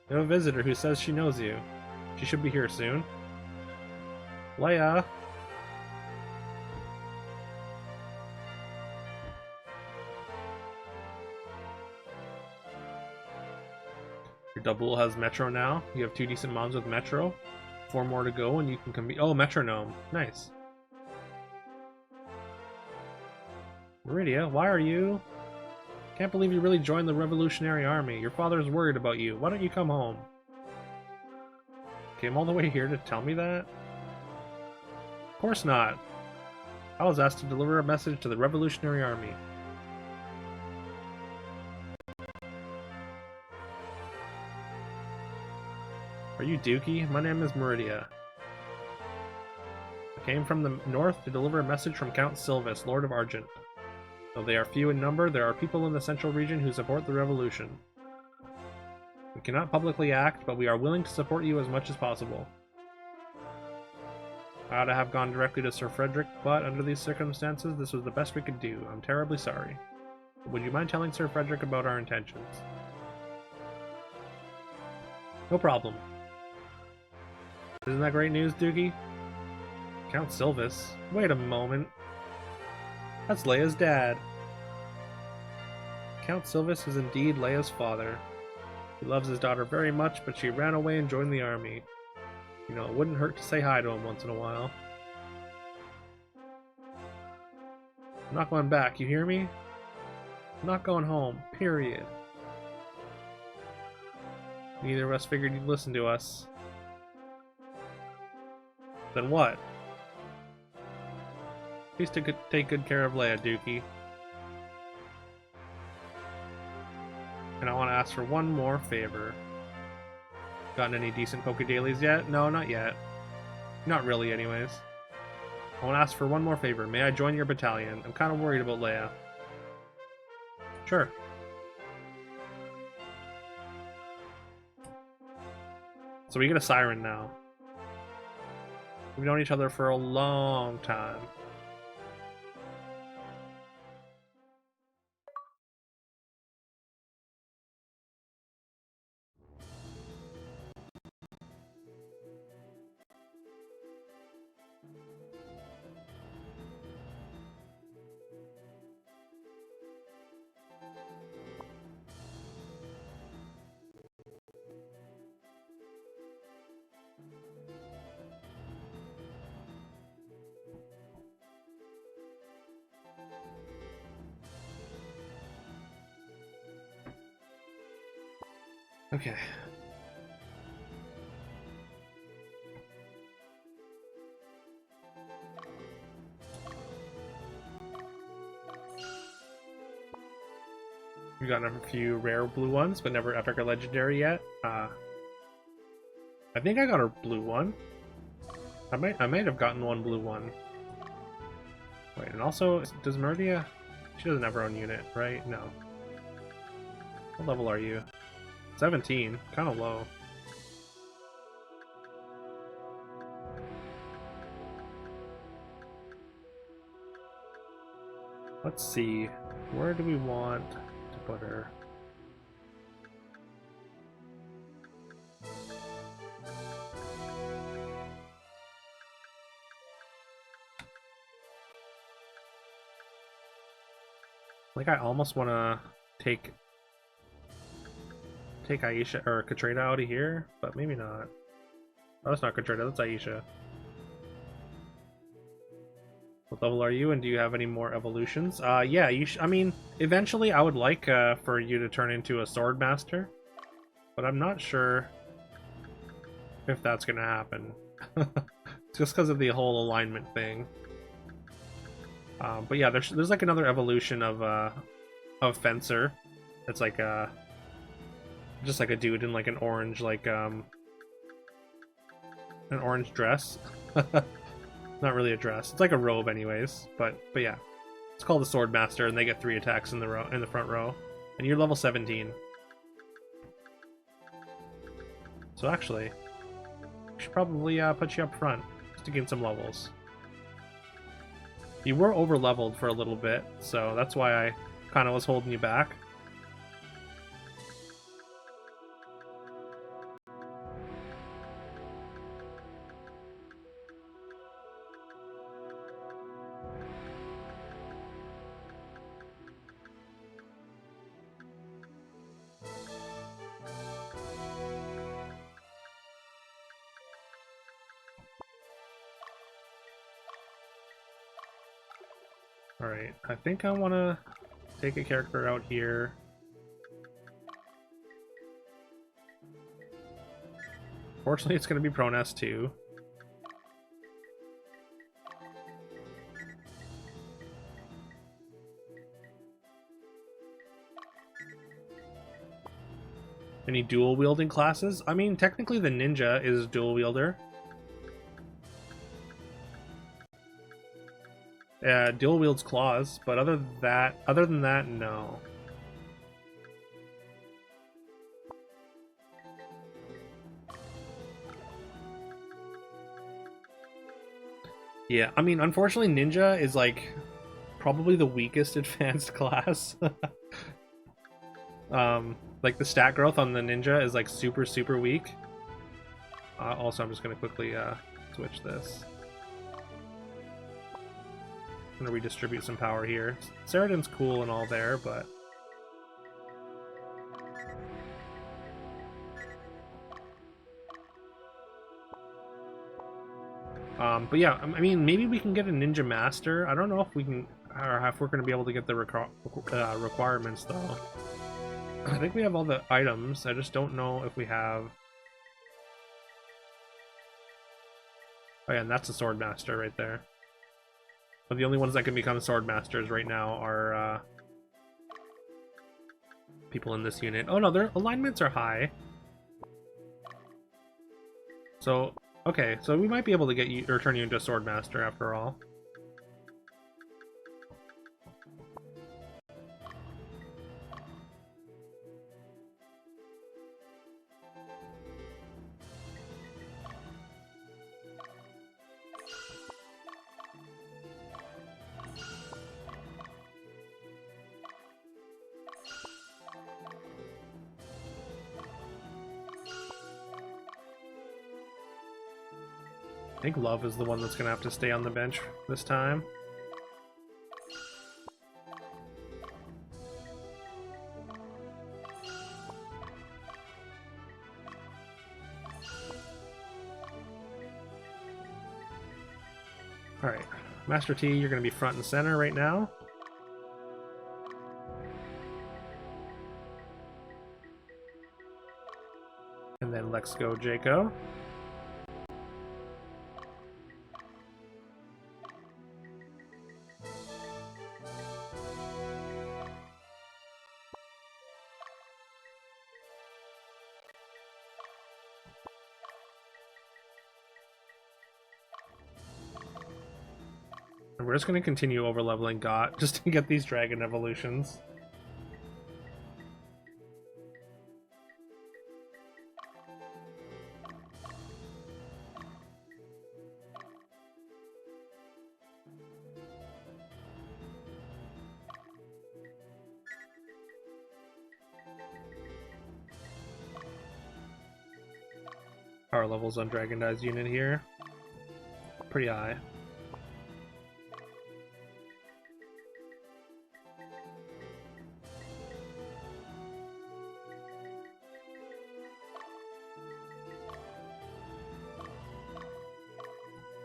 A: You have a visitor who says she knows you. She should be here soon. Leia! Your double has Metro now. You have 2 decent mods with Metro. 4 more to go and you can come be— oh, Metronome. Nice. Meridia, why are you? Can't believe you really joined the Revolutionary Army. Your father's worried about you. Why don't you come home? Came all the way here to tell me that? Of course not. I was asked to deliver a message to the Revolutionary Army. you Dookie? My name is Meridia. I came from the north to deliver a message from Count Sylvis, Lord of Argent. Though they are few in number, there are people in the central region who support the revolution. We cannot publicly act, but we are willing to support you as much as possible. I ought to have gone directly to Sir Frederick, but under these circumstances, this was the best we could do. I'm terribly sorry. Would you mind telling Sir Frederick about our intentions? No problem. Isn't that great news, Doogie? Count Sylvis? Wait a moment. That's Leia's dad. Count Sylvis is indeed Leia's father. He loves his daughter very much, but she ran away and joined the army. You know, it wouldn't hurt to say hi to him once in a while. I'm not going back, you hear me? I'm not going home, period. Neither of us figured you'd listen to us. Then what? Please take good care of Leia, Dookie. And I want to ask for one more favor. Gotten any decent Poké-Dailies yet? No, not yet. Not really, anyways. I want to ask for one more favor. May I join your battalion? I'm kind of worried about Leia. Sure. So we get a siren now. We've known each other for a long time. Okay. We've gotten a few rare blue ones, but never epic or legendary yet. I think I got a blue one. I might have gotten one blue one. Wait, and also, does Meridia? She doesn't have her own unit, right? No. What level are you? 17. Kind of low. Let's see. Where do we want to put her? Like, I almost want to take Aisha or Katrina out of here, but maybe not. Oh, that's not Katrina, that's Aisha. What level are you, and do you have any more evolutions? Yeah, I mean, eventually I would like for you to turn into a sword master, but I'm not sure if that's gonna happen. Just because of the whole alignment thing. But yeah, there's like another evolution of Fencer. It's like just like a dude in like an orange an orange dress. Not really a dress. It's like a robe anyways, but yeah. It's called the Sword Master, and they get 3 attacks in the front row. And you're level 17. So actually, we should probably put you up front just to gain some levels. You were over leveled for a little bit, so that's why I kind of was holding you back. Alright, I think I want to take a character out here. Fortunately, it's going to be Pronas too. And any dual wielding classes. I mean, technically the ninja is dual wielder. Dual wields claws, but other than that, no. Yeah, I mean, unfortunately, ninja is like probably the weakest advanced class. Like the stat growth on the ninja is like super weak. Also, I'm just gonna quickly switch this. I'm gonna redistribute some power here. Ceridan's cool and all there, but yeah, I mean, maybe we can get a ninja master. I don't know if we can, or if we're gonna be able to get the requirements though. I think we have all the items. I just don't know if we have. Oh yeah, and that's a sword master right there. But the only ones that can become sword masters right now are people in this unit. Oh no, their alignments are high. So okay, so we might be able to get you or turn you into a sword master after all. I think Love is the one that's gonna have to stay on the bench this time. Alright, Master T, you're gonna be front and center right now. And then let's go, Jaco. And we're just going to continue overleveling Got just to get these dragon evolutions. Power levels on Dragon Dye's unit here. Pretty high.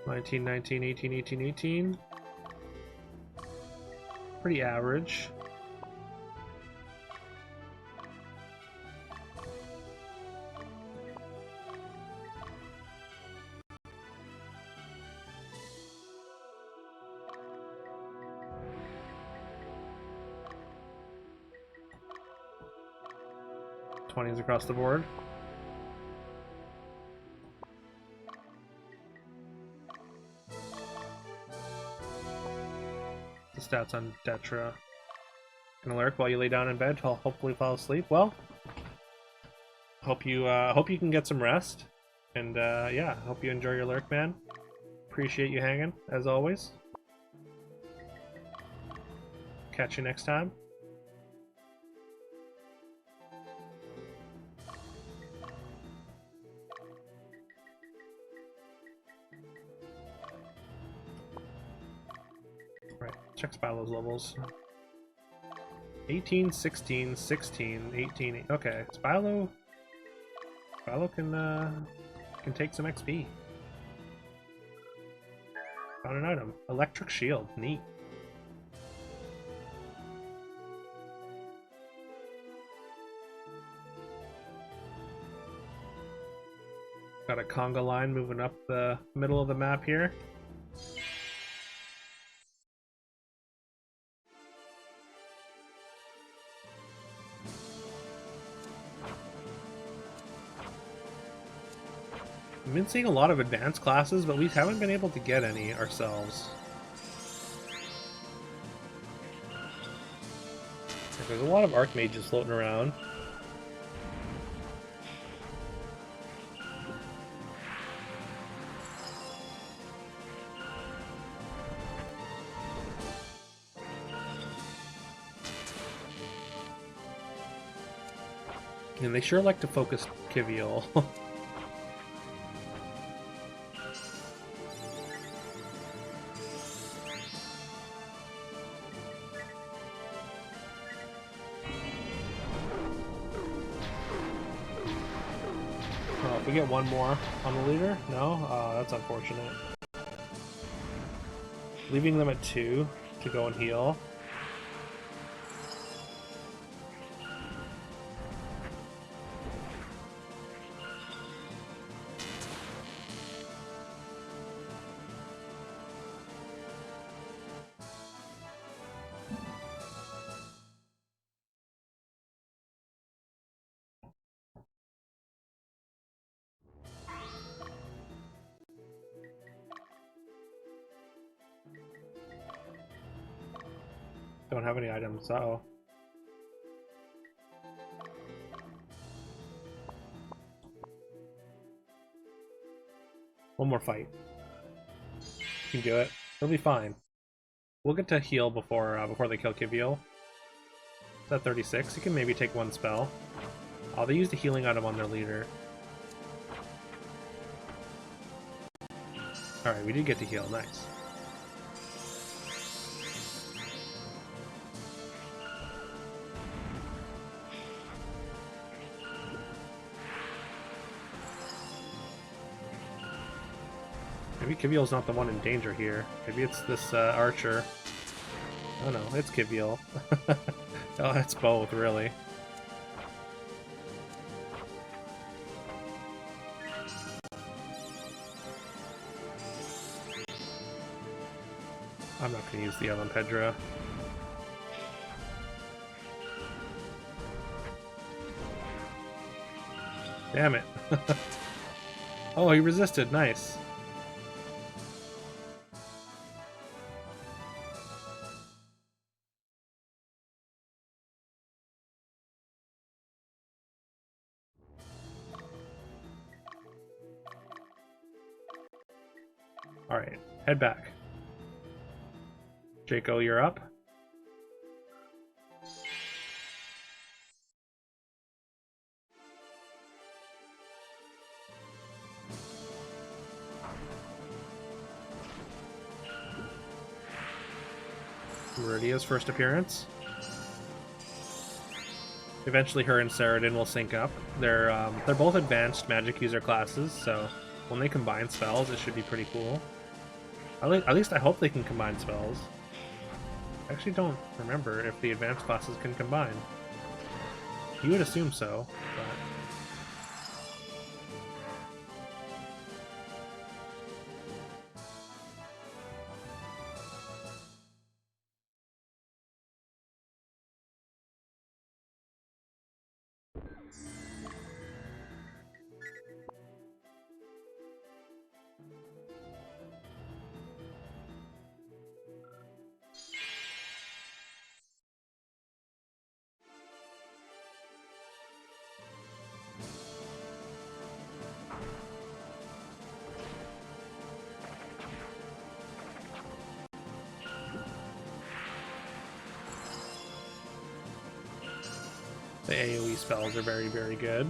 A: $19, $19, $18, $18, $18. Pretty average. $20s across the board. The stats on Detra. Gonna lurk while you lay down in bed. I'll hopefully fall asleep. Well, hope you can get some rest, and yeah, hope you enjoy your lurk, man. Appreciate you hanging as always. Catch you next time. Right, check Spylo's levels. 18, 16, 16, 18. Okay, Spylo can take some XP. Found an item. Electric shield. Neat. Got a conga line moving up the middle of the map here. I've been seeing a lot of advanced classes, but we haven't been able to get any ourselves. There's a lot of archmages floating around. And they sure like to focus Kivial. If we get one more on the leader? No? That's unfortunate. Leaving them at 2 to go and heal. Don't have any items, uh-oh. One more fight. You can do it. It'll be fine. We'll get to heal before they kill Kivial. It's at 36. You can maybe take one spell. Oh, they used a healing item on their leader. Alright, we did get to heal. Nice. Maybe Kivial's not the one in danger here. Maybe it's this archer. Oh no, it's Kivial. Oh, it's both, really. I'm not going to use the Ellen Pedra. Damn it. Oh, he resisted. Nice. Alright, head back. Jaco, you're up. Meridia's first appearance. Eventually her and Saradin will sync up. They're both advanced magic user classes, so when they combine spells, it should be pretty cool. At least I hope they can combine spells. I actually don't remember if the advanced classes can combine. You would assume so, but... The AoE spells are very, very good.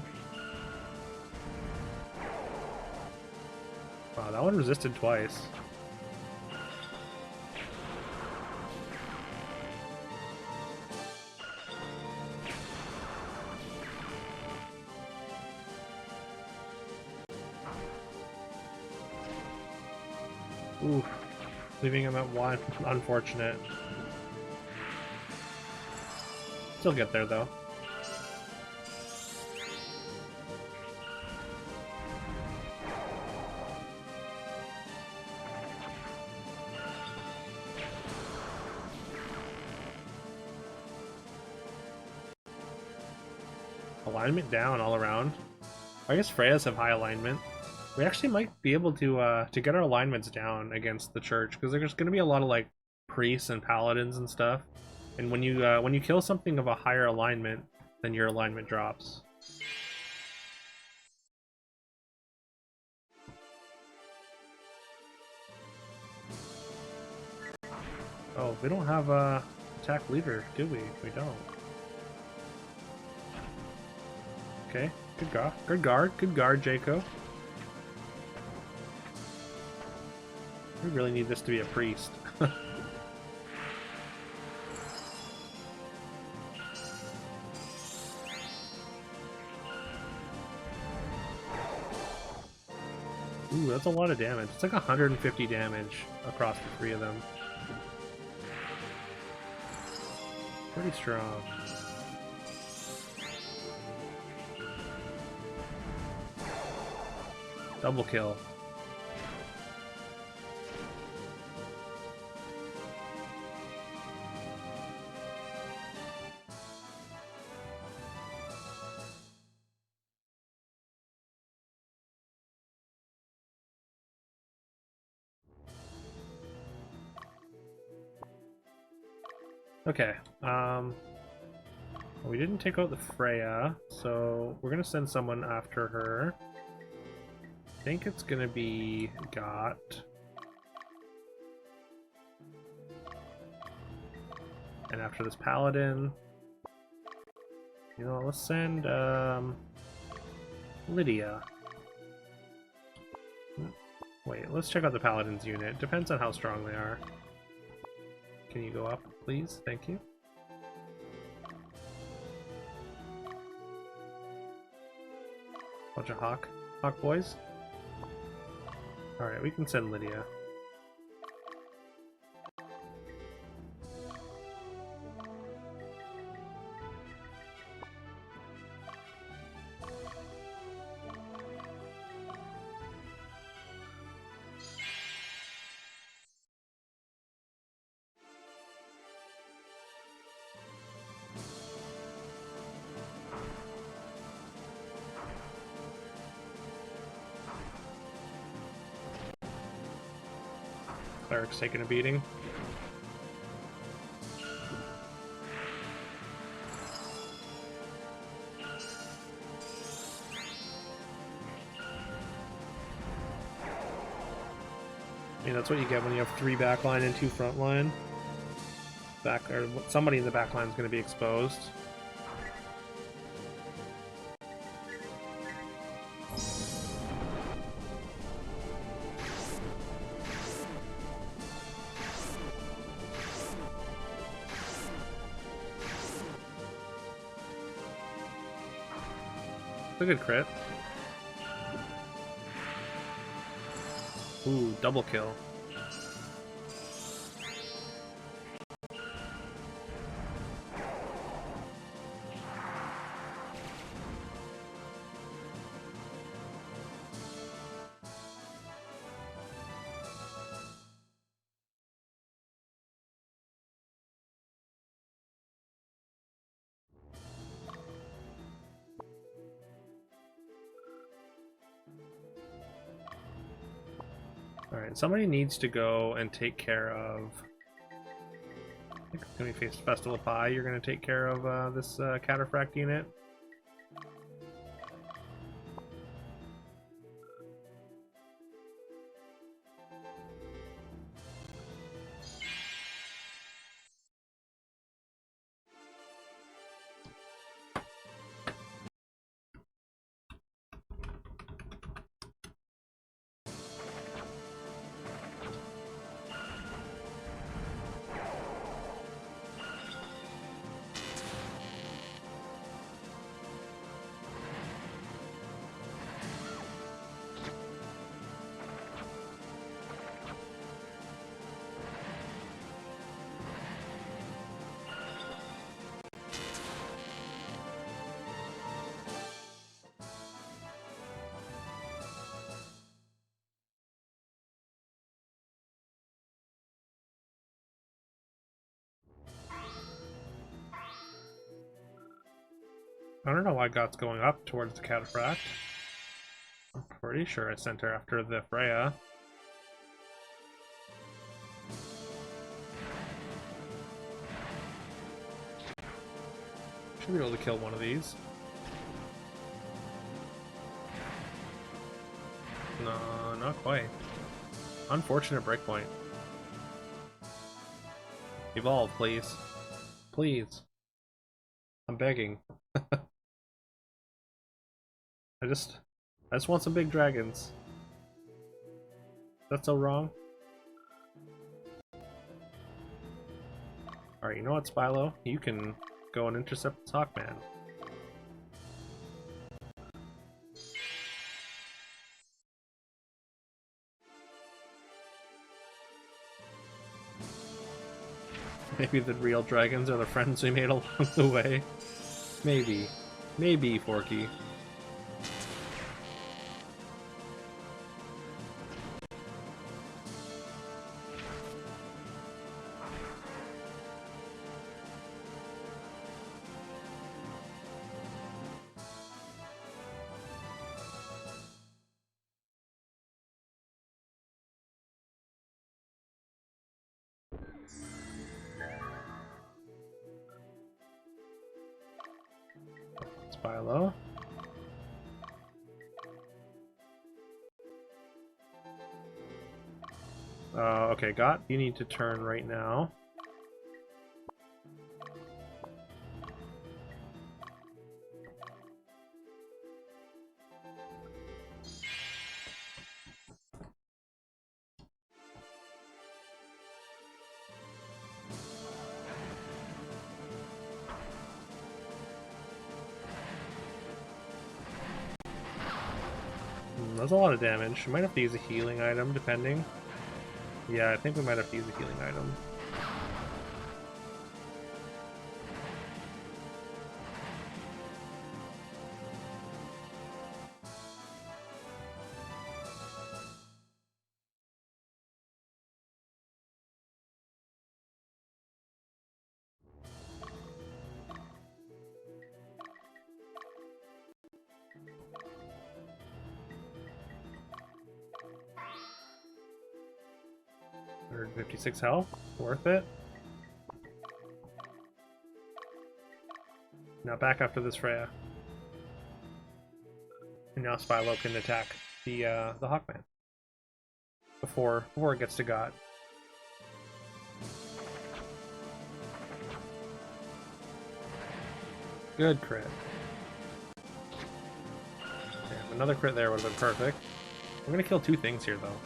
A: Wow, that one resisted twice. Ooh, leaving him at 1. Unfortunate. Still get there, though. Alignment down all around. I guess Freya's have high alignment. We actually might be able to get our alignments down against the church, because there's going to be a lot of like priests and paladins and stuff. And when you kill something of a higher alignment, then your alignment drops. Oh, we don't have a attack leader, do we? We don't. Okay, good guard, Jaco. We really need this to be a priest. Ooh, that's a lot of damage. It's like 150 damage across the three of them. Pretty strong. Double kill. Okay, we didn't take out the Freya, so we're gonna send someone after her. I think it's gonna be Got. And after this Paladin, you know, let's send, Lydia. Wait, let's check out the Paladin's unit. Depends on how strong they are. Can you go up, please? Thank you. Bunch of Hawk boys. Alright, we can send Lydia. Cleric's taking a beating. I mean, that's what you get when you have 3 backline and 2 frontline. Or somebody in the backline is going to be exposed. It's a good crit. Ooh, double kill. Alright, somebody needs to go and take care of... I think it's going to be Festival of Pie. You're going to take care of this Cataphract unit. I don't know why Got's going up towards the Cataphract. Pretty sure I sent her after the Freya. Should be able to kill one of these. No, not quite. Unfortunate breakpoint. Evolve, please. Please. I'm begging. I just want some big dragons. That's so wrong. Alright, you know what, Spylo? You can go and intercept this Hawkman. Maybe the real dragons are the friends we made along the way. Maybe. Maybe, Forky. Spylo. Okay, Got, you need to turn right now. That's a lot of damage. We might have to use a healing item, depending. Yeah, I think we might have to use a healing item. $156 health, worth it. Now back after this Freya. And now Spylo can attack the Hawkman. Before it gets to God. Good crit. Damn, another crit there would have been perfect. I'm gonna kill two things here though.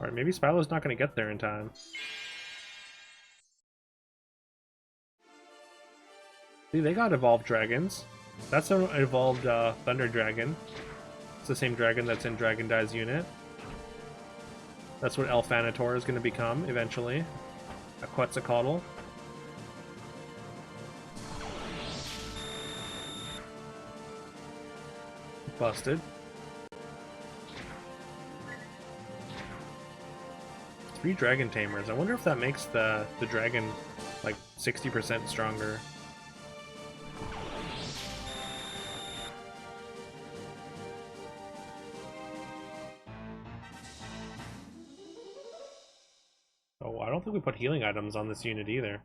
A: Alright, maybe Spylo's not going to get there in time. See, they got evolved dragons. That's an evolved Thunder Dragon. It's the same dragon that's in Dragon Die's unit. That's what Elfanator is going to become, eventually. A Quetzalcoatl. Busted. 3 Dragon Tamers. I wonder if that makes the dragon like 60% stronger. Oh, I don't think we put healing items on this unit either.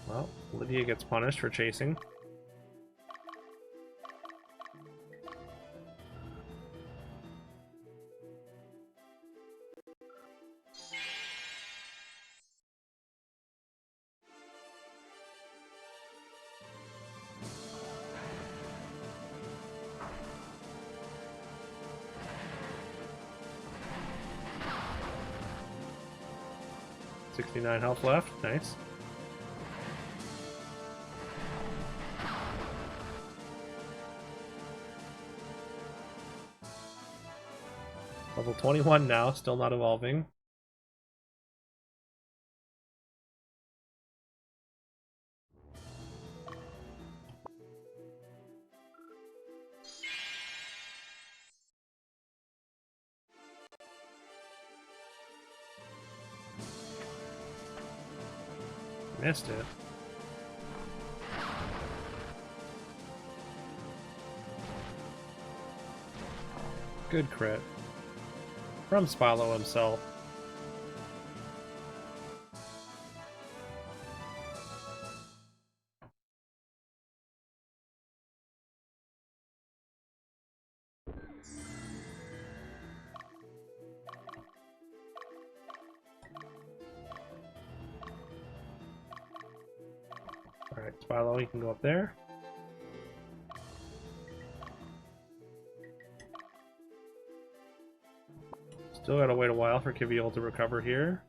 A: Well, Lydia gets punished for chasing. $69 health left. Nice. Level 21 now, still not evolving. Missed it. Good crit. From Spallo himself. Alright, Spallo, you can go up there. Still gotta wait a while for Kiviol to recover here.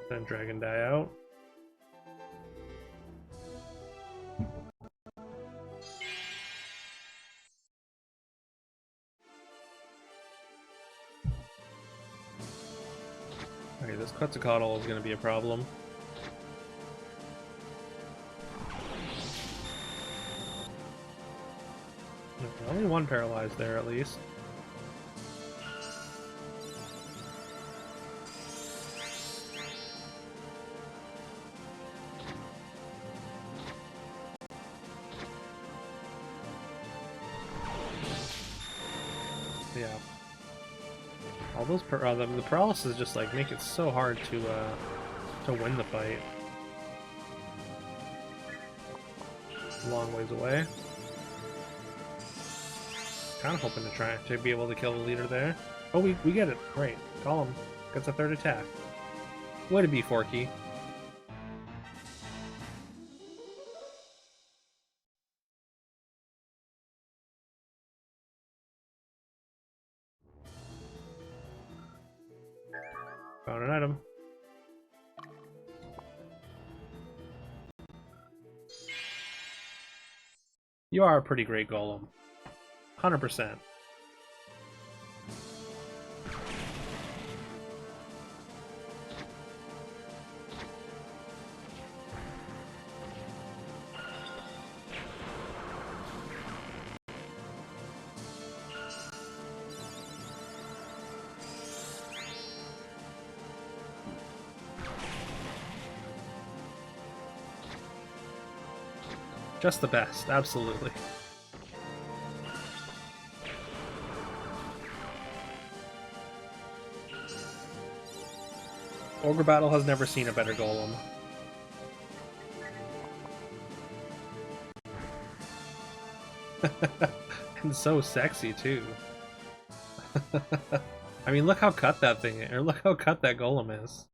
A: Then Dragon die out. Okay, this Quetzalcoatl is going to be a problem. Okay, only one paralyzed there at least. Yeah. All those the paralysis just like make it so hard to win the fight. Long ways away. Kind of hoping to try to be able to kill the leader there. Oh, we get it. Great. Gollum gets a third attack. Way to be, Forky. Found an item. You are a pretty great Golem. 100%. Just the best, absolutely. Ogre Battle has never seen a better Golem. And so sexy too. I mean, look how cut that thing is, or look how cut that Golem is.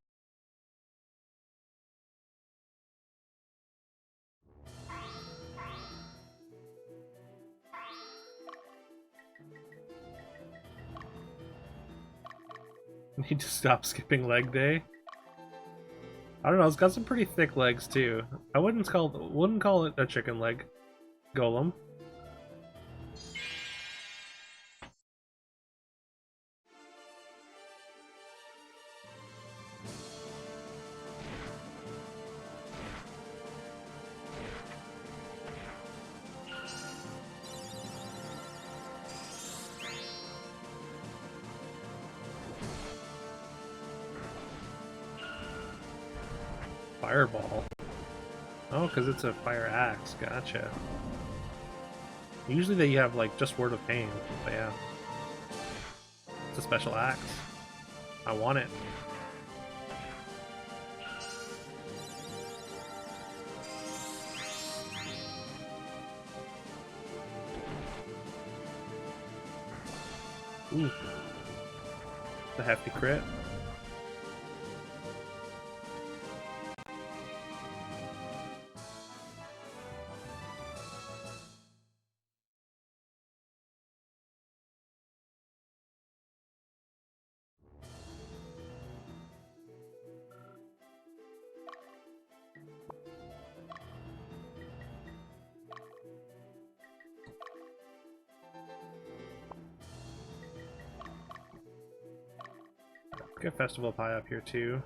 A: Need to stop skipping leg day. I don't know, it's got some pretty thick legs too. I wouldn't call it a chicken leg Golem. Fireball. Oh, because it's a fire axe. Gotcha. Usually they have like just Word of Pain, but yeah. It's a special axe. I want it. Ooh. It's a hefty crit. Get Festival Pie up here too.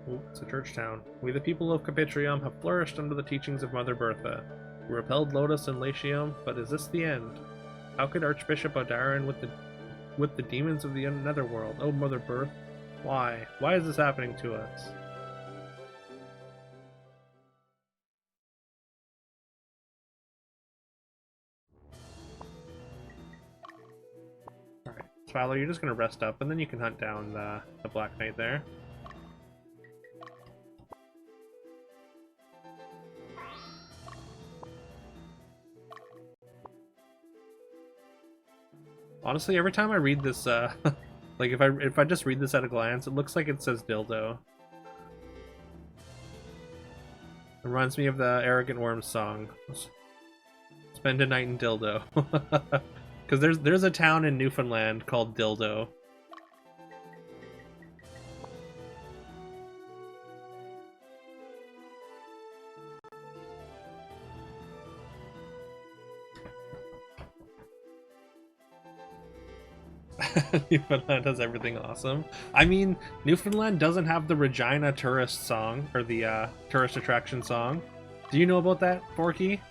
A: Ooh, it's a church town. We the people of Capitrium have flourished under the teachings of Mother Bertha. We repelled Lotus and Latium, but is this the end? How could Archbishop Odarin with the demons of the Netherworld? Oh, Mother Berth, why? Why is this happening to us? Alright, Svaler, you're just gonna rest up, and then you can hunt down the Black Knight there. Honestly, every time I read this, like if I just read this at a glance, it looks like it says dildo. It reminds me of the Arrogant Worms song. Spend a night in Dildo. Because there's a town in Newfoundland called Dildo. Newfoundland has everything awesome. I mean, Newfoundland doesn't have the Regina tourist song, or the tourist attraction song. Do you know about that, Forky?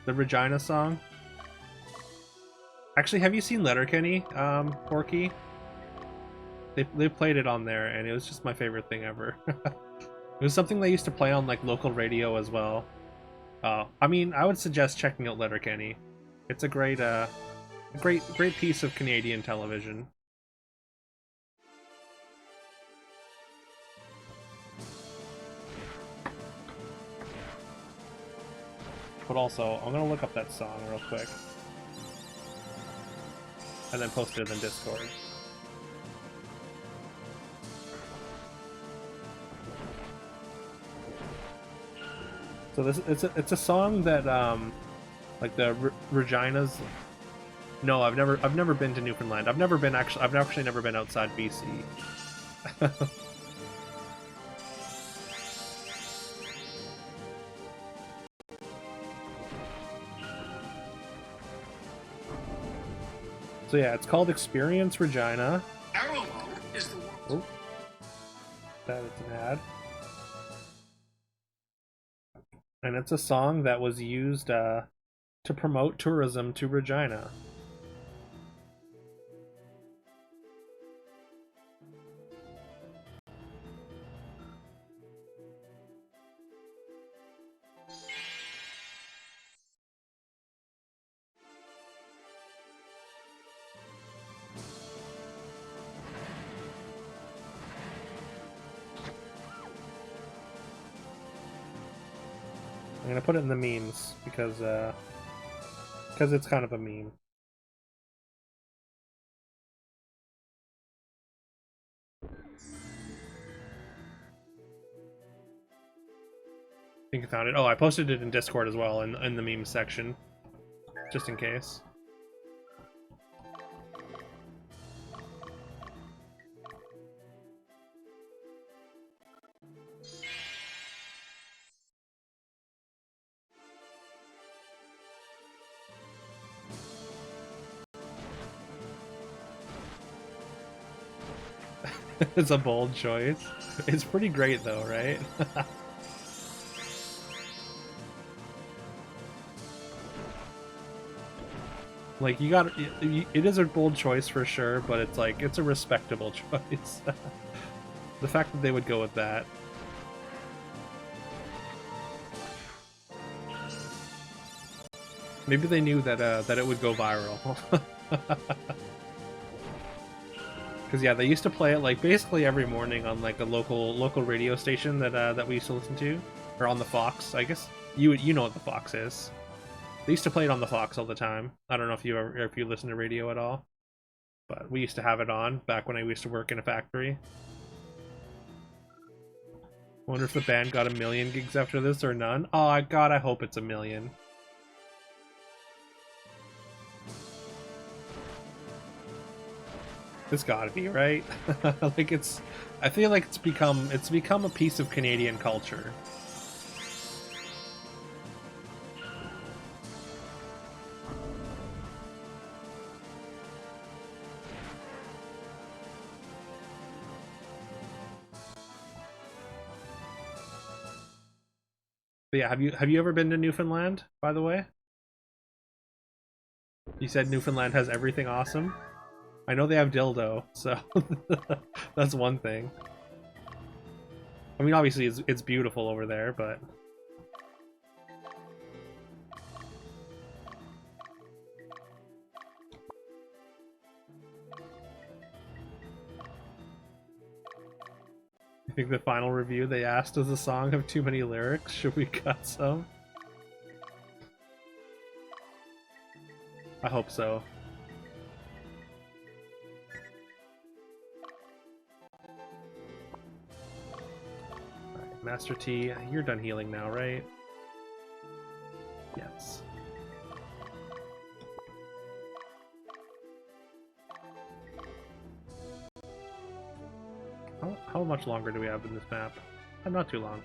A: The Regina song? Actually, have you seen Letterkenny, Forky? They played it on there, and it was just my favorite thing ever. It was something they used to play on like local radio as well. I mean, I would suggest checking out Letterkenny. It's a great great piece of Canadian television. But also, I'm gonna look up that song real quick. And then post it in Discord. So it's a song that like the Regina's. No, I've never been to Newfoundland. I've actually never been outside BC. So yeah, it's called Experience Regina. Oh, that is an ad. And it's a song that was used to promote tourism to Regina. I'm gonna put it in the memes because it's kind of a meme. I think I found it. Oh, I posted it in Discord as well in the meme section, just in case. It's a bold choice. It's pretty great though, right? Like, it is a bold choice for sure, but it's like, it's a respectable choice. The fact that they would go with that. Maybe they knew that that it would go viral. Because yeah, they used to play it like basically every morning on like a local radio station that we used to listen to, or on the Fox. I guess you know what the Fox is. They used to play it on the Fox all the time. I don't know if you listen to radio at all, but we used to have it on back when I used to work in a factory. Wonder if the band got 1 million gigs after this or none. Oh God, I hope it's 1 million. It's gotta be, right? Like it's, I feel like it's become a piece of Canadian culture. But yeah, have you ever been to Newfoundland, by the way? You said Newfoundland has everything awesome. I know they have dildo, so that's one thing. I mean, obviously it's beautiful over there, but I think the final review they asked, does the song have too many lyrics? Should we cut some? I hope so. Alright, Master T, you're done healing now, right? Yes. How much longer do we have in this map? Not too long.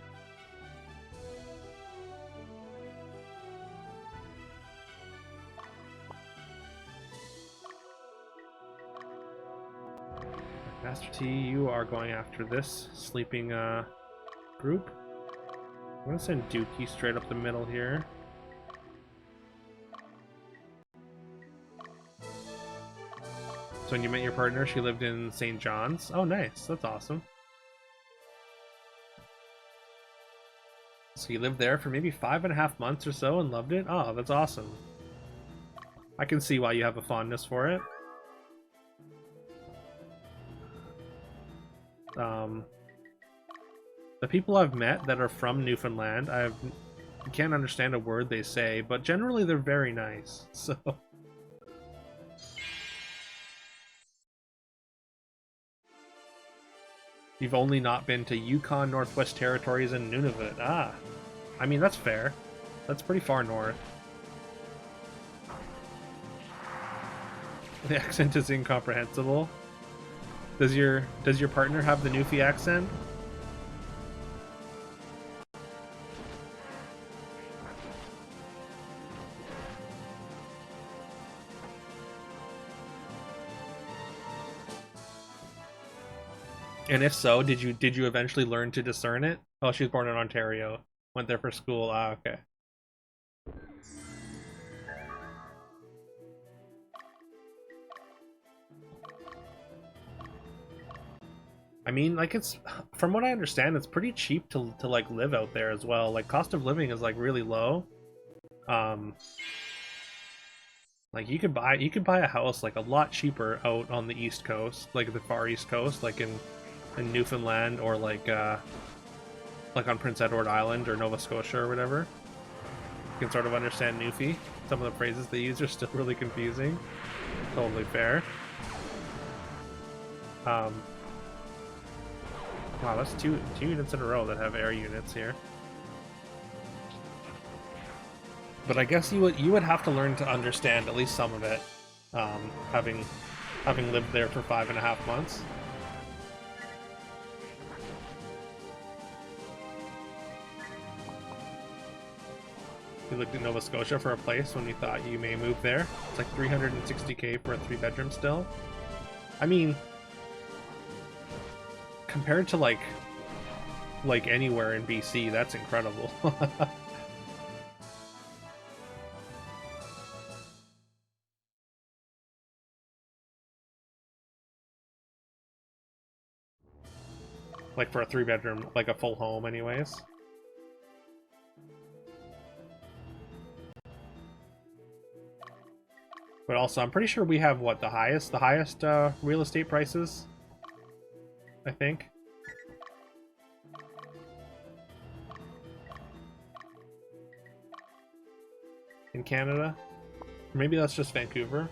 A: Master T, you are going after this sleeping group. I'm gonna send Dookie straight up the middle here. So when you met your partner, she lived in St. John's. Oh, nice. That's awesome. So you lived there for maybe 5.5 months or so and loved it? Oh, that's awesome. I can see why you have a fondness for it. The people I've met that are from Newfoundland, I can't understand a word they say, but generally they're very nice, so... You've only not been to Yukon, Northwest Territories, and Nunavut. Ah, I mean, that's fair. That's pretty far north. The accent is incomprehensible. Does your partner have the Newfie accent? And if so, did you eventually learn to discern it? Oh, she was born in Ontario. Went there for school. Ah, okay. I mean, like, it's, from what I understand, it's pretty cheap to like live out there as well. Like, cost of living is like really low. Like you could buy a house like a lot cheaper out on the East Coast, like the far East Coast, like in Newfoundland, or like on Prince Edward Island or Nova Scotia or whatever. You can sort of understand Newfie. Some of the phrases they use are still really confusing. Totally fair. Wow, that's two units in a row that have air units here. But I guess you would have to learn to understand at least some of it, having lived there for 5.5 months. You looked at Nova Scotia for a place when you thought you may move there. It's like 360k for a 3-bedroom still. I mean, compared to like anywhere in BC, that's incredible. Like for a 3-bedroom, like a full home anyways. But also, I'm pretty sure we have, what, the highest real estate prices, I think. In Canada. Or maybe that's just Vancouver.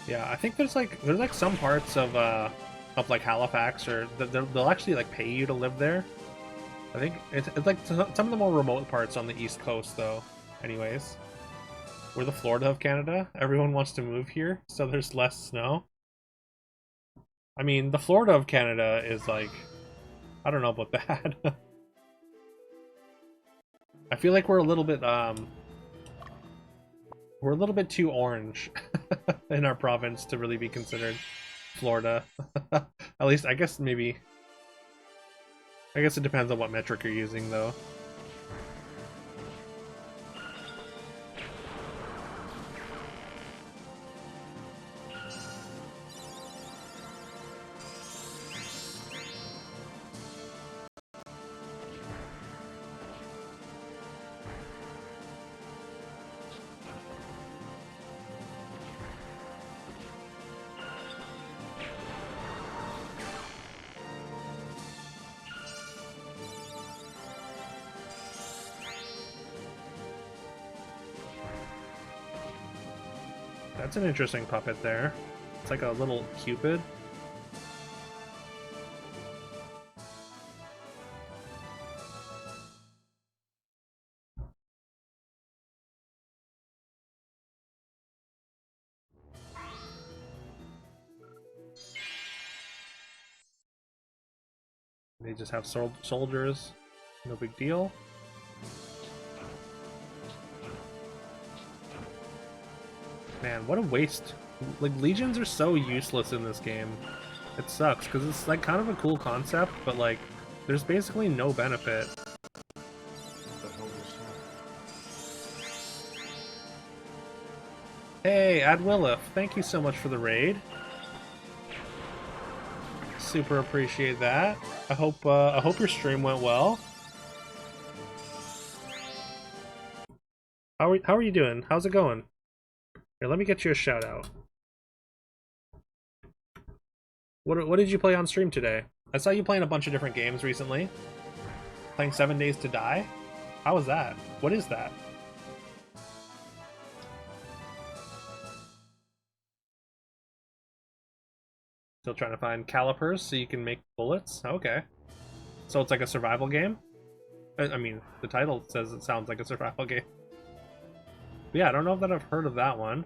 A: Yeah, I think there's like some parts of like Halifax or they'll actually like pay you to live there. I think it's like some of the more remote parts on the East Coast though. Anyways, we're the Florida of Canada. Everyone wants to move here, so there's less snow. I mean, the Florida of Canada is like, I don't know about that. I feel like we're a little bit too orange in our province to really be considered Florida. At least, I guess it depends on what metric you're using, though. That's an interesting puppet there. It's like a little Cupid. They just have soldiers. No big deal. Man, what a waste. Like, legions are so useless in this game. It sucks, because it's like kind of a cool concept, but like, there's basically no benefit. Hey, Adwillif, thank you so much for the raid. Super appreciate that. I hope your stream went well. How are you doing? How's it going? Here, let me get you a shout out. What did you play on stream today? I saw you playing a bunch of different games recently. Playing 7 Days to Die? How was that? What is that? Still trying to find calipers so you can make bullets? Okay. So it's like a survival game? I mean, the title says it sounds like a survival game. But yeah, I don't know that I've heard of that one.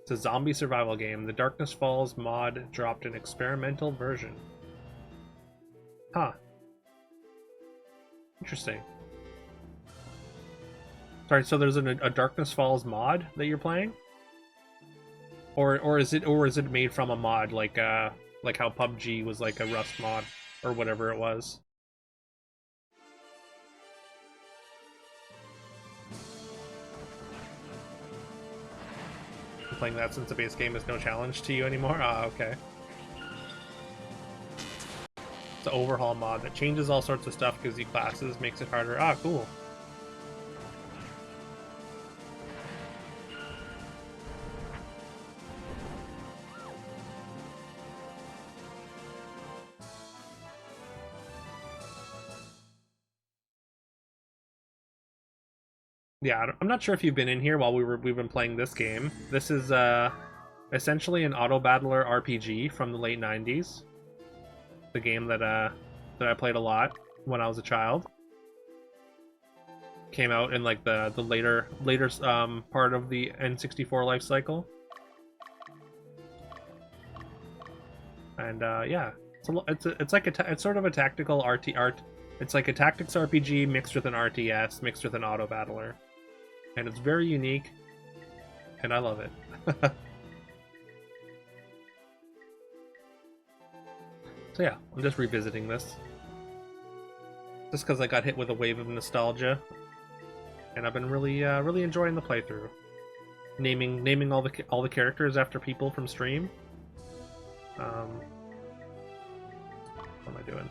A: It's a zombie survival game. The Darkness Falls mod dropped an experimental version. Huh. Interesting. Sorry, so there's a Darkness Falls mod that you're playing? Or is it made from a mod like how PUBG was like a Rust mod or whatever it was? You're playing that since the base game is no challenge to you anymore? Ah, okay. It's an overhaul mod that changes all sorts of stuff, gives you classes, makes it harder. Ah, cool. Yeah, I'm not sure if you've been in here while we've been playing this game. This is essentially an auto battler RPG from the late 90s. The game that I played a lot when I was a child. Came out in like the later part of the N64 life cycle. And yeah, it's sort of a tactical art. It's like a tactics RPG mixed with an RTS mixed with an auto battler. And it's very unique, and I love it. So yeah, I'm just revisiting this. Just because I got hit with a wave of nostalgia. And I've been really enjoying the playthrough. Naming all the characters after people from stream. What am I doing?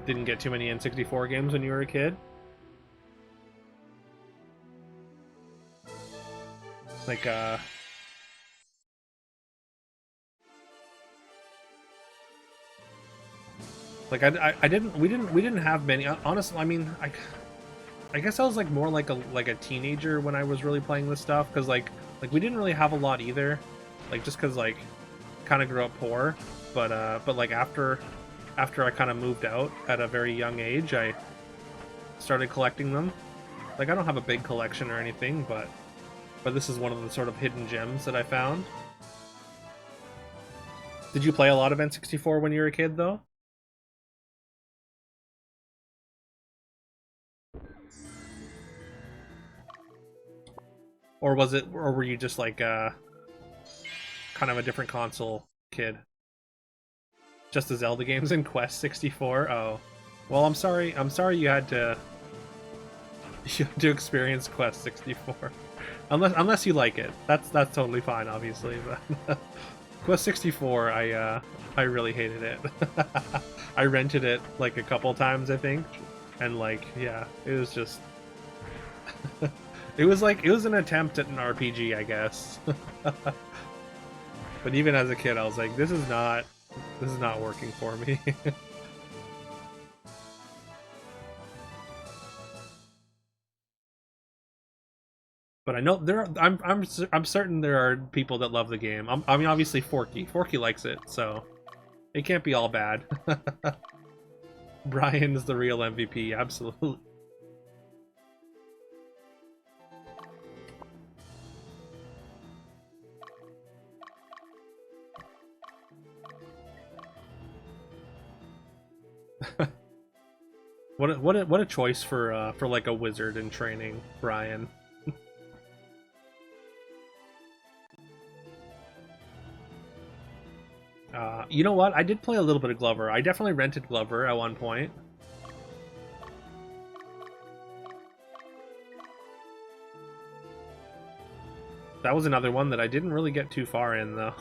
A: Didn't get too many N64 games when you were a kid? Like I didn't we didn't have many. Honestly, I mean, I guess I was like more like a teenager when I was really playing this stuff, because like we didn't really have a lot either, like just because like kind of grew up poor, but like after I kind of moved out at a very young age, I started collecting them. Like I don't have a big collection or anything, but this is one of the sort of hidden gems that I found. Did you play a lot of N64 when you were a kid though? Or was it, or were you just like kind of a different console kid? Just the Zelda games in Quest 64? Oh. Well, I'm sorry you had to experience Quest 64. Unless you like it. That's totally fine, obviously, but Quest 64, I really hated it. I rented it like a couple times, I think. And like, yeah, it was just it was an attempt at an RPG, I guess. But even as a kid, I was like, this is not working for me. But I know I'm certain there are people that love the game. I mean, obviously Forky likes it, so it can't be all bad. Brian is the real MVP, absolutely. What a choice for like a wizard in training, Brian. You know what? I did play a little bit of Glover. I definitely rented Glover at one point. That was another one that I didn't really get too far in, though.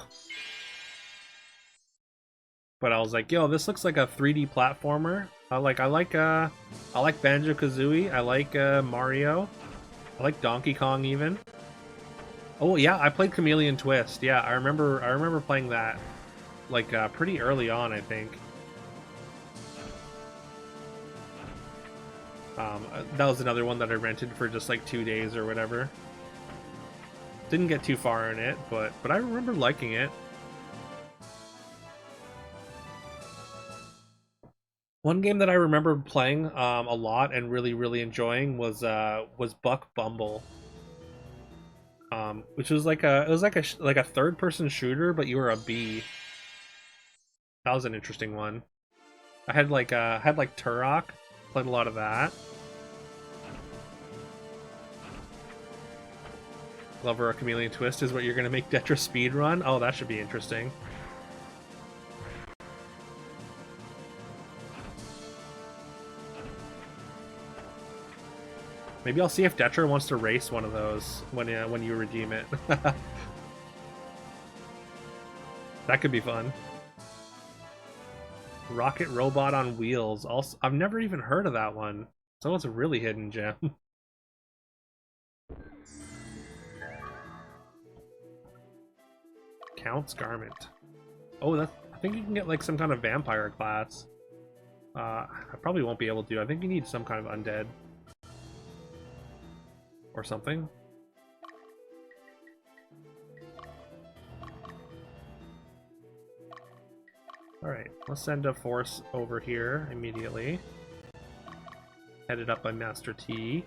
A: But I was like, yo, this looks like a 3D platformer. I like Banjo-Kazooie. I like Mario. I like Donkey Kong even. Oh yeah, I played Chameleon Twist. Yeah, I remember playing that like pretty early on, I think. That was another one that I rented for just like 2 days or whatever. Didn't get too far in it, but I remember liking it. One game that I remember playing a lot and really enjoying was Buck Bumble, which was like a third person shooter, but you were a bee. That was an interesting one. I had like Turok, played a lot of that. Glover or Chameleon Twist is what you're gonna make Detra speed run. Oh, that should be interesting. Maybe I'll see if Detra wants to race one of those when you redeem it. That could be fun. Rocket Robot on Wheels. Also, I've never even heard of that one. So it's a really hidden gem. Count's Garment. Oh, I think you can get like some kind of vampire class. I probably won't be able to. I think you need some kind of undead. Or something. Alright, let's send a force over here immediately. Headed up by Master T.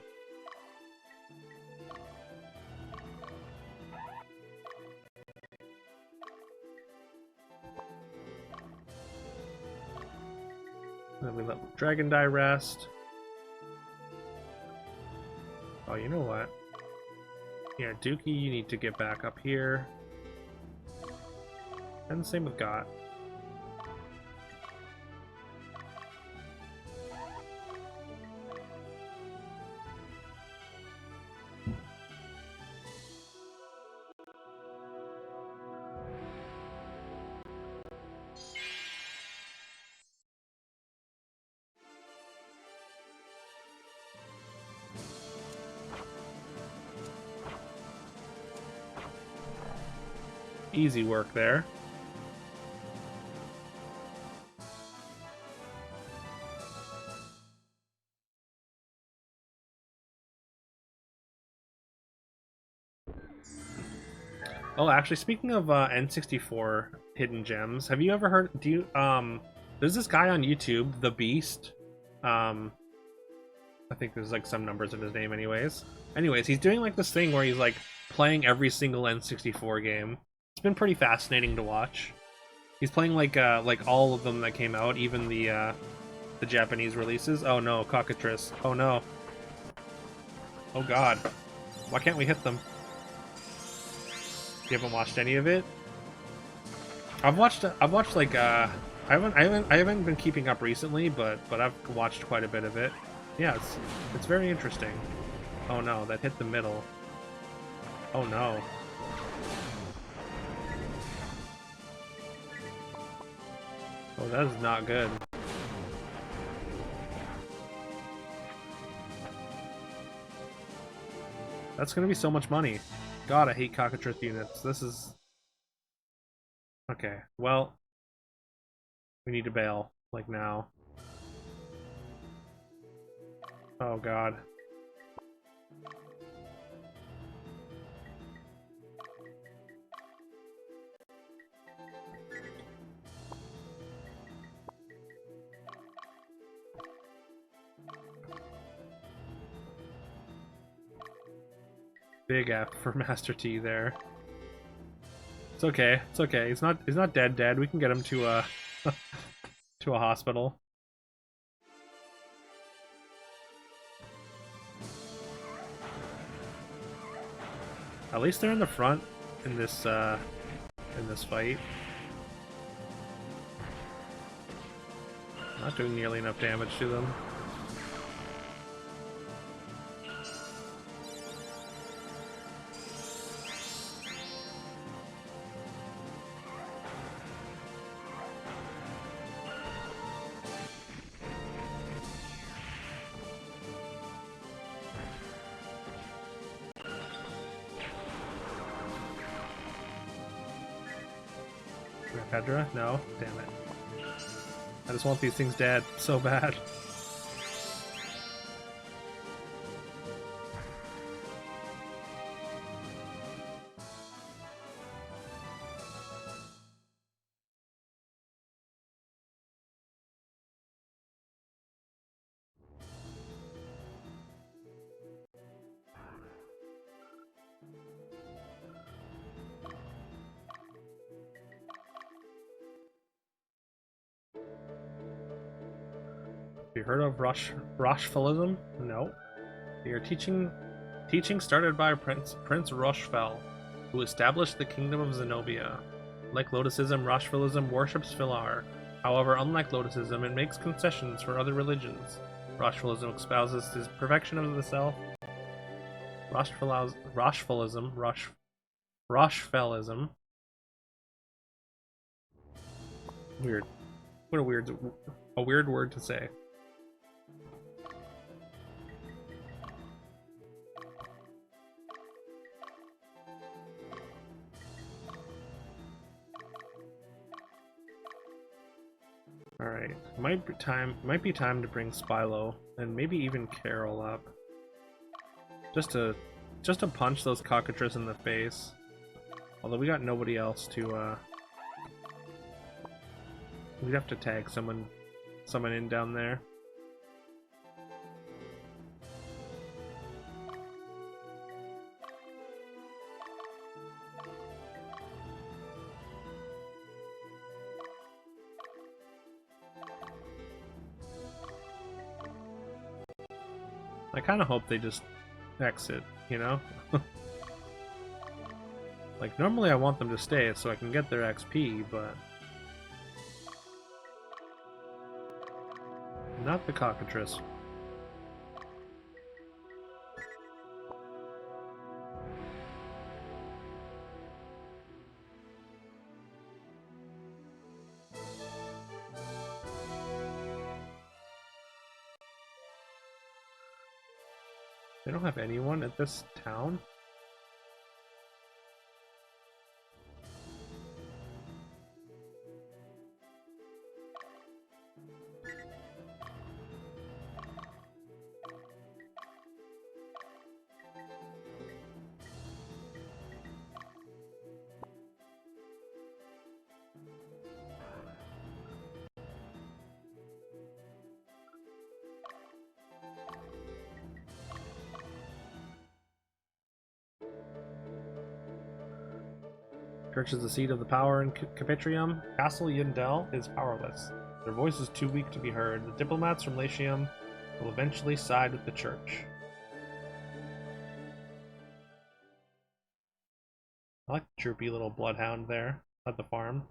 A: Then we let Dragon Die rest. Oh, you know what? Yeah, Dookie, you need to get back up here. And the same with Got. Easy work there. Oh, actually, speaking of N64 hidden gems, have you ever heard? There's this guy on YouTube, The Beast. I think there's like some numbers in his name, anyways. Anyways, he's doing like this thing where he's like playing every single N64 game. It's been pretty fascinating to watch. He's playing like all of them that came out, even the Japanese releases. Oh no, cockatrice. Oh no. Oh god. Why can't we hit them? You haven't watched any of it? I've watched like I haven't been keeping up recently, but I've watched quite a bit of it. Yeah, it's very interesting. Oh no, that hit the middle. Oh no. Oh, that is not good. That's gonna be so much money. God, I hate cockatrice units. This is... Okay, well... We need to bail. Like, now. Oh, God. Big F for Master T there. It's okay. It's okay. He's not dead. We can get him to a to a hospital. At least they're in the front in this fight. Not doing nearly enough damage to them. Pedra? No? Damn it. I just want these things dead so bad. Have you heard of Rochfellism? No. They are teaching started by Prince Rochefel, who established the Kingdom of Zenobia. Like Lotusism, Rochfellism worships Filar. However, unlike Lotusism, it makes concessions for other religions. Rochfellism espouses the perfection of the self. Rochfellism. Weird. What a weird word to say. Alright, might be time to bring Spylo and maybe even Carol up. Just to punch those cockatrices in the face. Although we got nobody else to we'd have to tag someone in down there. I kind of hope they just exit, you know? Like, normally I want them to stay so I can get their XP, but... Not the cockatrice. They don't have anyone at this town? Church is the seat of the power in Capitrium. Castle Yundel is powerless. Their voice is too weak to be heard. The diplomats from Latium will eventually side with the church. I like the droopy little bloodhound there at the farm.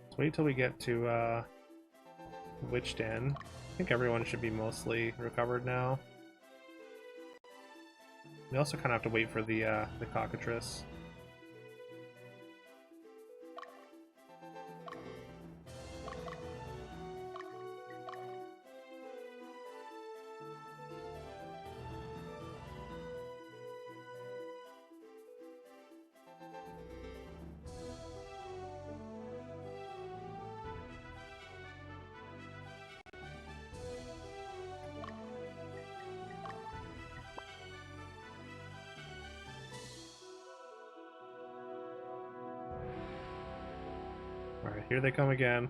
A: Let's wait till we get to Witch Den. I think everyone should be mostly recovered now. We also kind of have to wait for the cockatrice. Alright, here they come again.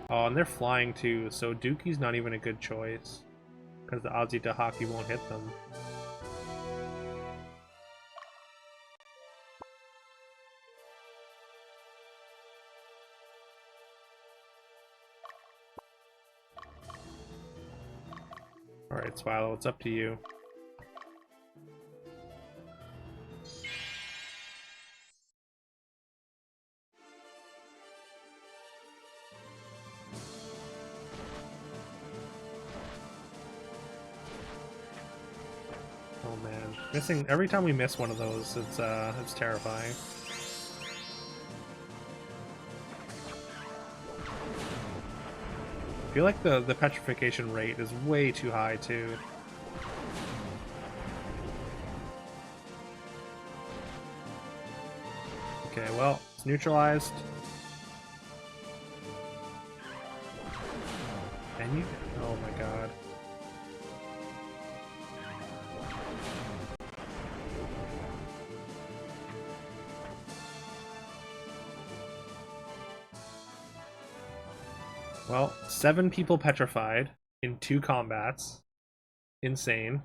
A: Oh, and they're flying too, so Dookie's not even a good choice. Because the Aussie Dahaki won't hit them. Alright, Swallow, it's up to you. Oh man, missing every time we miss one of those, it's terrifying. I feel like the petrification rate is way too high too. Okay, well, it's neutralized. And you, oh my god. Well, 7 people petrified in 2 combats. Insane.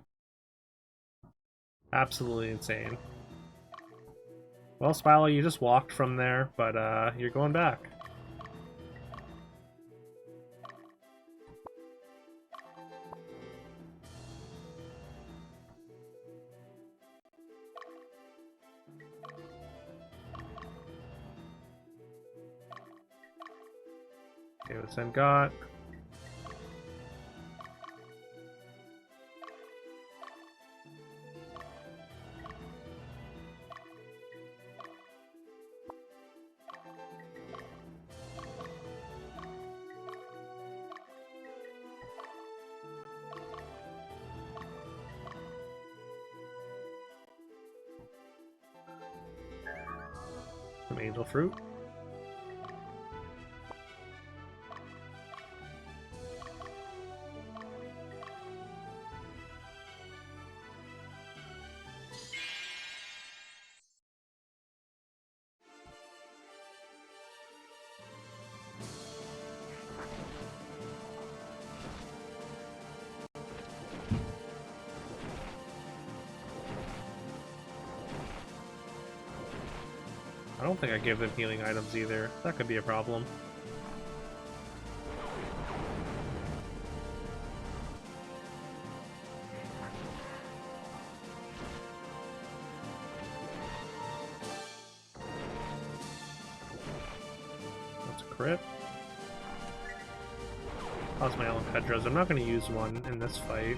A: Absolutely insane. Well, Spilo, you just walked from there, but you're going back. Okay, what's then got? Some angel fruit. I don't think I give them healing items either. That could be a problem. That's a crit. How's my Ellen Pedros? I'm not going to use one in this fight.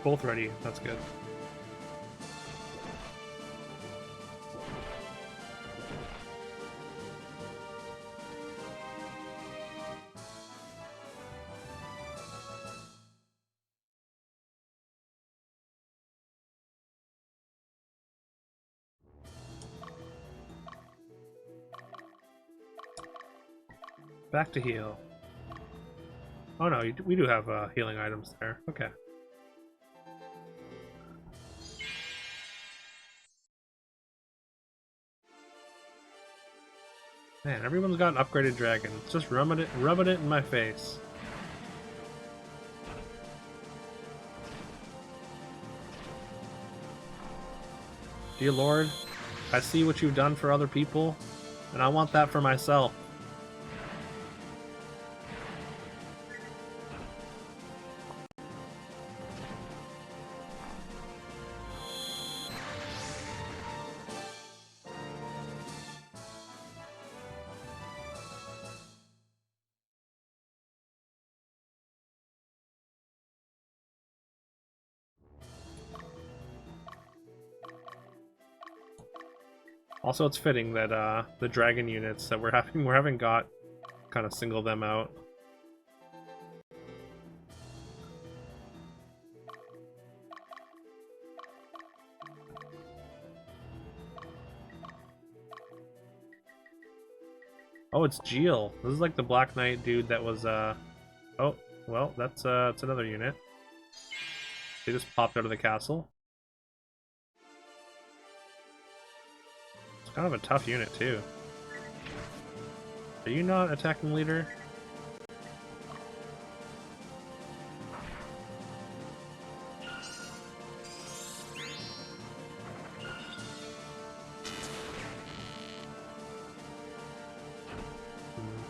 A: Both ready. That's good. Back to heal. Oh no, we do have healing items there. Okay. Man, everyone's got an upgraded dragon. It's just rubbing it in my face. Dear Lord, I see what you've done for other people, and I want that for myself. Also, it's fitting that the dragon units that we're having got kind of single them out. Oh, it's Geel. This is like the Black Knight dude that was oh, well, that's it's another unit. They just popped out of the castle. It's kind of a tough unit too. Are you not attacking leader?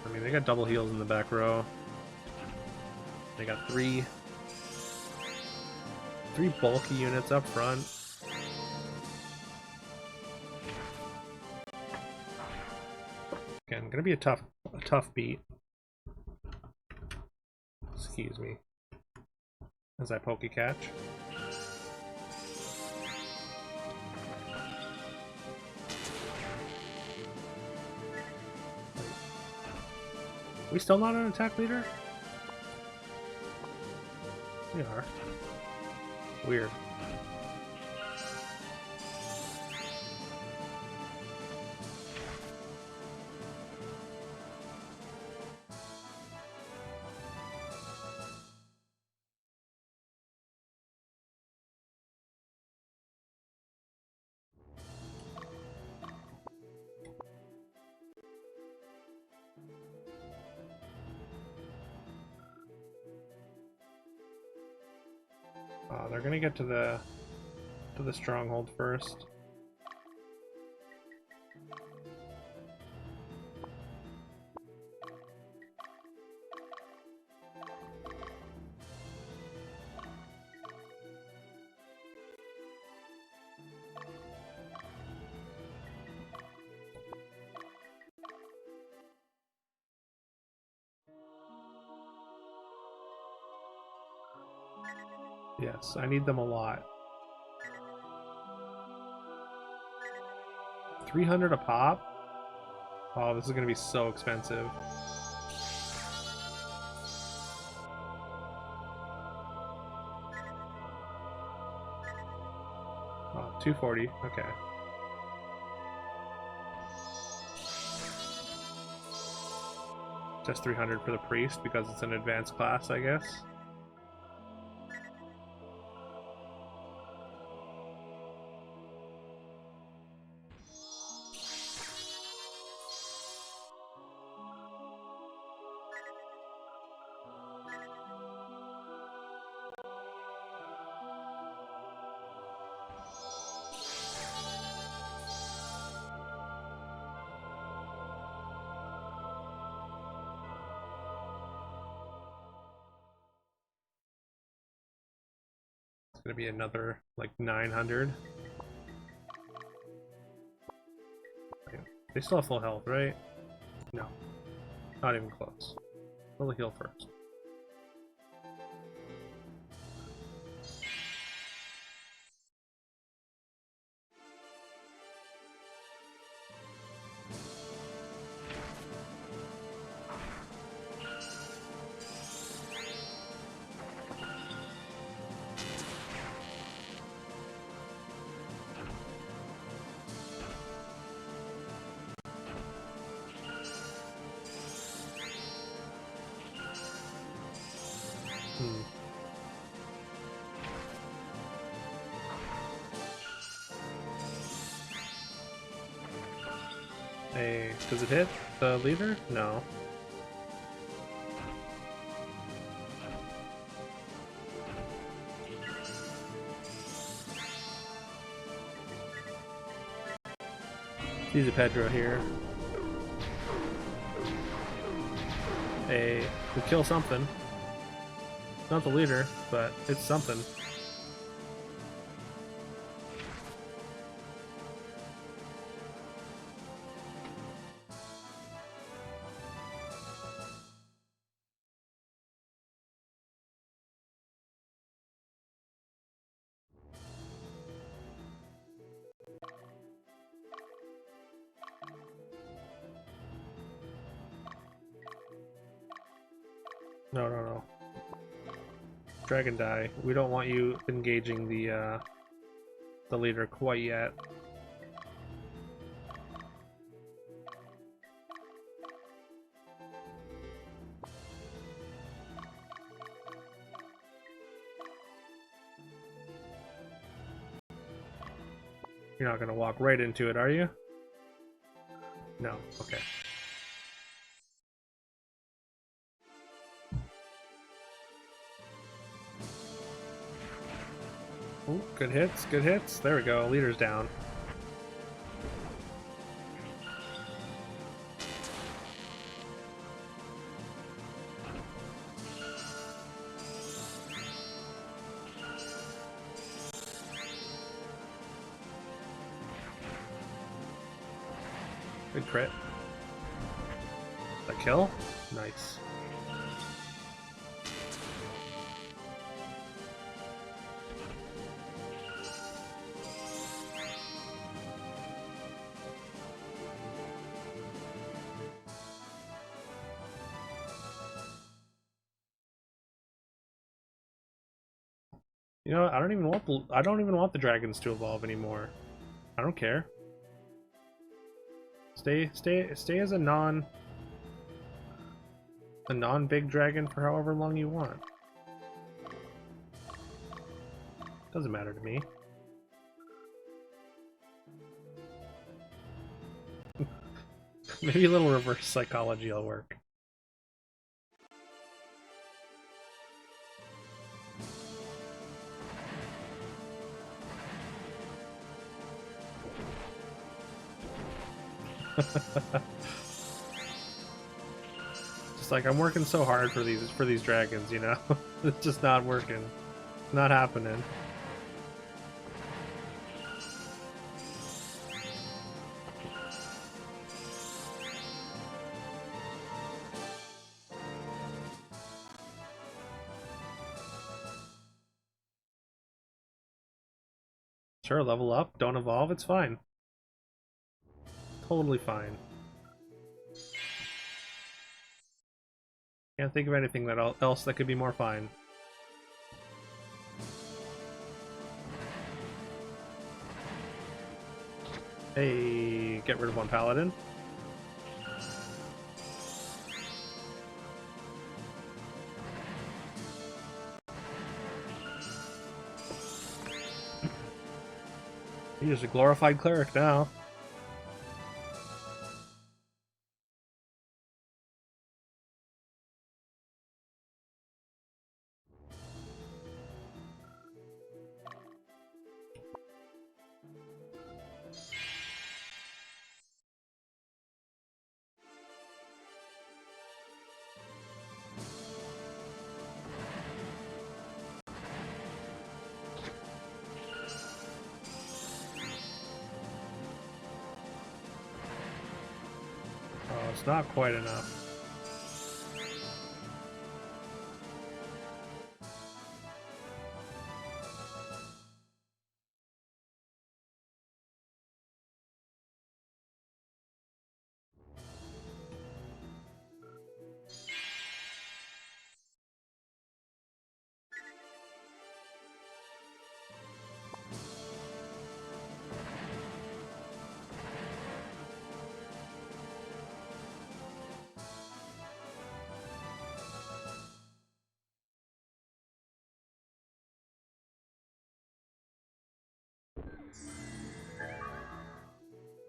A: I mean, they got double heals in the back row. They got three bulky units up front. Again, gonna be a tough beat. Excuse me. As I pokey catch. We still not an attack leader? We are. Weird. They're gonna get to the stronghold first. Yes, I need them a lot. 300 a pop? Oh, this is gonna be so expensive. Oh, 240, okay. Just 300 for the priest because it's an advanced class, I guess. It's gonna be another like 900. They still have full health, right? No, not even close. We'll heal first. Hey, does it hit the leader? No. Easy Pedro here. Hey, we kill something. Not the leader, but it's something. No, no, no. Dragon die. We don't want you engaging the leader quite yet. You're not gonna walk right into it, are you? No. Okay. Ooh, good hits, good hits. There we go. Leader's down. Good crit. A kill? Nice. You know, I don't even want the dragons to evolve anymore. I don't care. Stay as a non-big dragon for however long you want. Doesn't matter to me. Maybe a little reverse psychology will work. Just like I'm working so hard for these dragons, you know? It's just not working. Not happening. Sure, level up, don't evolve, it's fine. Totally fine. Can't think of anything else that could be more fine. Hey, get rid of one paladin. He's a glorified cleric now. Oh, it's not quite enough.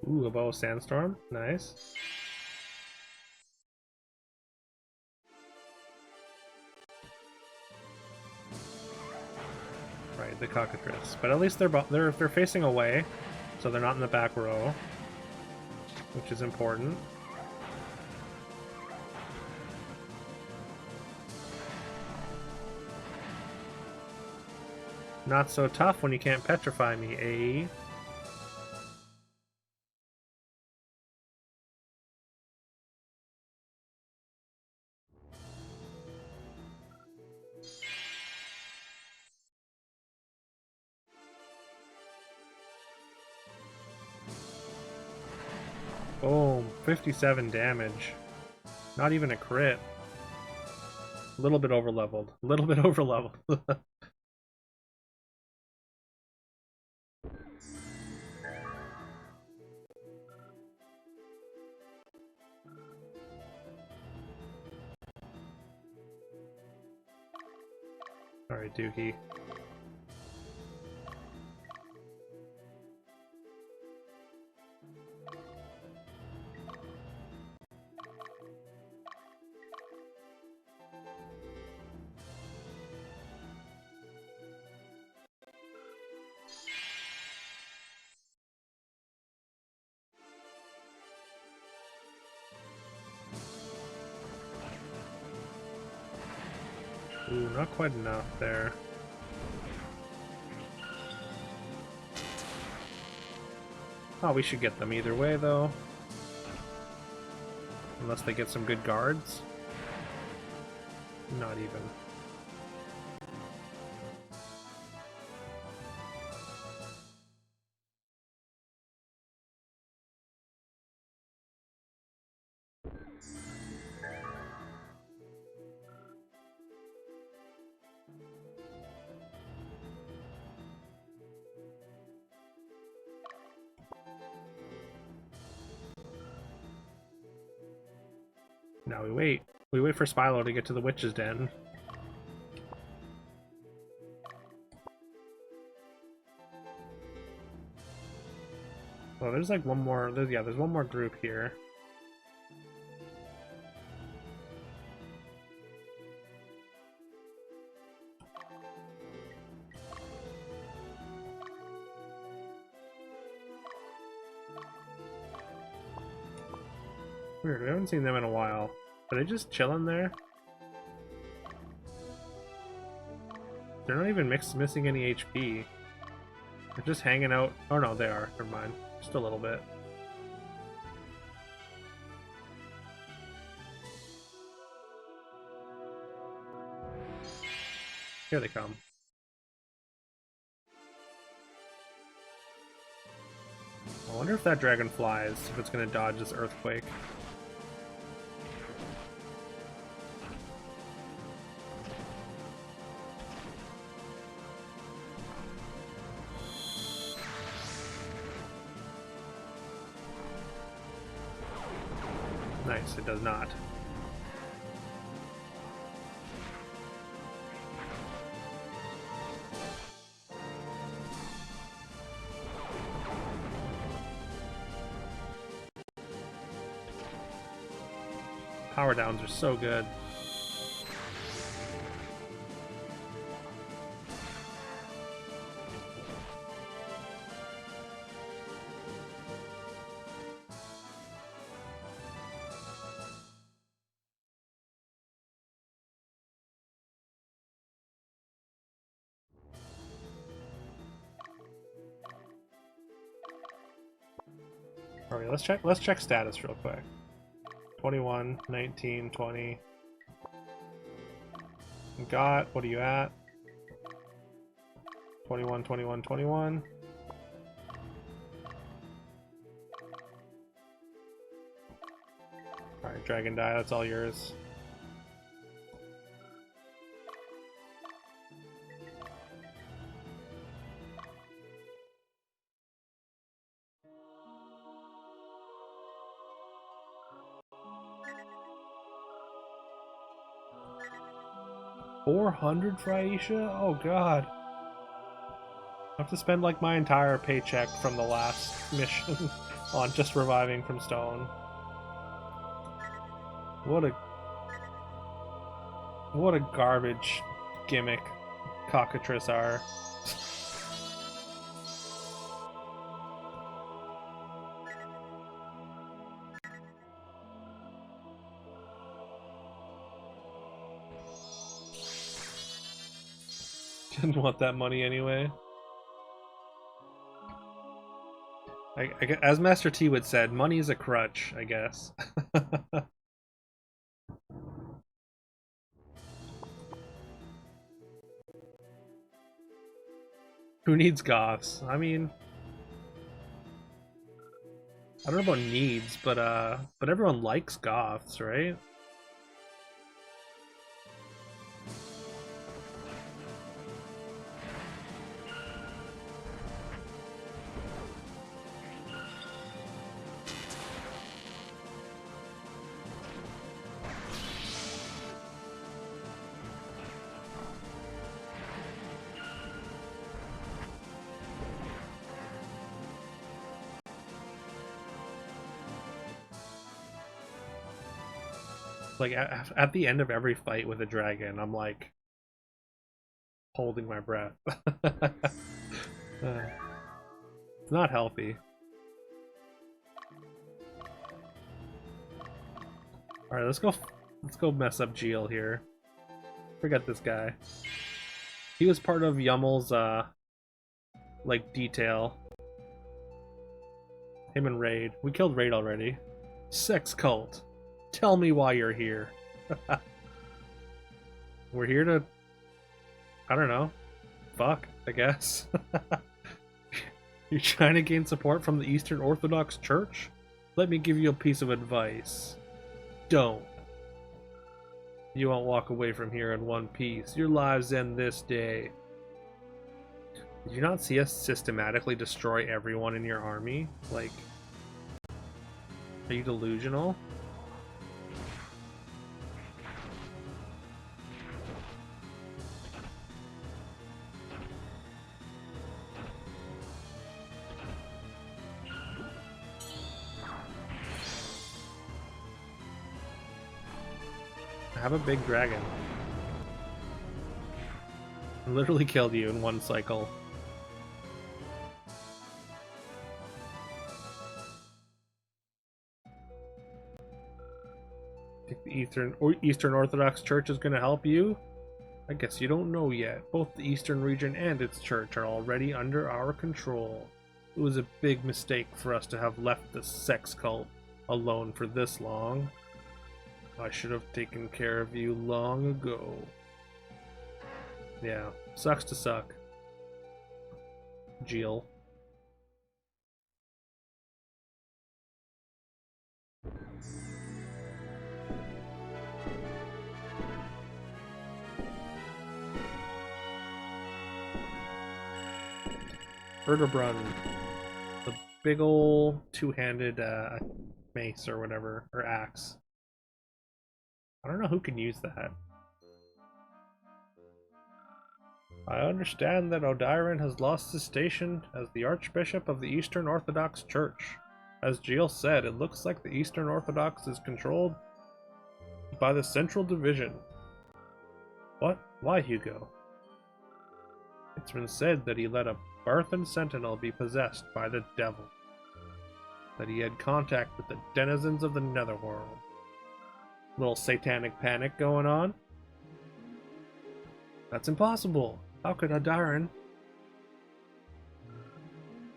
A: Ooh, a bow sandstorm. Nice. Right, the cockatrice. But at least they're facing away, so they're not in the back row, which is important. Not so tough when you can't petrify me, eh? Boom, 57 damage. Not even a crit. A little bit overleveled. A little bit overleveled. Alright, Dookie. Ooh, not quite enough there. Oh, we should get them either way, though. Unless they get some good guards. Not even. Now we wait. We wait for Spylo to get to the Witch's Den. Oh, there's like one more. There's one more group here. Weird, we haven't seen them in a while. Are they just chilling there? They're not even missing any HP. They're just hanging out. Oh no, they are. Never mind. Just a little bit. Here they come. I wonder if that dragon flies, if it's going to dodge this earthquake. Nice, it does not. Power downs are so good. Alright, let's check status real quick. 21, 19, 20. Got, what are you at? 21, 21, 21. Alright, Dragon Die, that's all yours. $400 for Aisha? Oh god. I have to spend like my entire paycheck from the last mission on just reviving from stone. What a garbage gimmick cockatrice are. Didn't want that money anyway. As Master T would said, money is a crutch, I guess. Who needs goths? I mean, I don't know about needs, but everyone likes goths, right? Like at the end of every fight with a dragon, I'm like holding my breath. It's not healthy. All right, let's go mess up Geel here. Forget this guy. He was part of Yummel's like detail. Him and Raid. We killed Raid already. Sex cult. Tell me why you're here. We're here to, I don't know, fuck, I guess. You're trying to gain support from the Eastern Orthodox Church? Let me give you a piece of advice. Don't. You won't walk away from here in one piece. Your lives end this day. Did you not see us systematically destroy everyone in your army? Like, are you delusional? Have a big dragon. I literally killed you in one cycle. Think the Eastern Orthodox Church is going to help you? I guess you don't know yet. Both the Eastern region and its church are already under our control. It was a big mistake for us to have left the sex cult alone for this long. I should have taken care of you long ago. Yeah, sucks to suck. Geel. Erdobrun. The big ol' two-handed mace or whatever, or axe. I don't know who can use that. I understand that Odiron has lost his station as the Archbishop of the Eastern Orthodox Church. As Geel said, it looks like the Eastern Orthodox is controlled by the Central Division. What? Why, Hugo? It's been said that he let a Barthan sentinel be possessed by the devil. That he had contact with the denizens of the Netherworld. Little satanic panic going on? That's impossible. How could Odiron?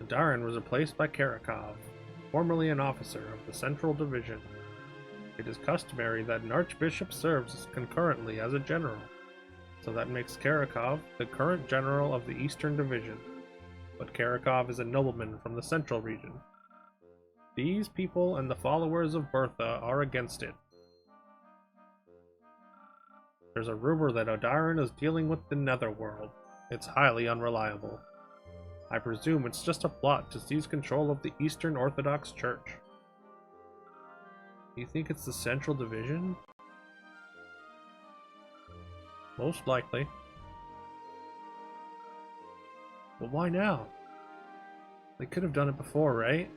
A: Odiron was replaced by Karakov, formerly an officer of the Central Division. It is customary that an archbishop serves concurrently as a general, so that makes Karakov the current general of the Eastern Division. But Karakov is a nobleman from the Central region. These people and the followers of Bertha are against it. There's a rumor that Odiron is dealing with the Netherworld. It's highly unreliable. I presume it's just a plot to seize control of the Eastern Orthodox Church. You think it's the Central Division? Most likely. But why now? They could have done it before, right?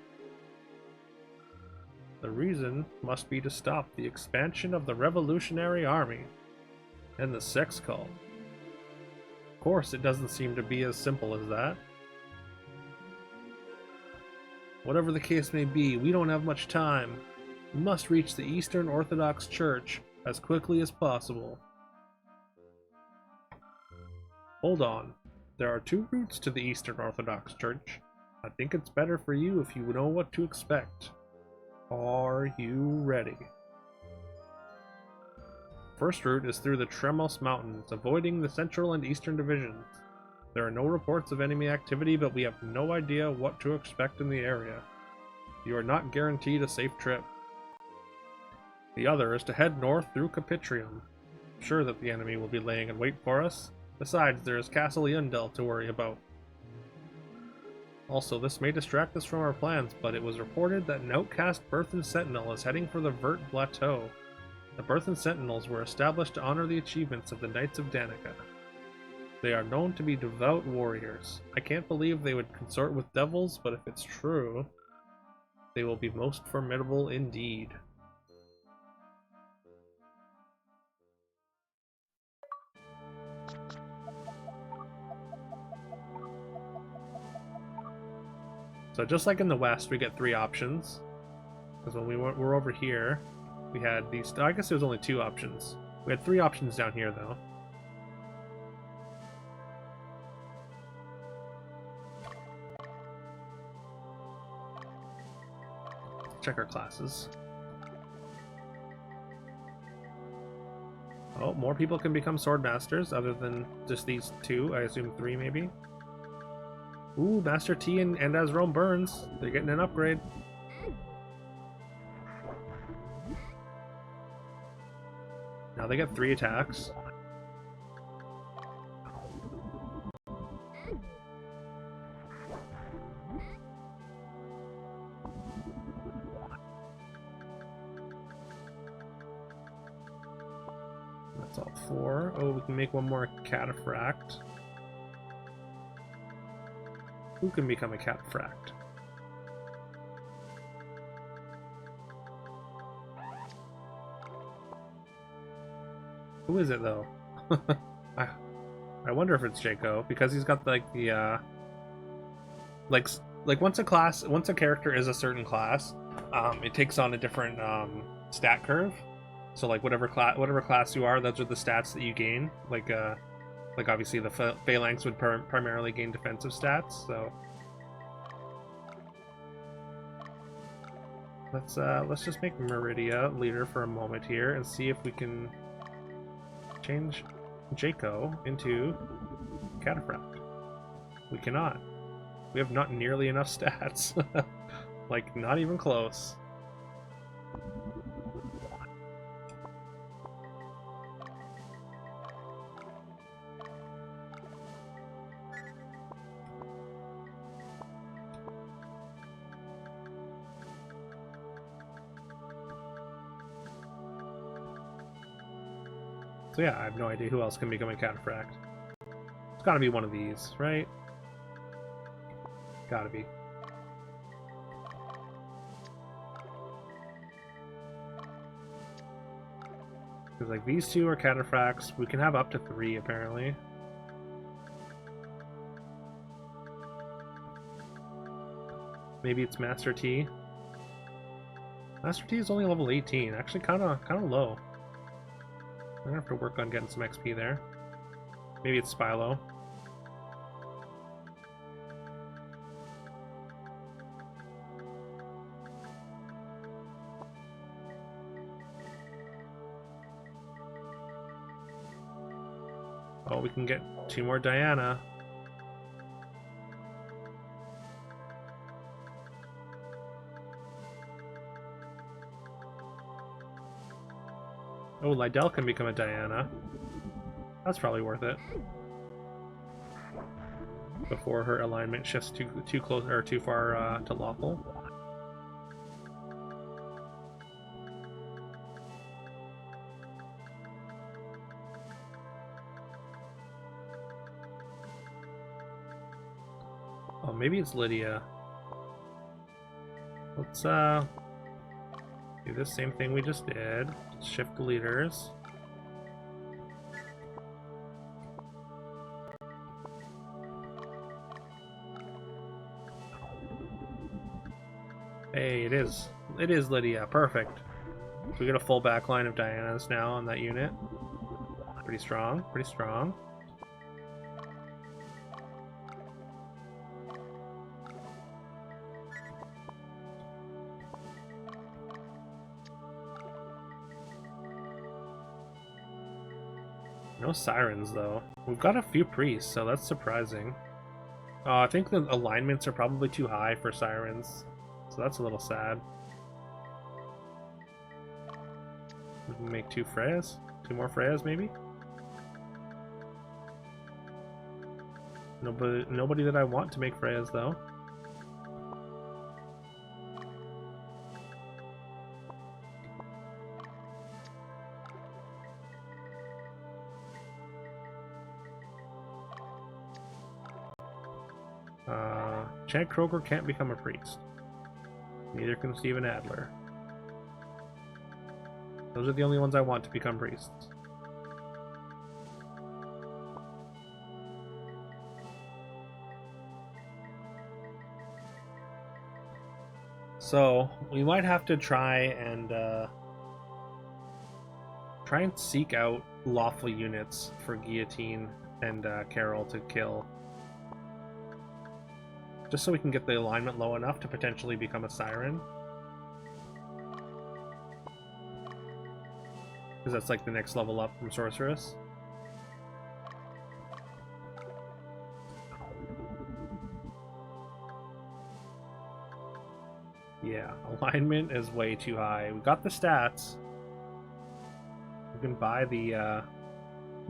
A: The reason must be to stop the expansion of the Revolutionary Army and the sex cult. Of course, it doesn't seem to be as simple as that. Whatever the case may be, we don't have much time. We must reach the Eastern Orthodox Church as quickly as possible. Hold on. There are 2 routes to the Eastern Orthodox Church. I think it's better for you if you know what to expect. Are you ready? First route is through the Tremos Mountains, avoiding the Central and Eastern divisions. There are no reports of enemy activity, but we have no idea what to expect in the area. You are not guaranteed a safe trip. The other is to head north through Capitrium. I'm sure that the enemy will be laying in wait for us. Besides, there is Castle Yundel to worry about. Also, this may distract us from our plans, but it was reported that an outcast Berthan Sentinel is heading for the Vert Plateau. The Berthan Sentinels were established to honor the achievements of the Knights of Danica. They are known to be devout warriors. I can't believe they would consort with devils, but if it's true, they will be most formidable indeed. So just like in the West, we get 3 options. Because when we were over here, we had these. I guess there was only 2 options. We had 3 options down here, though. Check our classes. Oh, more people can become sword masters other than just these 2. I assume 3 maybe. Ooh, Master T and as Rome Burns. They're getting an upgrade. Now they get 3 attacks. That's all 4. Oh, we can make 1 more cataphract. Who can become a cataphract? Who is it though? I wonder if it's Jaco, because he's got like the like once a character is a certain class, it takes on a different stat curve. So like whatever class you are, those are the stats that you gain. Like obviously the Phalanx would primarily gain defensive stats, so let's just make Meridia leader for a moment here and see if we can change Jaco into Cataphract. We cannot. We have not nearly enough stats. Like, not even close. So yeah, I have no idea who else can become a Cataphract. It's gotta be one of these, right? Gotta be. Because like these 2 are Cataphracts. We can have up to 3 apparently. Maybe it's Master T. Master T is only level 18. Actually, kind of low. I'm gonna have to work on getting some XP there. Maybe it's Spylo. Oh, we can get 2 more Diana. Oh, Lydell can become a Diana. That's probably worth it. Before her alignment shifts too close or too far to lawful. Oh, maybe it's Lydia. Let's Do the same thing we just did. Shift the leaders. Hey, it is. It is Lydia. Perfect. So we get a full back line of Dianas now on that unit. Pretty strong. Pretty strong. No sirens, though. We've got a few priests, so that's surprising. I think the alignments are probably too high for sirens, so that's a little sad. We can make 2 Freyas? 2 more Freyas, maybe? Nobody that I want to make Freyas, though. Chad Kroger can't become a priest. Neither can Steven Adler. Those are the only ones I want to become priests. So we might have to try and seek out lawful units for Guillotine and Carol to kill. Just so we can get the alignment low enough to potentially become a siren. Because that's like the next level up from Sorceress. Yeah, alignment is way too high. We got the stats. We can buy the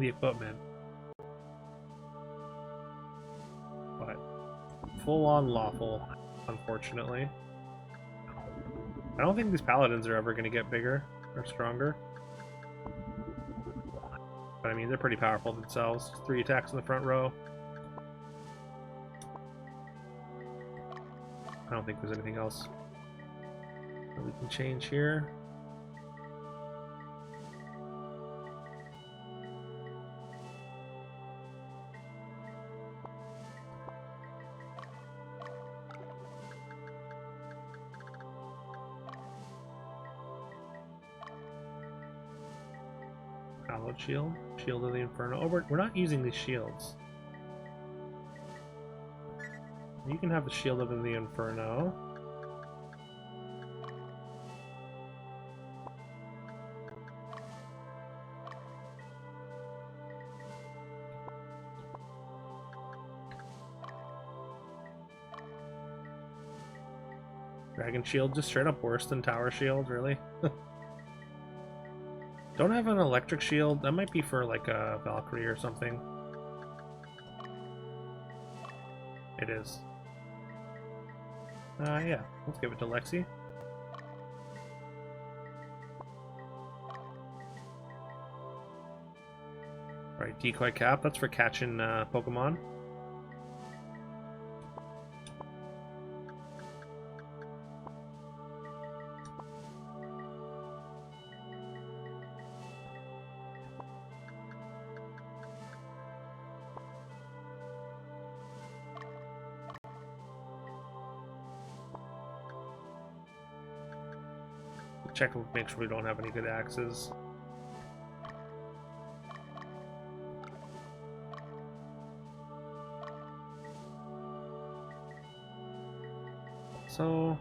A: equipment. But full-on lawful, unfortunately. I don't think these paladins are ever going to get bigger or stronger. But I mean, they're pretty powerful themselves. 3 attacks in the front row. I don't think there's anything else that we can change here. Hallowed Shield, Shield of the Inferno. Oh, we're not using these shields. You can have the Shield of the Inferno. Dragon Shield just straight up worse than Tower Shield, really? Don't have an electric shield. That might be for like a Valkyrie or something. It is. Yeah. Let's give it to Lexi. Alright, Decoy Cap. That's for catching Pokemon. Check and make sure we don't have any good axes. So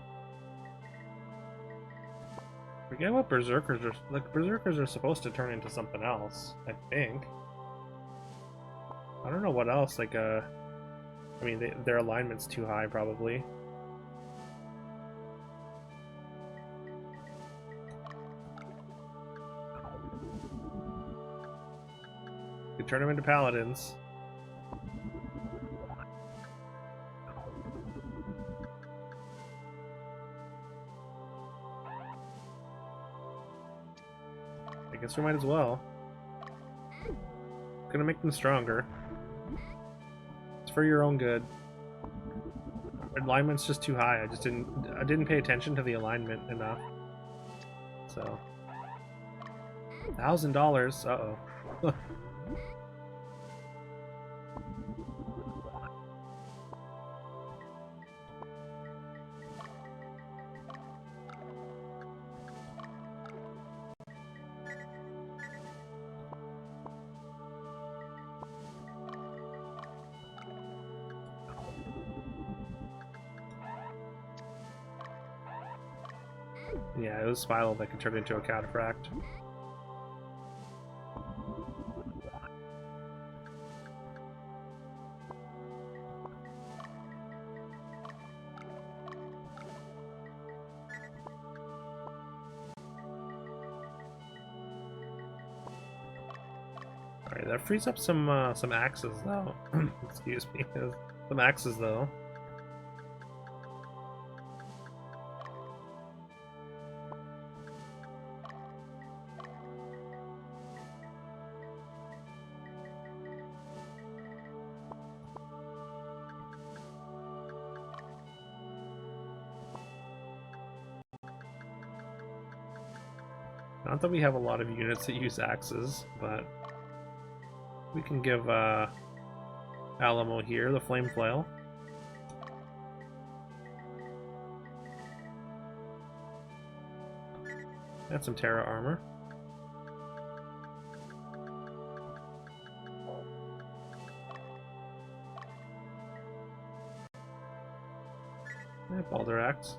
A: forget what berserkers are like. Berserkers are supposed to turn into something else, I think. I don't know what else. Like I mean, their alignment's too high, probably. Turn them into paladins. I guess we might as well. Gonna make them stronger. It's for your own good. Alignment's just too high. I didn't pay attention to the alignment enough. So $1,000. Uh-oh. Yeah, it was Spiral that could turn into a cataphract. Alright, that frees up some axes though. Excuse me. Some axes though. Not that we have a lot of units that use axes, but we can give Alamo here the flame flail. And some Terra armor. And Balder Axe.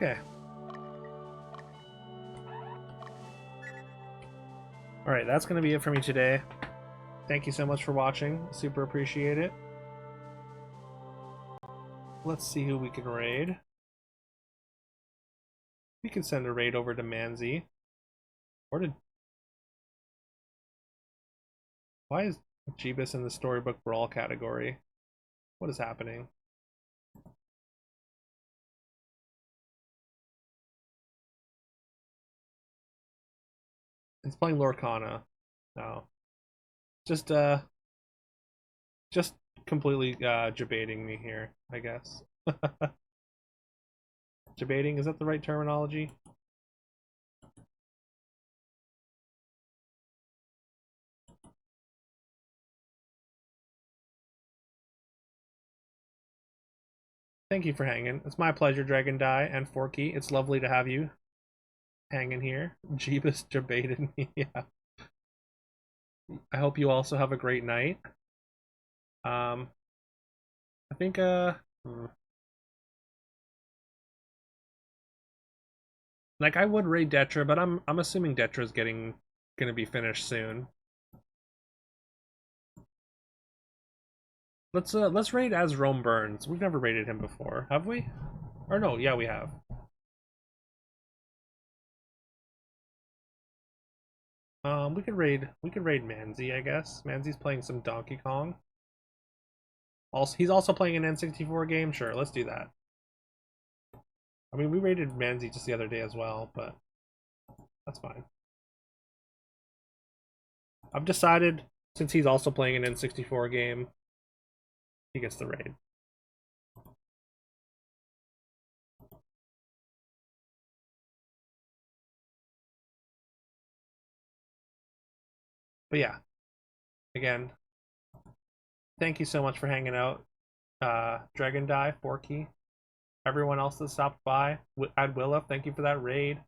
A: Okay. Alright, that's going to be it for me today. Thank you so much for watching. Super appreciate it. Let's see who we can raid. We can send a raid over to Manzi. Or to... Why is Jeebus in the Storybook Brawl category? What is happening? He's playing Lorcana. No. Just completely debating me here, I guess. Debating, is that the right terminology? Thank you for hanging. It's my pleasure, Dragon Die and Forky. It's lovely to have you hanging here. Jeebus debated me. Yeah. I hope you also have a great night. I think like I would raid Detra, but I'm assuming Detra's gonna be finished soon. Let's raid as Rome Burns. We've never raided him before, have we? Or no, yeah, we have. We could raid Manzi, I guess. Manzi's playing some Donkey Kong. Also, he's also playing an N64 game. Sure, let's do that. I mean, we raided Manzi just the other day as well, but that's fine. I've decided, since he's also playing an N64 game, he gets the raid. But yeah, again, thank you so much for hanging out. Dragon Die, Forky, everyone else that stopped by. Ad Willa, thank you for that raid.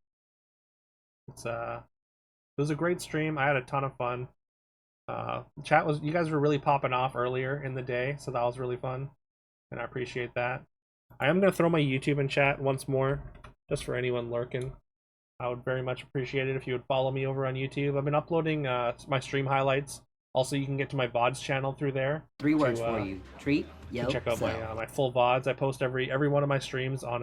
A: It was a great stream. I had a ton of fun. Chat was, you guys were really popping off earlier in the day, so that was really fun, and I appreciate that. I am gonna throw my YouTube in chat once more, just for anyone lurking. I would very much appreciate it if you would follow me over on YouTube. I've been uploading my stream highlights. Also, you can get to my VODs channel through there.
B: 3 words for you: treat, yo,
A: check out
B: sell.
A: my full VODs. I post every one of my streams on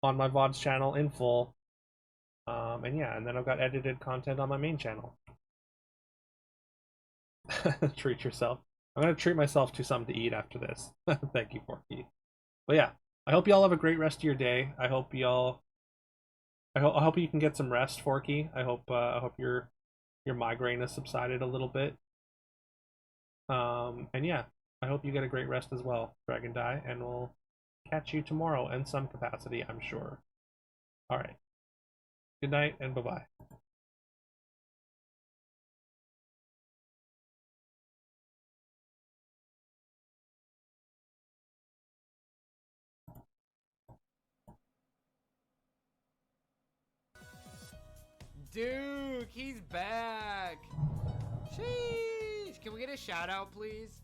A: my VODs channel in full. And yeah, and then I've got edited content on my main channel. Treat yourself. I'm gonna treat myself to something to eat after this. Thank you, Porky. But yeah, I hope y'all have a great rest of your day. I hope y'all I hope you can get some rest, Forky. I hope your migraine has subsided a little bit. And yeah, I hope you get a great rest as well, Dragon Die, and we'll catch you tomorrow in some capacity, I'm sure. All right. Good night and bye-bye.
C: Duke, he's back. Sheesh. Can we get a shout out, please?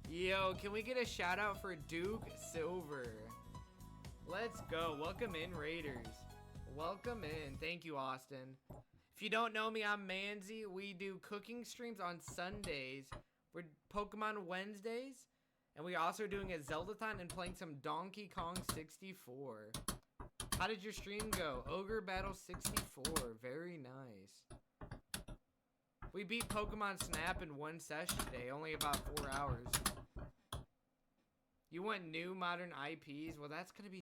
C: Yo, can we get a shout out for Duke Silver? Let's go. Welcome in, Raiders. Welcome in. Thank you, Austin. If you don't know me, I'm Manzi. We do cooking streams on Sundays. We're Pokemon Wednesdays. And we're also doing a Zelda-thon and playing some Donkey Kong 64. How did your stream go? Ogre Battle 64. Very nice. We beat Pokemon Snap in one session today. Only about 4 hours. You want new modern IPs? Well, that's going to be